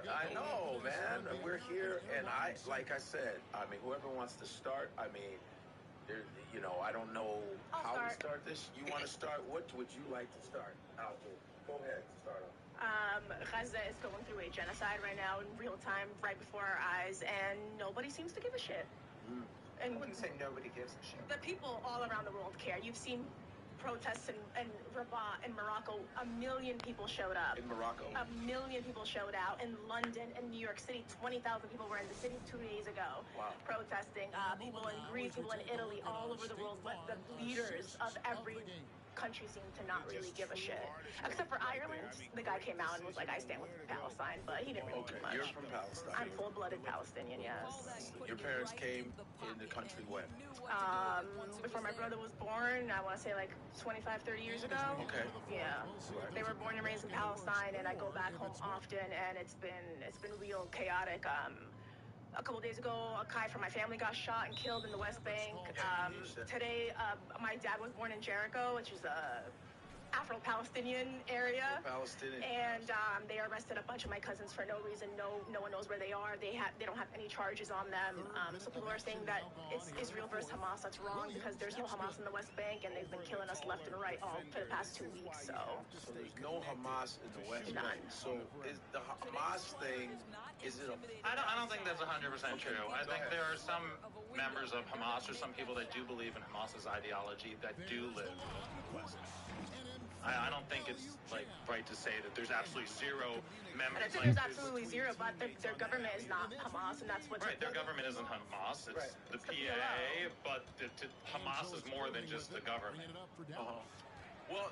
I know, man. We're here, and like I said, whoever wants to start, I don't know how to start this. You want to start? What would you like to start? Go ahead, start off. Gaza is going through a genocide right now in real time, right before our eyes, and nobody seems to give a shit. I wouldn't say nobody gives a shit. The people all around the world care. You've seen protests in Rabat, in Morocco. 1 million people showed up. In Morocco? 1 million people showed out. In London and New York City, 20,000 people were in the city 2 days ago protesting. People in Greece, people in Italy, all over the world. But the leaders of every country seem to not really give a shit. Except for Ireland, the guy came out and was like, I stand with Palestine, but he didn't really do much. You're from Palestine. I'm full-blooded Palestinian, yes. Your parents came in the country when? Before my brother was born, I want to say like 25, 30 years ago. Okay. Yeah. They were born and raised in Palestine, and I go back home often, and it's been real chaotic. A couple days ago, a guy from my family got shot and killed in the West Bank. Today, my dad was born in Jericho, which is a Afro-Palestinian area. Palestinian. And they arrested a bunch of my cousins for no reason. No one knows where they are. They don't have any charges on them. So people are saying that it's Israel versus Hamas. That's wrong because there's no Hamas in the West Bank, and they've been killing us left and right all for the past 2 weeks. So there's no Hamas in the West Bank. So is the Hamas thing? Is it? I don't think that's 100% true. I think there are some members of Hamas or some people that do believe in Hamas's ideology that do live in the West. I don't think it's right to say that there's absolutely zero members. There's absolutely zero, but their government is not Hamas, and that's what. Right, their government isn't Hamas. It's the PA, but Hamas is more than just the government. Well,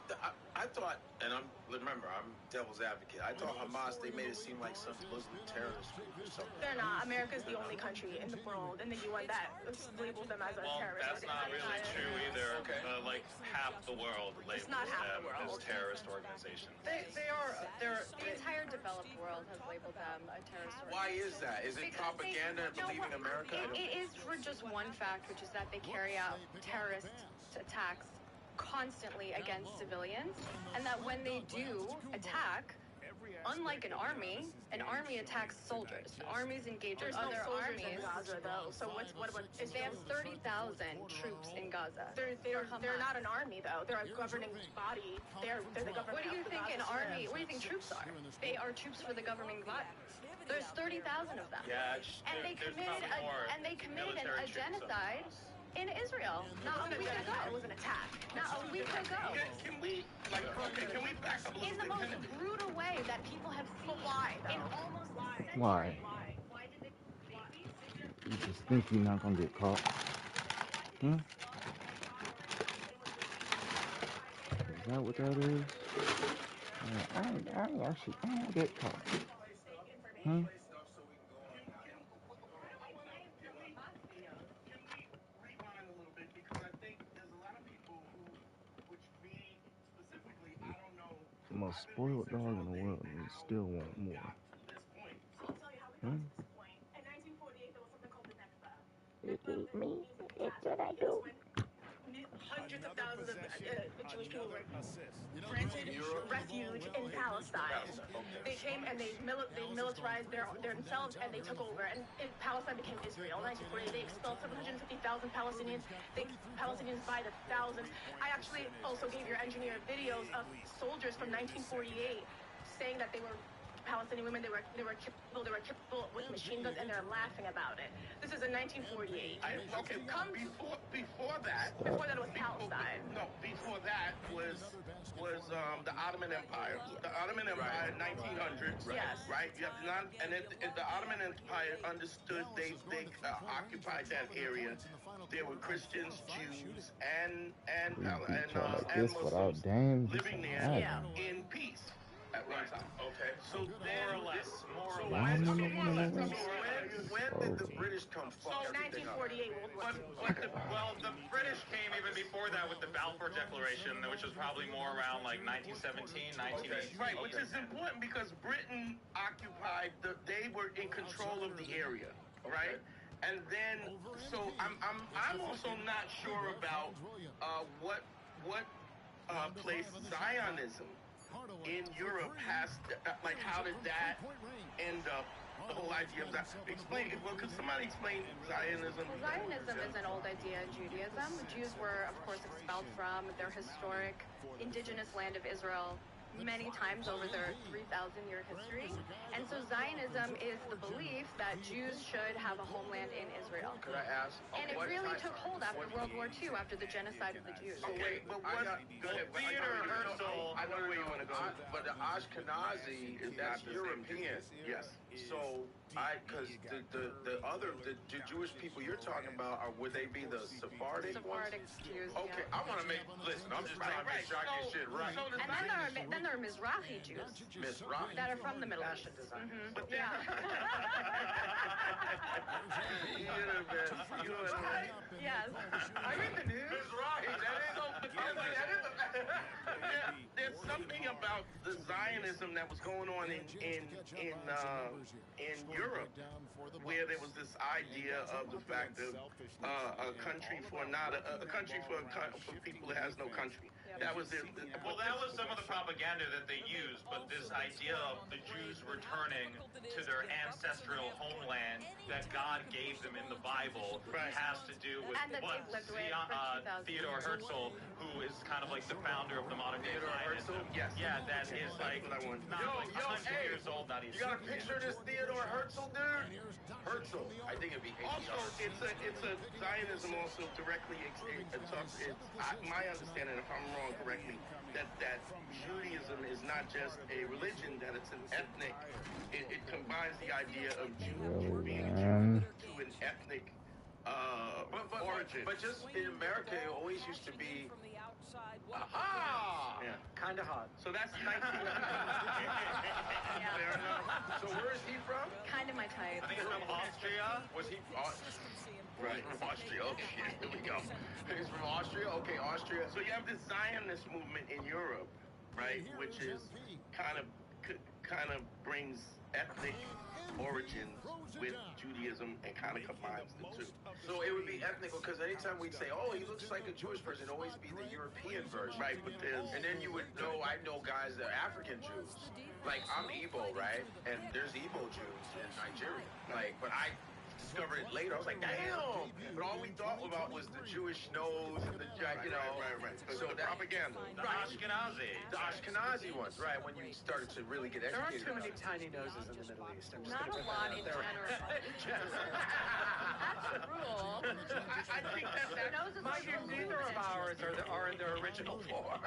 I thought, and remember, I'm devil's advocate. I thought Hamas, they made it seem like some Muslim terrorist group or something. They're not. America's the only country in the world, in the UN, that labeled them as a terrorist. That's not really true either. Okay. Half the world labels them as terrorist organizations. The entire developed world has labeled them a terrorist organization. Why is that? Is it propaganda and believing America? It is for just one fact, which is that they carry out terrorist attacks constantly against civilians, and that when they do attack, unlike an army attacks soldiers. Armies engage with other armies. In Gaza, though. So what about? They have 30,000 troops in Gaza. They're not an army, though. They're a governing body. They're the government. What do you think an army? What do you think troops are? They are troops for the governing body. There's 30,000 of them. Yeah, and they committed a genocide in Israel not a week ago. It was an attack. Not a week ago. Can we back up a little in the most brutal way that people have seen. Why? In almost Why? You just think you're not gonna get caught? Is that what that is? I won't get caught. The most spoiled dog in the world and still want more. It ate me. It's what I do. Hundreds of thousands of Jewish people were granted refuge in Palestine. They came and they militarized themselves and they took over. And Palestine became Israel. In 1948, they expelled 750,000 1,000 Palestinians. Palestinians by the thousands. I actually also gave your engineer videos of soldiers from 1948 saying that they were Palestinian women, they were killed with machine guns, and they're laughing about it. This is in 1948. Before that it was Palestine. No, before that was the Ottoman Empire. The Ottoman Empire, 1900s. Yes. Right. You have the Ottoman Empire understood they occupied that area. There were Christians, Jews, and Muslims living there in peace. At one time. Okay. So more or less. When did the British come fuck everything up? 1948 World War II. The British came even before that with the Balfour Declaration, which was probably more around like 1917, 1918. Right, which is important because Britain occupied they were in control of the area, right? And then, so I'm also not sure about what place Zionism in Europe has, like, how did that end up, the whole idea of that? Explain it. Well, could somebody explain Zionism? Zionism is an old idea in Judaism. The Jews were, of course, expelled from their historic indigenous land of Israel many times over their 3,000-year history. And so Zionism is the belief that Jews should have a homeland in Israel. Could I ask? And it really took hold after World War II, after the genocide of the Jews. Okay, but what? Theodore Herzl. I know where you want to go. But the Ashkenazi, that's European. Yes. So, because the Jewish people you're talking about, would they be the Sephardic ones? Jews. Okay, yeah. I want to listen, I'm just trying to make sure I get shit right. And then there are Mizrahi Jews. Mizrahi? That are from the Middle East. Yeah. Yes. I'm in the news. There's something about the Zionism that was going on in Europe, where there was this idea of the fact of a country for people that has no country. That was it. Well, that was some of the propaganda that they used, but this idea of the Jews returning to their ancestral homeland that God gave them in the Bible has to do with what Theodore Herzl, who is kind of like the founder of the modern day Zionism. Yes. Yeah, that is like not like 100 years old, not even. You got a picture of this Theodore Herzl, dude? Herzl. I think it'd be Also, it's a Zionism also directly talks. My understanding, if I'm wrong correctly, that Judaism is not just a religion; that it's an ethnic. It combines the idea of being a Jew to an ethnic origin. But just in America, it always used to be. Aha! Yeah. Kind of hot. So that's 19. Fair enough. So where is he from? Kind of my type. I think he's from Austria. Was he? Right. From Austria. Okay, here we go. He's from Austria. Okay, Austria. So you have this Zionist movement in Europe, right, which is kind of brings ethnic origins with Judaism and kind of combines the two. So it would be ethnic because anytime we'd say, "Oh, he looks like a Jewish person," it'd always be the European version, right? But and then you would know. I know guys that are African Jews. Like I'm Igbo, right? And there's Igbo Jews in Nigeria. Like, but I discovered it later. I was like, damn! But all we thought about was the Jewish nose and the, Right. So that propaganda. The Ashkenazi. The Ashkenazi ones, right? When you started to really get educated. There aren't too many tiny noses in the Middle East. Not a lot in general. That's a rule. I think that mind you, neither of ours are in their original form.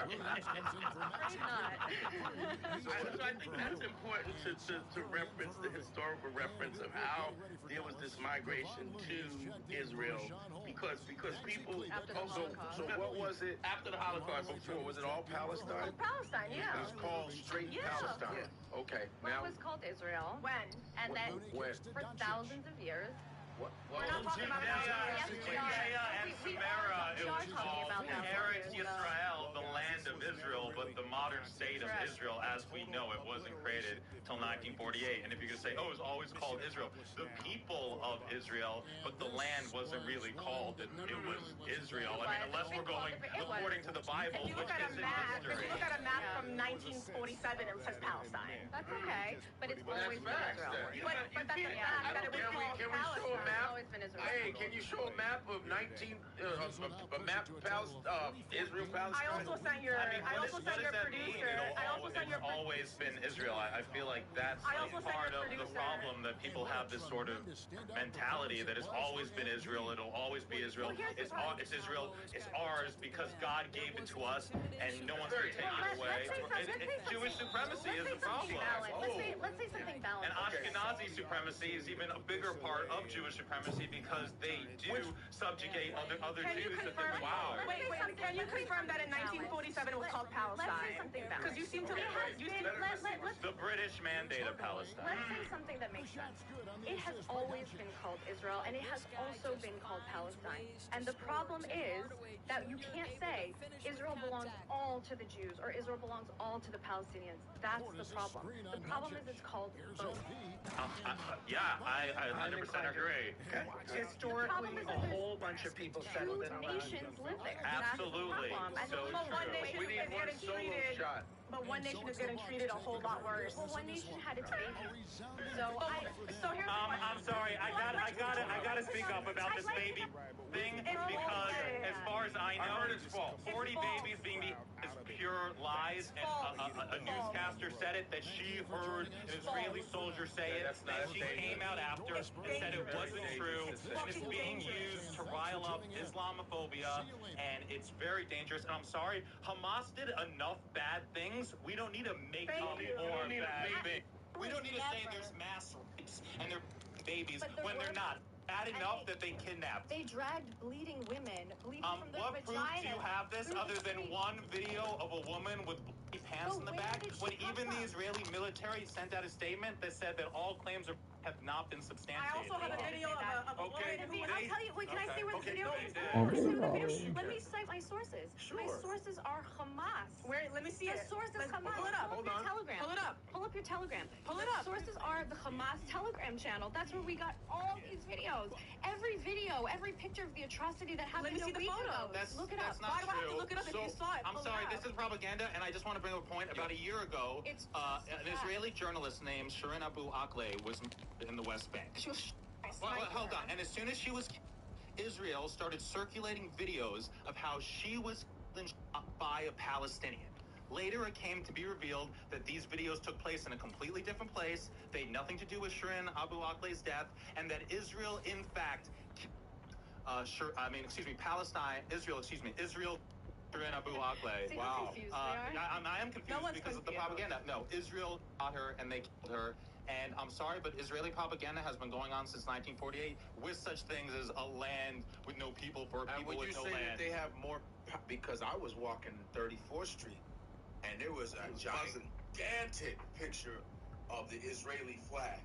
So I think that's important to reference the historical reference of how there was this migration to Israel because people also. So what was it after the Holocaust? Before was it all Palestine? Palestine, yeah. It was called straight Palestine. Yeah. Okay. Well, Now it was called Israel. When? And then when? for thousands of years. We're not talking about Judea and Samaria, it was called Eretz Yisrael, the land of Israel, but the modern state of Israel, as we know it, wasn't created till 1948. And if you're going to say, oh, it was always called Israel, the people of Israel, but the land wasn't really called. It was Israel. I mean, unless we're going according to the Bible, If you which look at is a map, if history. you look at a map from 1947, it says Palestine. That's okay, but it's always been Israel. But that's a fact that it was called Can we show a Palestine. map? It's always been Israel. Hey, can you show a map of a map of Israel, Palestine? I also sent your producer. It's always been Israel. I feel like that's part of the problem, that people have this sort of mentality that it's always been Israel. It'll always be Israel. It's Israel. It's ours because God gave it to us, and no one's going to take it away. Jewish supremacy is the problem. Let's say something balanced. And Ashkenazi supremacy is even a bigger part of Jewish supremacy because they do subjugate other Jews that they're Wow. Wait, can you confirm that in 1947 it was called Palestine? Let's say something balanced. Because you seem to... The British mandated Palestine. Let's say something that makes sense. It has always been called Israel, and it has also been called Palestine. And the problem is that you can't say Israel belongs all to the Jews or Israel belongs all to the Palestinians. That's the problem. The problem is it's called both. Yeah, I 100% agree. Historically, a whole bunch of people settled in Two nations live there. Absolutely. That's the problem. So One nation We need is one getting solo treated... shot. But one nation is getting treated a whole lot worse. Well, one nation had its baby. So here's the question. I'm sorry. I gotta speak up about this baby thing because, as far as I know, 40 babies being is pure lies. And a newscaster said it that she heard an Israeli soldier say it. And she came out after and said it wasn't true. And it's being used to rile up Islamophobia, and it's very dangerous. And I'm sorry, Hamas did enough bad things. We don't need to make up more bad things. We don't need to say there's mass rapes and they're babies when they're not. Bad enough that they kidnapped. They dragged bleeding women, bleeding from their what vagina. proof do you have this other than one video of a woman with bloody pants in the back? When even the Israeli military sent out a statement that said that all claims have not been substantiated. I also have a video of a woman who... I'll tell you. Wait, can I say where the video is? Let me cite my sources. Sure. My sources are Hamas. Let me see The source is Hamas. Pull it up. Pull up your Telegram. Pull it up. Pull up your Telegram. Pull it up. The sources are the Hamas Telegram channel. That's where we got all these videos. Every video, every picture of the atrocity that happened a week ago. Look it up. Not Why do I have to look it up if you saw it? I'm sorry, this is propaganda, and I just want to bring up a point. About a year ago, an Israeli journalist named Shirin Abu Akleh was in the West Bank. She was... Well, hold on. And as soon as she was... Israel started circulating videos of how she was shot by a Palestinian. Later, it came to be revealed that these videos took place in a completely different place. They had nothing to do with Shirin Abu Akleh's death, and that Israel, in fact, Israel, Shirin Abu Akleh. See how confused they are? I am confused because of the propaganda. No, Israel shot her and they killed her. And I'm sorry, but Israeli propaganda has been going on since 1948 with such things as a land with no people for people with no land. Would you say that they have more... Because I was walking 34th Street, and there was a gigantic picture of the Israeli flag.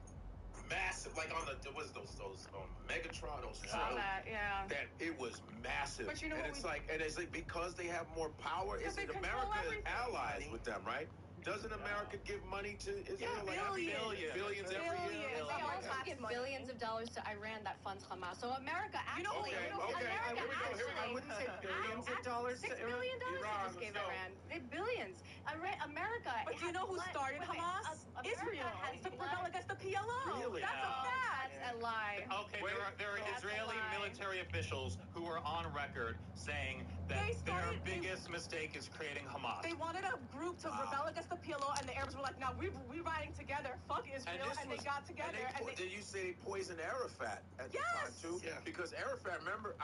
Massive, like on those Megatron, those Saw that, yeah. That it was massive. But you know and it's like because they have more power, is it America is allies with them, right? Doesn't America give money to Israel? Yeah, billions every year. They also give billions of dollars to Iran that funds Hamas. So America actually... I wouldn't say billions of dollars to $6 billion they just gave Iran. They billions. America... But do you know who started Hamas? Israel. To rebel against the PLO. Really? That's a fact. That's a lie. Okay, there are Israeli military officials who are on record saying that their biggest mistake is creating Hamas. They wanted a group to rebel against the PLO, and the Arabs were like, "No, we're riding together. Fuck Israel," and they got together. Did you say they poisoned Arafat at the time too? Yeah. Because Arafat, I remember,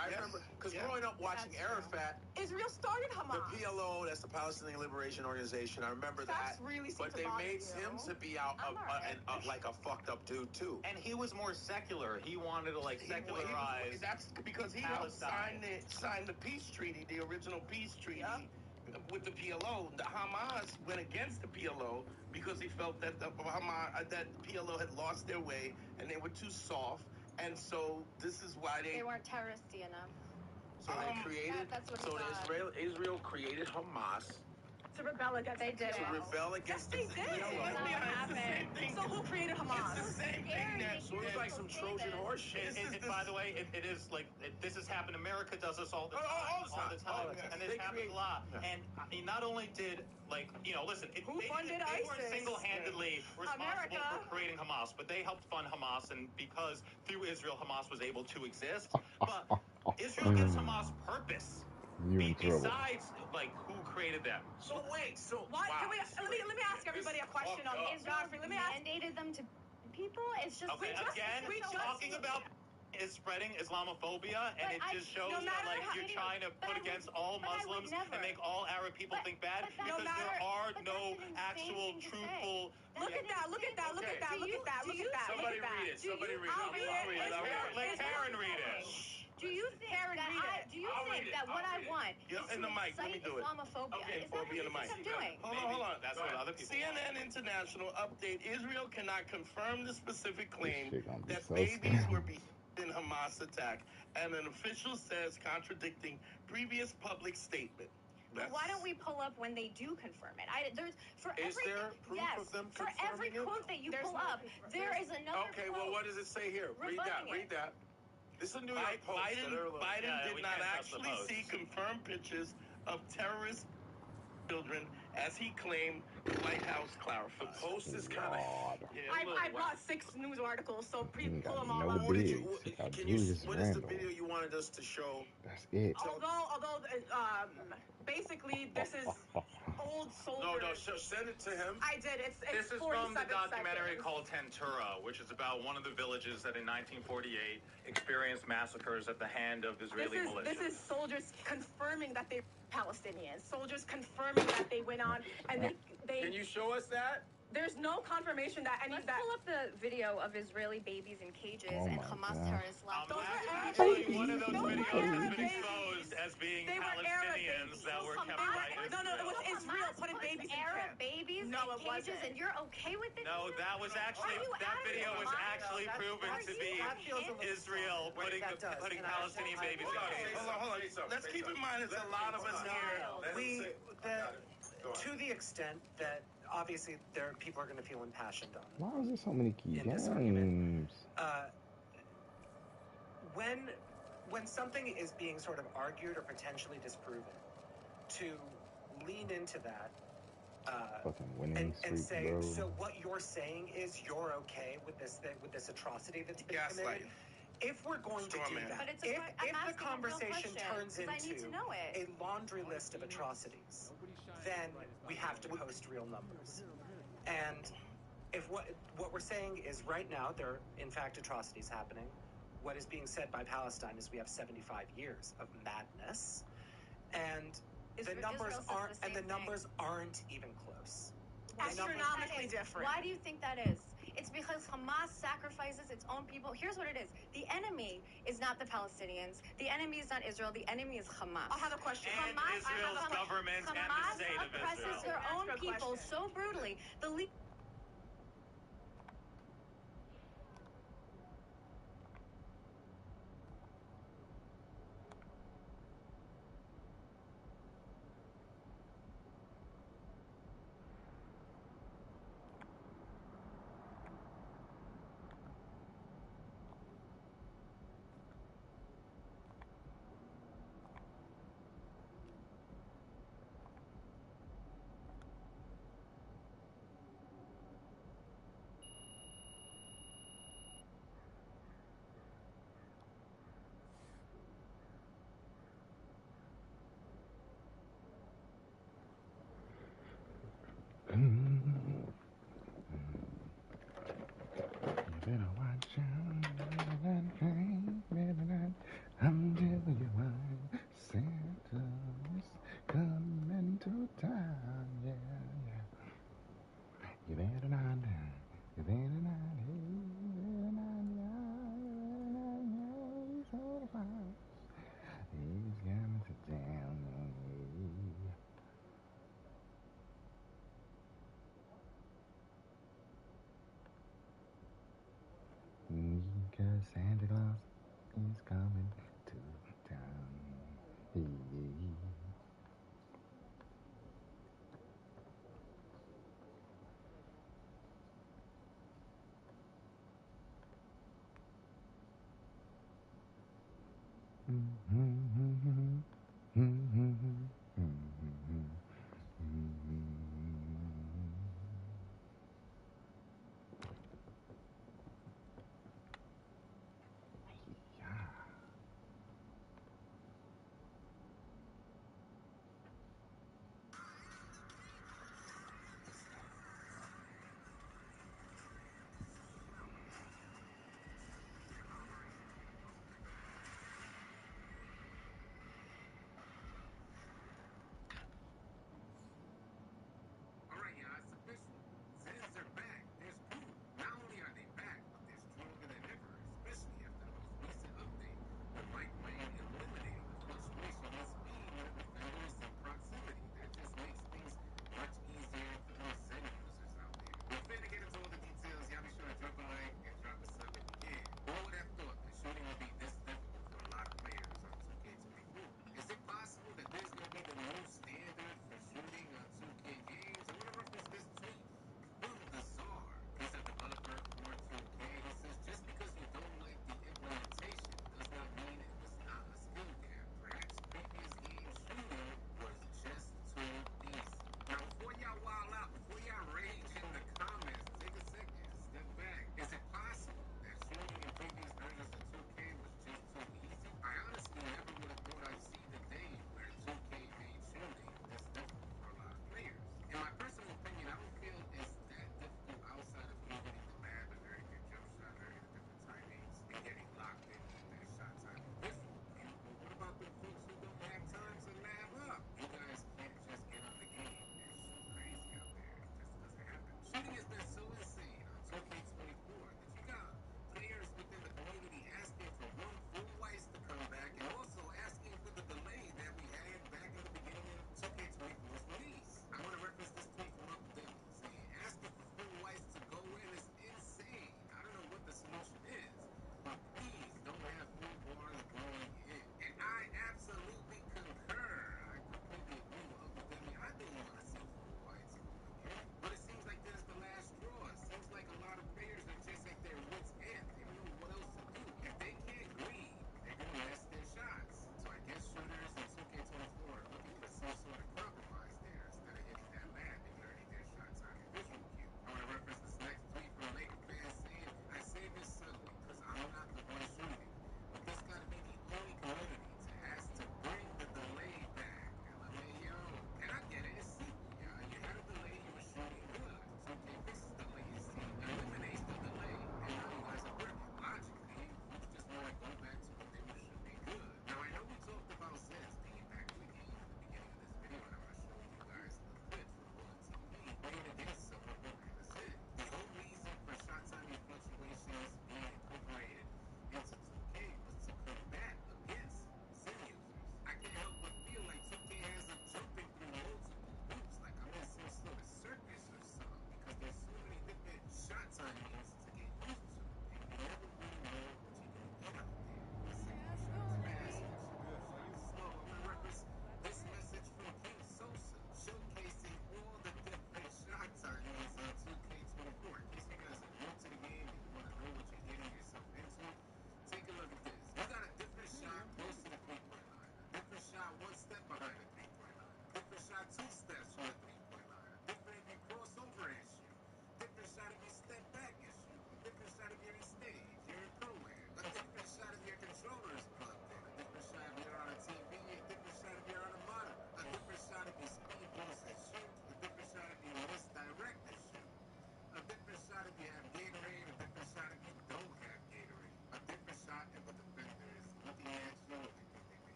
because growing up watching Arafat, Israel started Hamas. The PLO, that's the Palestinian Liberation Organization. I remember that. Really but they made him to be out like a fucked up dude too. And he was more secular. He wanted to secularize. That's because he helped sign the peace treaty, the original peace treaty. With the PLO, the Hamas went against the PLO because he felt that that PLO had lost their way and they were too soft, and so this is why they weren't terroristy enough. So they created. That's what Israel created Hamas, to rebel against They did To it. rebel against Yes, they did. Let's be honest, it's the same thing. So who created Hamas? It's the same thing that. So it's like some Trojan horse shit. By the way, it is like this has happened. America does this all the time. All the time. And this happens a lot. And not only did, like, listen, they funded weren't ISIS? single-handedly responsible America. for creating Hamas, but they helped fund Hamas, and because through Israel, Hamas was able to exist. But Israel gives Hamas purpose. You in trouble. Besides, like, who created them? So wait, Why? Can we, let me ask everybody a question on Godfrey. Let me ask. Mandated them to people. It's just Okay, we just talking about is spreading Islamophobia, and it just shows that, like, you're trying to put against all Muslims and make all Arab people think bad because there are no actual truthful. Look at that! Look at that! Look at that! Look at that! Look at that! Somebody read it. Somebody read it. I'll read it. Let Karen read it. Do you think that what I want is In the mic, let me do it. Islamophobia? Okay, Is that what be you in the think mic. I'm doing? Hold on. That's what other people CNN International update: Israel cannot confirm the specific claim shit gonna be that so babies scary. were beheaded in Hamas attack, and an official says contradicting previous public statement. But why don't we pull up when they do confirm it? Is there proof of them for every confirming it? quote that you pull up, there is another Okay, quote. well, what does it say here? Read that. rebutting Read it. that. This is a New York Post. Biden Yeah, did we not can't trust the actually Post. see confirmed pictures of terrorist children, as he claimed. The White House clarified. The Post is kind of. God. I brought 6 news articles, so You pull got them all no up. What did you? bigs. Got Can you? Julius What is the Randle. video you wanted us to show? That's it. Although, basically this is old soldiers. No. Send it to him. I did. It's This is 47 from the documentary seconds. called Tentura, which is about one of the villages that in 1948 experienced massacres at the hand of Israeli militias. This is soldiers confirming that they're Palestinians. Soldiers confirming that they went on and they. Can you show us that? There's no confirmation that any Let's of that. pull up the video of Israeli babies in cages Oh and my Hamas God. terrorists left. Actually, one of those Those were videos has Arab been babies. exposed as being They were Arab Palestinians that were kept Hamas- by Israel. No, it was Israel putting babies in Arab camp. babies No, in it cages, wasn't. and you're okay with it? No, that was actually, Are you that out of video your was mind? actually proven to be Israel putting Palestinian babies in cages. Hold on. Let's keep in mind, it's a lot of us here. To the extent that obviously people are going to feel impassioned on Why is there so many key in this games? when something is being sort of argued or potentially disproven, to lean into that Fucking winning and streak, say, bro. so what you're saying is you're okay with this atrocity that's been committed. Gaslighting. If we're going to do that, But it's if I'm the asking a real conversation question, turns 'cause I need to know into it. a laundry list of atrocities, then we have to post real numbers. And if what we're saying is right now there are in fact atrocities happening, what is being said by Palestine is we have 75 years of madness, and the numbers aren't even close. Astronomically different. Why do you think that is? It's because Hamas sacrifices its own people. Here's what it is. The enemy is not the Palestinians. The enemy is not Israel. The enemy is Hamas. I have a question. And Israel's government and the state of Hamas oppresses Israel. their own people so brutally.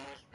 Bye.